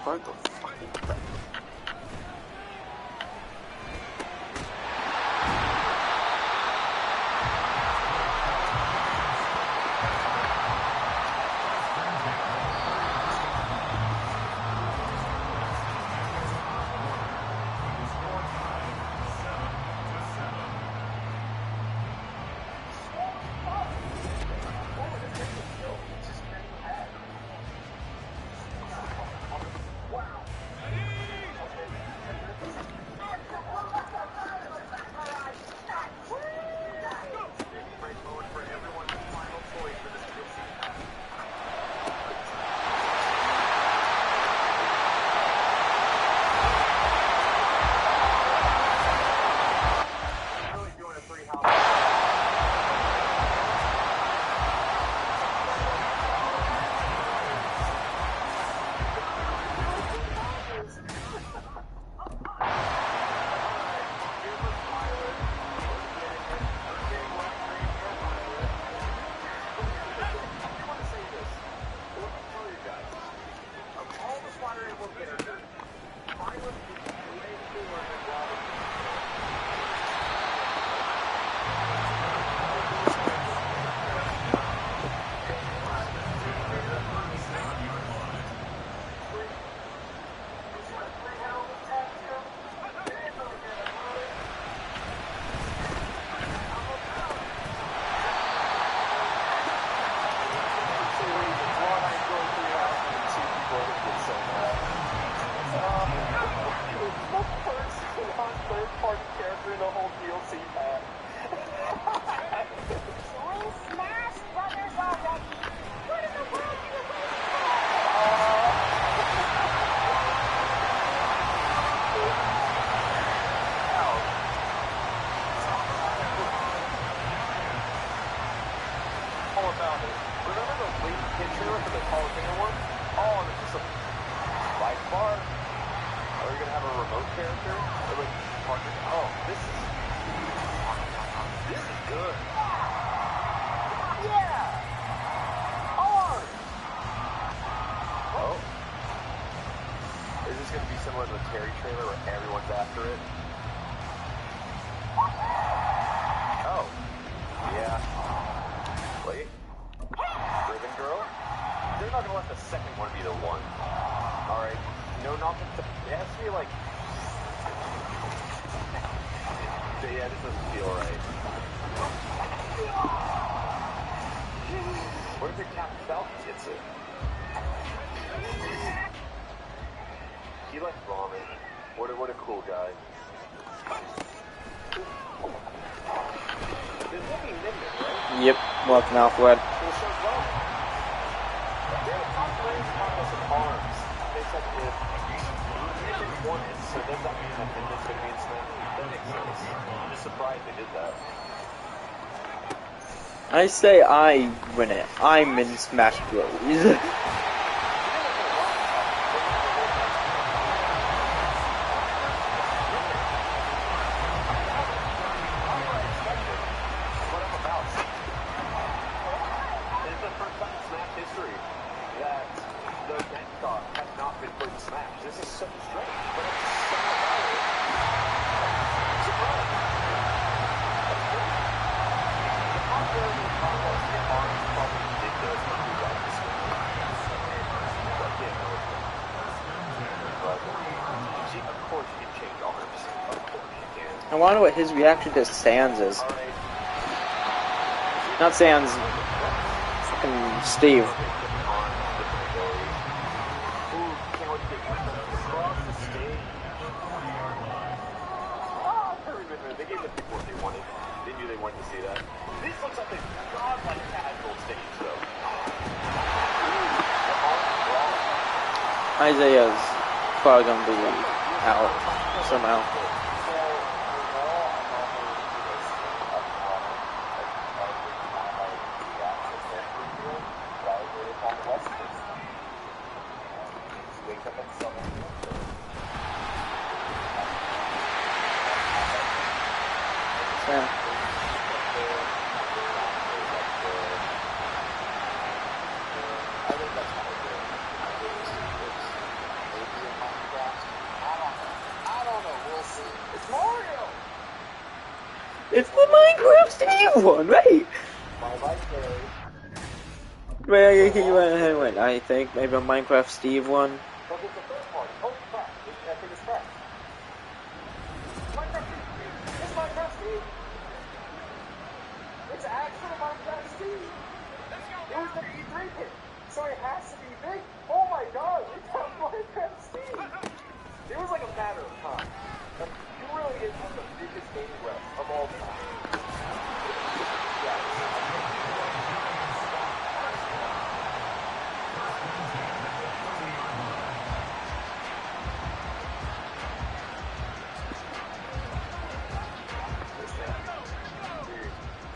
What the fucking crap? Yep, walking off wed. I say I win it. I'm in Smash Bros. I wonder what his reaction to Sans is. Not Sans, fucking Steve. They gave the people what they wanted. They knew they wanted to see that. This looks like a godlike casual stage, though. Isaiah's probably gonna be out somehow. It's the Minecraft Steve one, right? Bye-bye, Terry. Wait, I think maybe a Minecraft Steve one. Look at the third party. Holy crap. I think it's crap. Minecraft Steve. It's Minecraft Steve. It's actually Minecraft Steve. It was their E3 pick, so it has to be big. Oh my god, it's Minecraft Steve. It was like a matter of time. Like, he really is one of the biggest game refs of all time.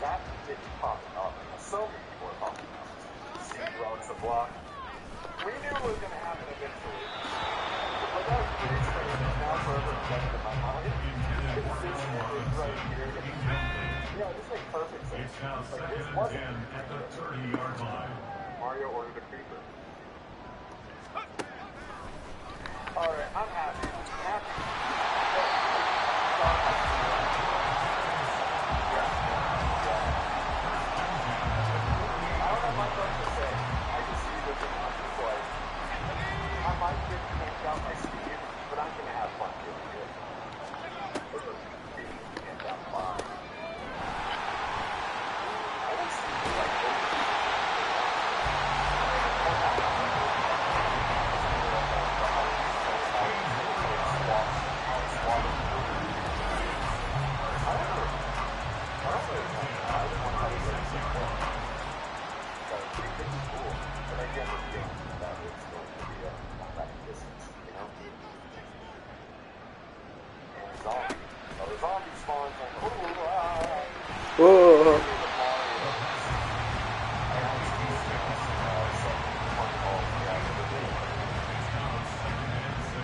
That didn't pop up. So many people are popping up. Steve runs the block. We knew it was going to happen eventually. But that was pretty strange. Now forever embedded in my mind. It's this image right here. Yeah, this makes perfect sense. Like, this wasn't at the 30-yard line. Mario ordered a creeper. Alright, I'm happy. I don't have much else to say. I just see what the monster's like. I might get camped out by Steve, but I'm gonna have fun doing it. Being camped out by. I think Steve is like Whoa.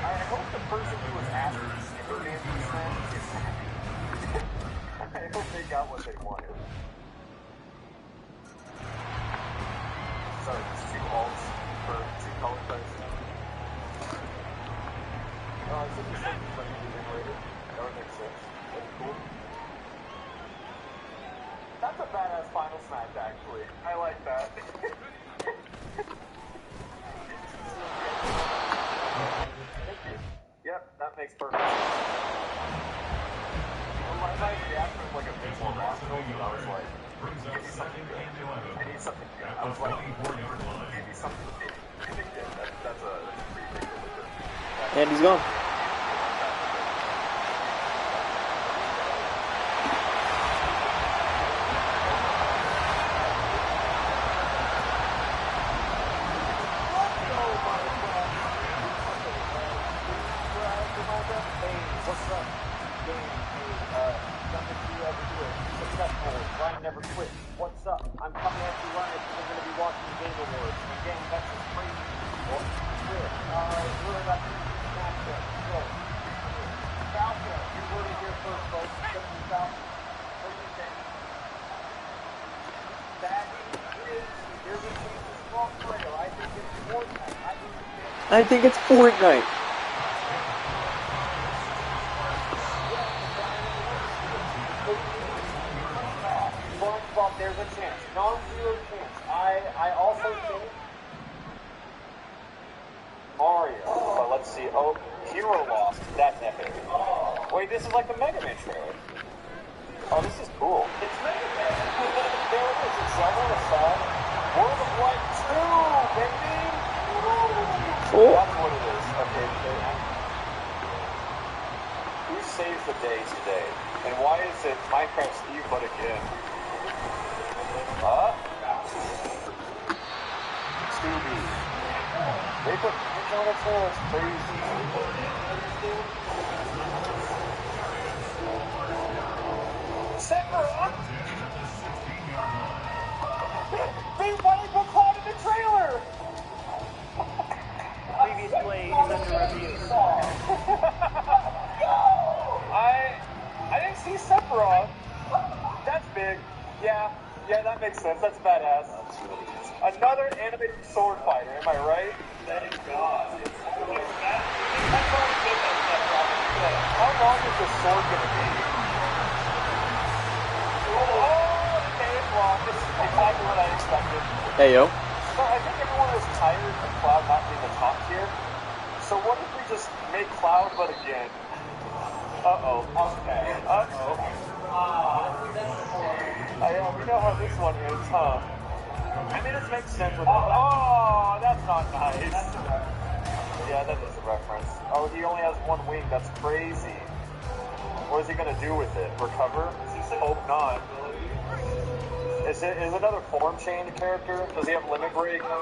I hope the person who was asking Superman these things is happy. I hope they got what they wanted. Sorry, just 2 alts for 2 color types. Oh, I said this thing is like generated. That would make sense. That's cool. That's a badass final smash, actually. I like that. Yep, that makes perfect sense. My reaction was like a bit more rational, and I was like, give me something good. I need something good. I was like, give me something big. And they did. That's a pretty big deliver. And he's gone. What's up? Nothing to ever do it. Successful. Ryan never quit. What's up? I'm coming at you, Ryan. We're going to be watching the Game Awards. Again, that's just crazy. Well, we're about to match up. So, Falco, you heard it here first, folks. Falco. What do you think? That is, here's a change to strong trail. I think it's Fortnite. I think it's Fortnite. But there's a chance. Non-zero chance. I also think Mario. But let's see. Oh, Hero lost. That's epic. Wait, this is like the Mega Man trailer. Oh, this is cool. It's Mega Man. There it is. It's Zelda and a song. World of Light 2, baby! Oh. That's what it is. Okay, who saves the day today? And why is it Minecraft Steve but again? Scooby. They put Ninja on its head. It's crazy. Sephiroth! They finally put Cloud in the trailer! Previously is under review. I didn't see Sephiroth. That's big. Yeah, that makes sense. That's badass. Another animated sword fighter, am I right? Thank God. How long is this sword gonna be? Hey, yo. So I think everyone is tired of Cloud not being the top tier. So what if we just make Cloud but again? Uh-oh. Okay. Uh-oh. We know how this one is, huh? I mean, it makes sense with oh, that's not nice. Yeah, that is a reference. Oh, he only has one wing. That's crazy. What is he gonna do with it? Recover? Hope not. Is another form change character? Does he have limit break? Yeah.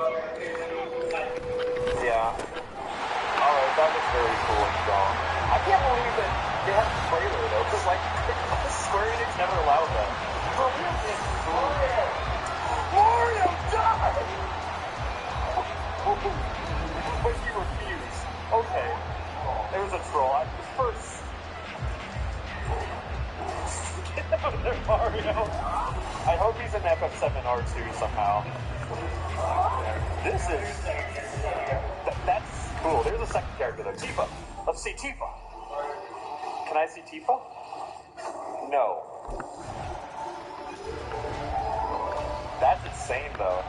Alright, that was very cool and strong. I can't believe that they have a trailer though, because like Square Enix never allowed that. Mario died! But he refused. Okay. There was a troll. First. Get out of there, Mario. I hope he's in FF7R2 somehow. This is... That's cool. There's a second character though. Tifa. Let's see Tifa. Can I see Tifa? No. That's insane though.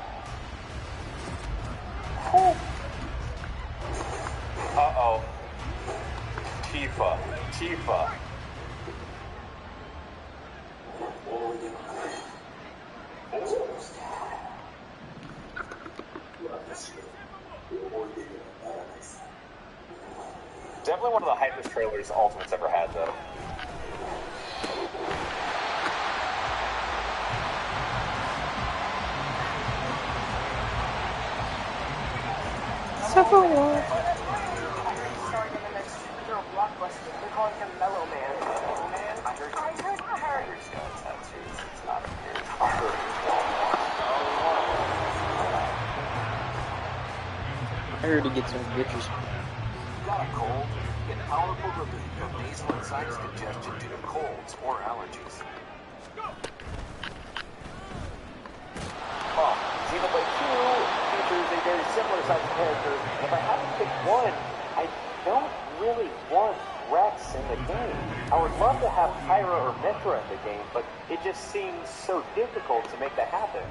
Uh-oh. Tifa. Definitely one of the hypest trailers Ultimate's ever had, though. Civil War. Starring in the next superhero blockbuster. They're calling him Mellow Man. Mellow Man? I heard he's got tattoos. It's not a weird. I heard he gets some bitches. Got a cold? Get powerful relief from nasal and sinus congestion due to colds or allergies. Xenoblade 2 features a very similar size character, and if I had to pick one, I don't really want Rex in the game. I would love to have Pyra or Mithra in the game, but it just seems so difficult to make that happen.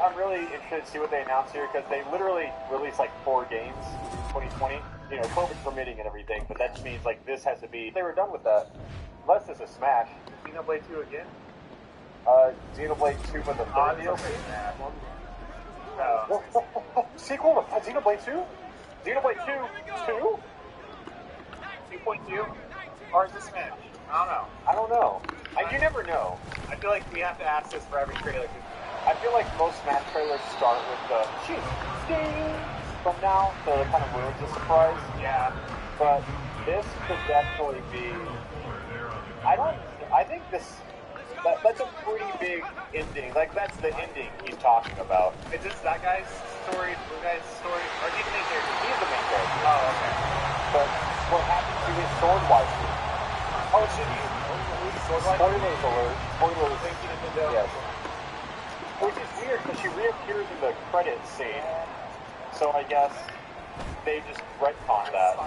I'm really interested to see what they announce here, because they literally released like 4 games in 2020. You know, COVID permitting and everything, but that just means like this has to be... They were done with that. Unless it's a Smash. Xenoblade 2 again? Xenoblade 2 with the third DLC? No. Sequel to Xenoblade 2? Xenoblade 2? 2? 2.2? Or is this Smash? I don't know. You never know. I feel like we have to ask this for every trailer. I feel like most Smash trailers start with the ding from now, so it kind of ruins the surprise. Yeah. But this could definitely be... I think this... That's a pretty big ending. Like, that's the ending he's talking about. Is this that guy's story? Or is he the main character? He's the main character. Oh, okay. But what happens to his sword wifey? Oh, should he? Spoilers alert. Spoilers. Thank you, Nintendo. Yes. Which is weird, because she reappears in the credits scene. So I guess they just retconned that.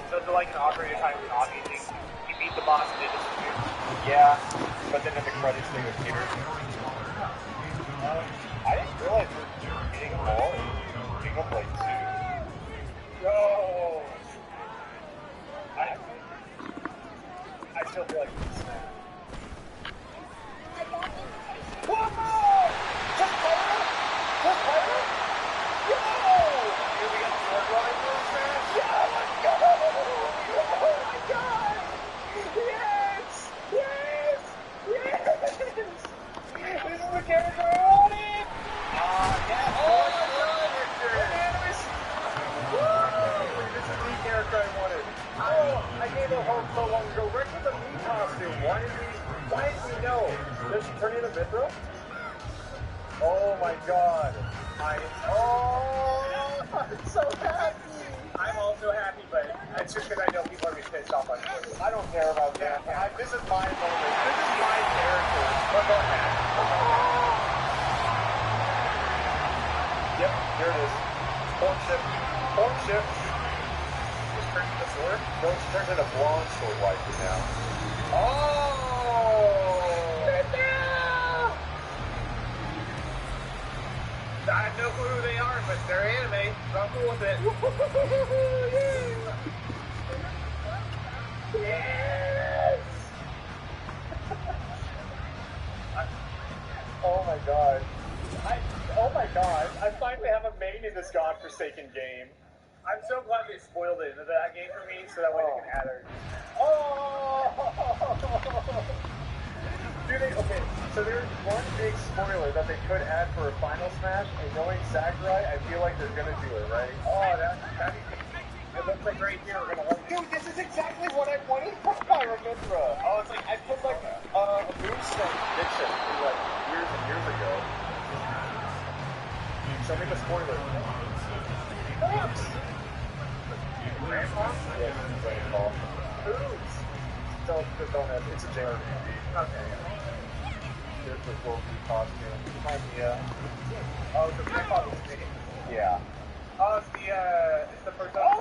So is it like an operator kind of Augie thing? You beat the boss and they disappear? Yeah, but then in the credits they appear. I didn't realize we were getting all in Xenoblade 2. No! I still feel like this. Whoa! Just Pyra? Just Pyra? Yo! Here we got sword rifles, man? Yeah, let's go! Oh my god! Yes! Yes! Yes! This is the character I wanted! Yeah! Oh my god! Bananas! Woo! This is the character I wanted. Oh, I gave up hope so long ago. Rick with the Mii costume. Why did we know? Does she turn into Mithra? Oh my god. I'm so happy. I'm also happy, but it's just because I know people are going to be pissed off on Twitter. I don't care about that. This is my moment. This is my character. But go ahead. Yep, here it is. Form shift. Just turns into sword? No, she turns into blonde sword wifey now. Oh! I have no clue who they are, but they're anime, so I'm cool with it. Yes! Oh my god. Oh my god. I finally have a main in this godforsaken game. I'm so glad they spoiled it into that game for me, so that way they can add her. Oh! Okay, so there's one big spoiler that they could add for a Final Smash, and knowing Sakurai, I feel like they're gonna do it, right? Oh, it looks like right here we're gonna learn. Dude, this is exactly what I wanted from my Remembra. Oh, it's like, I put like a moonstone prediction from like years and years ago. Show me the spoiler. Oops! Grandpa? Yes, it's Grandpa. Oops! Don't have, it's a JRPG. Okay. There's the Goku costume. Oh, the Grandpa was me. Yeah. Oh, it's the first time. Oh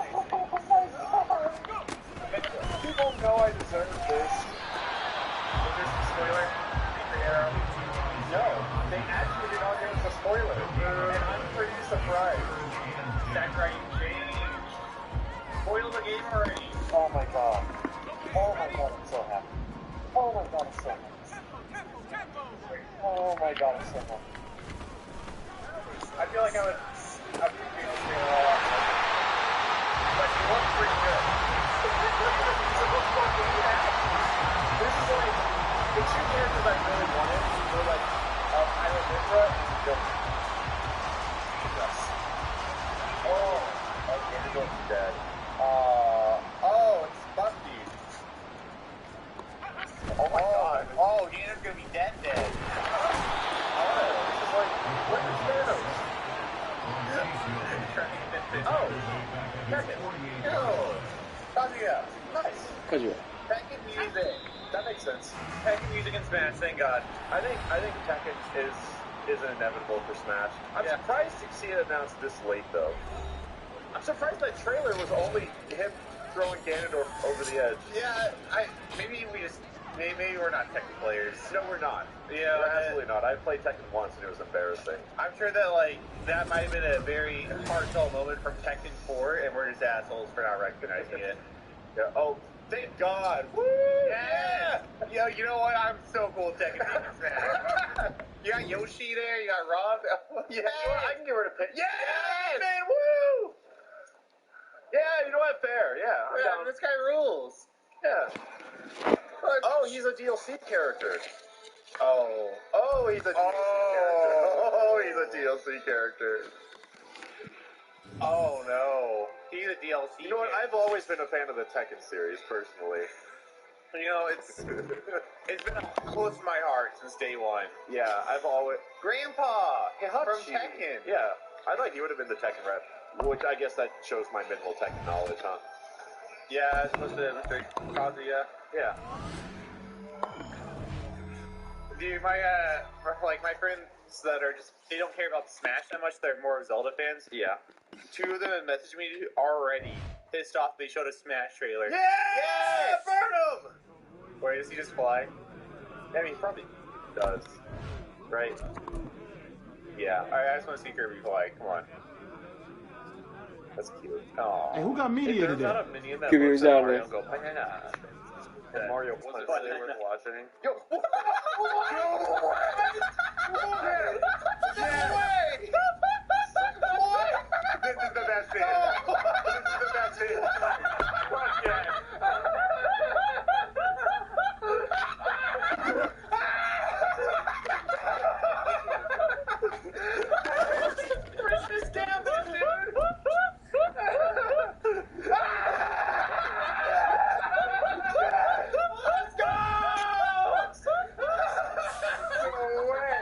my god! People know I deserve this. Is there some spoiler? No, they actually did not give us a spoiler. And I'm pretty surprised. Sakurai, you changed. Spoil the game already. Oh my god. Oh my god, I'm so happy. Oh my god, I'm so happy. Oh my god, I'm so happy. I feel like I would be able to say it all out. But you look pretty good. This is like the two characters I really wanted were like Pilot Mithra and Joker. Yes. Oh, Ganondorf's dead. Oh, it's Buffy. Oh my god. Oh, Ganondorf's gonna be dead. Oh, this is like, what is Thanos? Oh, Tekken. Oh, Kazuya. Nice. Kazuya. Tekken music. That makes sense. Tekken music and Smash, thank God. I think Tekken is inevitable for Smash. I'm surprised to see it announced this late, though. I'm surprised that trailer was only him throwing Ganondorf over the edge. Yeah, maybe we're not Tekken players. No, we're not. Yeah, we're absolutely not. I played Tekken once and it was embarrassing. I'm sure that that might have been a very heartfelt moment from Tekken 4, and we're just assholes for not recognizing it. Yeah. Oh, thank God! Woo! Yeah! Yo, you know what? I'm so cool with Tekken Demon Smash. You got Yoshi there. You got Rob. Yeah, I can get rid of Pit. Yeah, man! Woo! Yeah, you know what? Fair. Yeah, I'm down. This guy rules. Yeah. Oh, he's a DLC character. Oh, he's a DLC character. Oh, he's a DLC character. Oh no. He's a DLC. You know what? I've always been a fan of the Tekken series, personally. You know, it's been close to my heart since day one. Yeah, I've always... Grandpa! From Tekken. Yeah, I thought he would have been the Tekken rep, which I guess that shows my minimal Tekken knowledge, huh? Yeah, it's supposed to be Kazuya. Yeah. Dude, my friends that are just, they don't care about Smash that much, they're more Zelda fans. Yeah. Two of them have messaged me already pissed off they showed a Smash trailer. Yeah! Yes! Burn him! Wait, does he just fly? I mean, he probably does. Right? Yeah. Alright, I just want to see Kirby fly. Come on. That's cute. Aww. Hey, who got media There's today? not a minion that Kirby looks was like out Mario of and go, banana. Mario was worth watching. Yo, what? No way! What? This is the best thing. This is the best thing. Fuck yeah. Christmas Gambit, dude! Let's go! No way!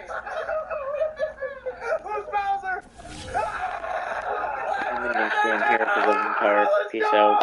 Who's Bowser? I'm gonna go in here for the entire. Peace out.